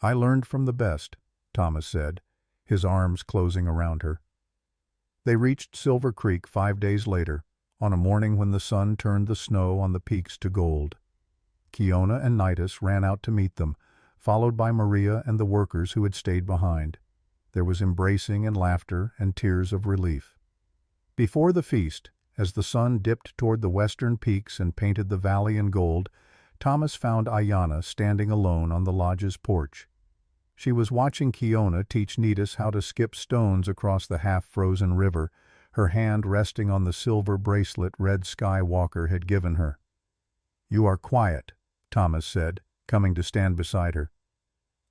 "I learned from the best," Thomas said, his arms closing around her. They reached Silver Creek 5 days later, on a morning when the sun turned the snow on the peaks to gold. Kiona and Nidus ran out to meet them, followed by Maria and the workers who had stayed behind. There was embracing and laughter and tears of relief. Before the feast, as the sun dipped toward the western peaks and painted the valley in gold, Thomas found Ayanna standing alone on the lodge's porch. She was watching Kiona teach Nidus how to skip stones across the half-frozen river, her hand resting on the silver bracelet Red Skywalker had given her. "You are quiet," Thomas said, coming to stand beside her.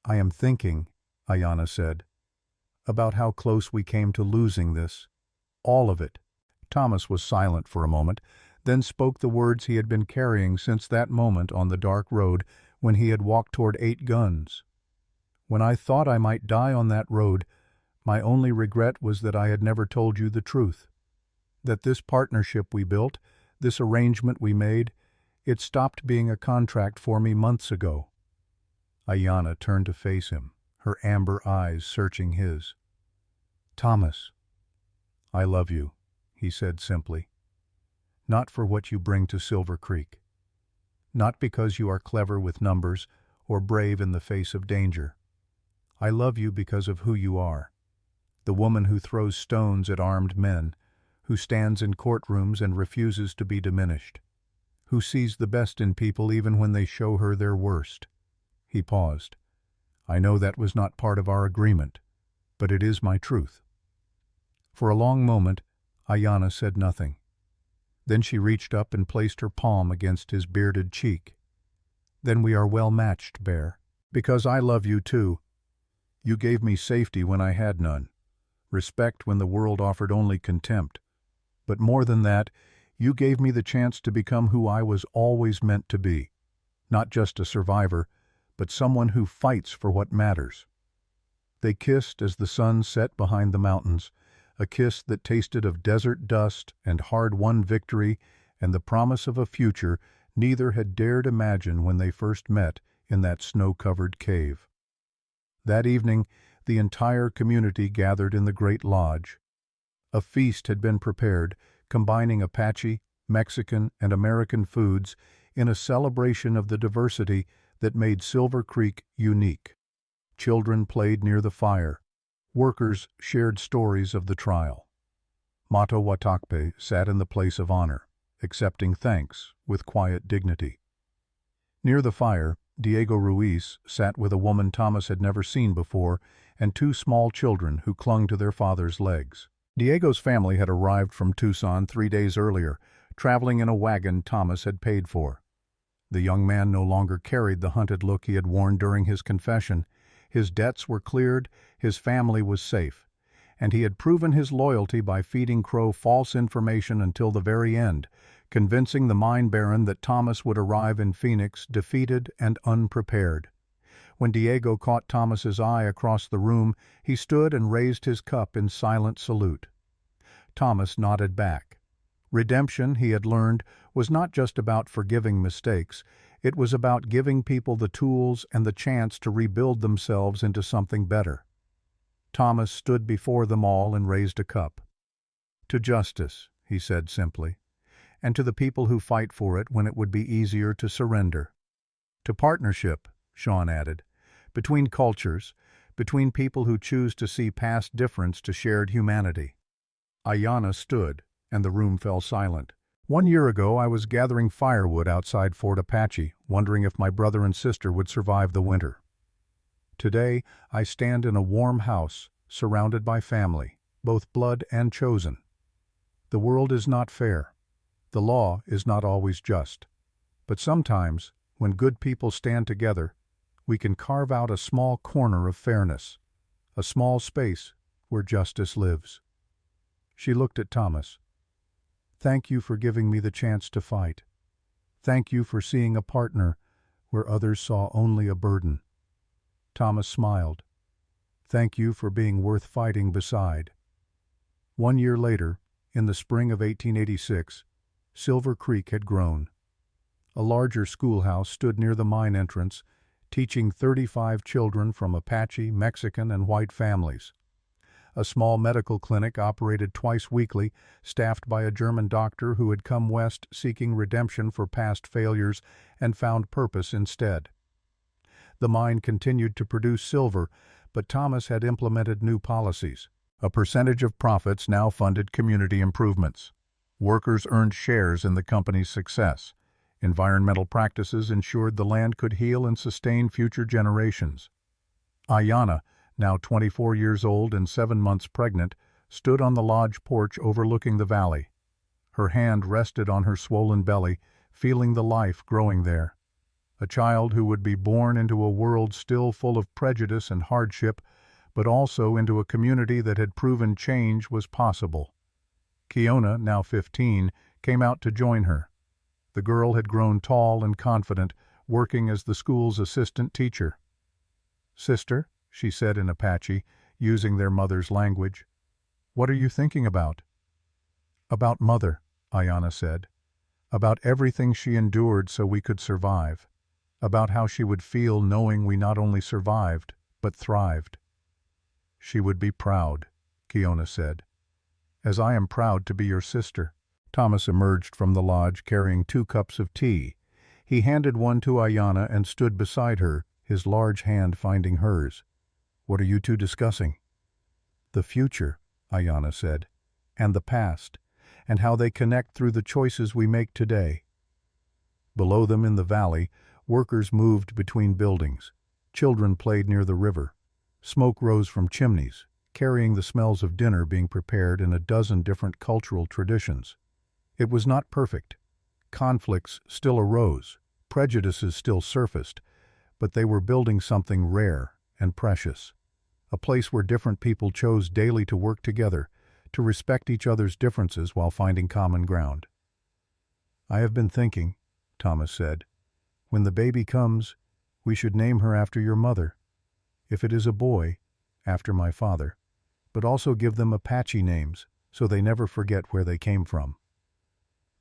"I am thinking," Ayanna said, "about how close we came to losing this. All of it." Thomas was silent for a moment, then spoke the words he had been carrying since that moment on the dark road when he had walked toward 8 guns. "When I thought I might die on that road, my only regret was that I had never told you the truth. That this partnership we built, this arrangement we made, it stopped being a contract for me months ago." Ayanna turned to face him, her amber eyes searching his. "Thomas." "I love you," he said simply. not for what you bring to Silver Creek. Not because you are clever with numbers or brave in the face of danger. I love you because of who you are. The woman who throws stones at armed men, who stands in courtrooms and refuses to be diminished, who sees the best in people even when they show her their worst. He paused. I know that was not part of our agreement, but it is my truth. For a long moment, Ayanna said nothing. Then she reached up and placed her palm against his bearded cheek. Then we are well matched, Bear. Because I love you too. You gave me safety when I had none, respect when the world offered only contempt. But more than that, you gave me the chance to become who I was always meant to be. Not just a survivor, but someone who fights for what matters. They kissed as the sun set behind the mountains, a kiss that tasted of desert dust and hard-won victory and the promise of a future neither had dared imagine when they first met in that snow-covered cave. That evening, the entire community gathered in the Great Lodge. A feast had been prepared, combining Apache, Mexican, and American foods in a celebration of the diversity that made Silver Creek unique. Children played near the fire. Workers shared stories of the trial. Mato Watakpe sat in the place of honor, accepting thanks with quiet dignity. Near the fire, Diego Ruiz sat with a woman Thomas had never seen before and two small children who clung to their father's legs. Diego's family had arrived from Tucson 3 days earlier, traveling in a wagon Thomas had paid for. The young man no longer carried the hunted look he had worn during his confession. His debts were cleared, his family was safe, and he had proven his loyalty by feeding Crow false information until the very end, convincing the mine baron that Thomas would arrive in Phoenix defeated and unprepared. When Diego caught Thomas's eye across the room, he stood and raised his cup in silent salute. Thomas nodded back. Redemption, he had learned, was not just about forgiving mistakes. It was about giving people the tools and the chance to rebuild themselves into something better. Thomas stood before them all and raised a cup. To justice, he said simply, and to the people who fight for it when it would be easier to surrender. To partnership, Sean added, between cultures, between people who choose to see past difference to shared humanity. Ayanna stood, and the room fell silent. 1 year ago, I was gathering firewood outside Fort Apache, wondering if my brother and sister would survive the winter. Today, I stand in a warm house, surrounded by family, both blood and chosen. The world is not fair. The law is not always just. But sometimes, when good people stand together, we can carve out a small corner of fairness, a small space where justice lives. She looked at Thomas. Thank you for giving me the chance to fight. Thank you for seeing a partner where others saw only a burden. Thomas smiled. Thank you for being worth fighting beside. 1 year later, in the spring of 1886, Silver Creek had grown. A larger schoolhouse stood near the mine entrance, teaching 35 children from Apache, Mexican, and white families. A small medical clinic operated twice weekly, staffed by a German doctor who had come west seeking redemption for past failures and found purpose instead. The mine continued to produce silver, but Thomas had implemented new policies. A percentage of profits now funded community improvements. Workers earned shares in the company's success. Environmental practices ensured the land could heal and sustain future generations. Ayanna, now 24 years old and 7 months pregnant, stood on the lodge porch overlooking the valley. Her hand rested on her swollen belly, feeling the life growing there. A child who would be born into a world still full of prejudice and hardship, but also into a community that had proven change was possible. Kiona, now 15, came out to join her. The girl had grown tall and confident, working as the school's assistant teacher. "Sister," she said in Apache, using their mother's language, "what are you thinking about?" "About Mother," Ayanna said. "About everything she endured so we could survive. About how she would feel knowing we not only survived, but thrived." "She would be proud," Kiona said. "As I am proud to be your sister." Thomas emerged from the lodge carrying 2 cups of tea. He handed one to Ayanna and stood beside her, his large hand finding hers. "What are you two discussing?" "The future," Ayanna said, "and the past, and how they connect through the choices we make today." Below them in the valley, workers moved between buildings. Children played near the river. Smoke rose from chimneys, carrying the smells of dinner being prepared in a dozen different cultural traditions. It was not perfect. Conflicts still arose, prejudices still surfaced, but they were building something rare and precious. A place where different people chose daily to work together, to respect each other's differences while finding common ground. "I have been thinking," Thomas said, "when the baby comes, we should name her after your mother. If it is a boy, after my father, but also give them Apache names so they never forget where they came from."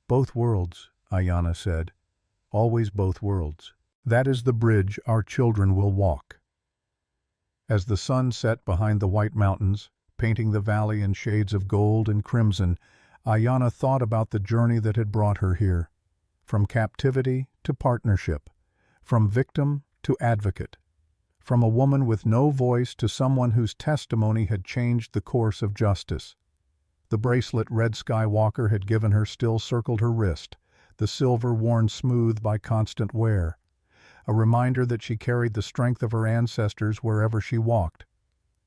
"Both worlds," Ayanna said. "Always both worlds. That is the bridge our children will walk." As the sun set behind the white mountains, painting the valley in shades of gold and crimson, Ayanna thought about the journey that had brought her here. From captivity to partnership, from victim to advocate, from a woman with no voice to someone whose testimony had changed the course of justice. The bracelet Red Skywalker had given her still circled her wrist, the silver worn smooth by constant wear, a reminder that she carried the strength of her ancestors wherever she walked.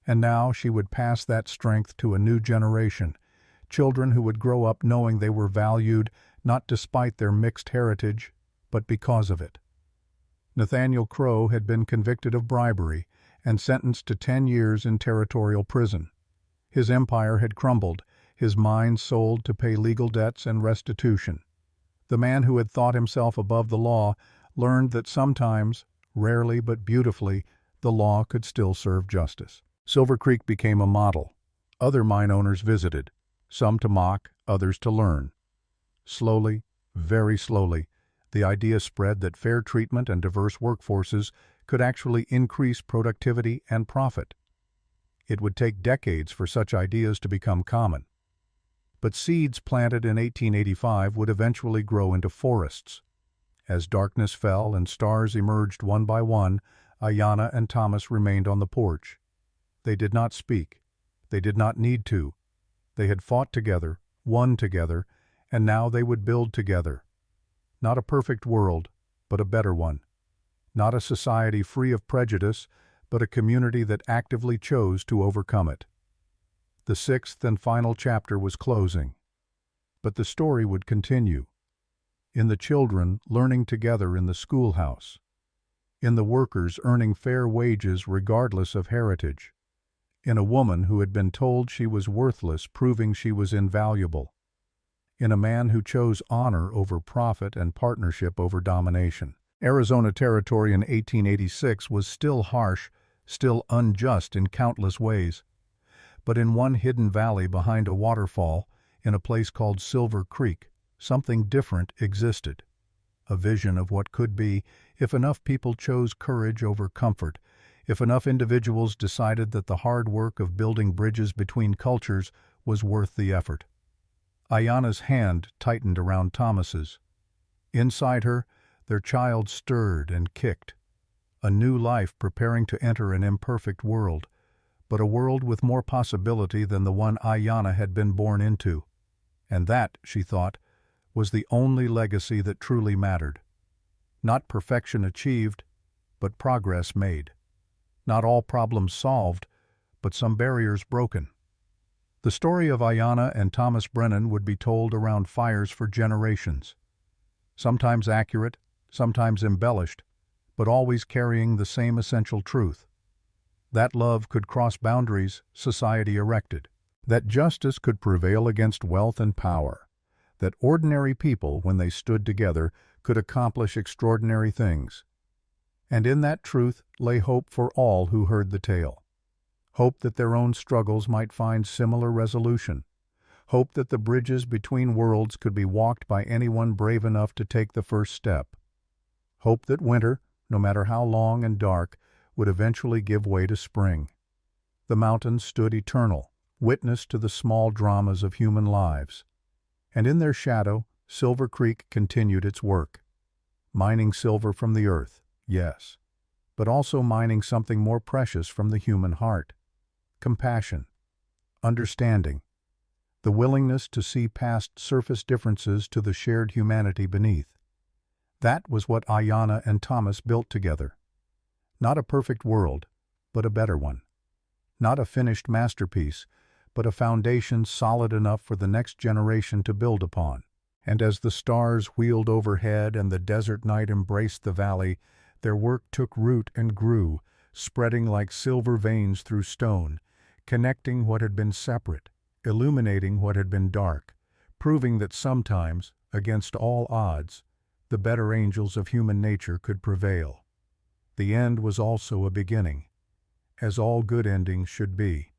And now she would pass that strength to a new generation, children who would grow up knowing they were valued not despite their mixed heritage, but because of it. Nathaniel Crow had been convicted of bribery and sentenced to 10 years in territorial prison. His empire had crumbled, his mine sold to pay legal debts and restitution. The man who had thought himself above the law learned that sometimes, rarely but beautifully, the law could still serve justice. Silver Creek became a model. Other mine owners visited, some to mock, others to learn. Slowly, very slowly, the idea spread that fair treatment and diverse workforces could actually increase productivity and profit. It would take decades for such ideas to become common. But seeds planted in 1885 would eventually grow into forests. As darkness fell and stars emerged one by one, Ayanna and Thomas remained on the porch. They did not speak. They did not need to. They had fought together, won together, and now they would build together. Not a perfect world, but a better one. Not a society free of prejudice, but a community that actively chose to overcome it. The 6th and final chapter was closing. But the story would continue. In the children learning together in the schoolhouse. In the workers earning fair wages regardless of heritage. In a woman who had been told she was worthless, proving she was invaluable. In a man who chose honor over profit and partnership over domination. Arizona Territory in 1886 was still harsh, still unjust in countless ways. But in one hidden valley behind a waterfall, in a place called Silver Creek, something different existed. A vision of what could be if enough people chose courage over comfort, if enough individuals decided that the hard work of building bridges between cultures was worth the effort. Ayanna's hand tightened around Thomas's. Inside her, their child stirred and kicked. A new life preparing to enter an imperfect world, but a world with more possibility than the one Ayanna had been born into. And that, she thought, was the only legacy that truly mattered. Not perfection achieved, but progress made. Not all problems solved, but some barriers broken. The story of Ayanna and Thomas Brennan would be told around fires for generations. Sometimes accurate, sometimes embellished, but always carrying the same essential truth. That love could cross boundaries society erected. That justice could prevail against wealth and power. That ordinary people, when they stood together, could accomplish extraordinary things. And in that truth lay hope for all who heard the tale. Hope that their own struggles might find similar resolution. Hope that the bridges between worlds could be walked by anyone brave enough to take the first step. Hope that winter, no matter how long and dark, would eventually give way to spring. The mountains stood eternal, witness to the small dramas of human lives. And in their shadow, Silver Creek continued its work. Mining silver from the earth, yes, but also mining something more precious from the human heart. Compassion, understanding, the willingness to see past surface differences to the shared humanity beneath. That was what Ayanna and Thomas built together. Not a perfect world, but a better one. Not a finished masterpiece, but a foundation solid enough for the next generation to build upon. And as the stars wheeled overhead and the desert night embraced the valley, their work took root and grew, spreading like silver veins through stone, connecting what had been separate, illuminating what had been dark, proving that sometimes, against all odds, the better angels of human nature could prevail. The end was also a beginning, as all good endings should be.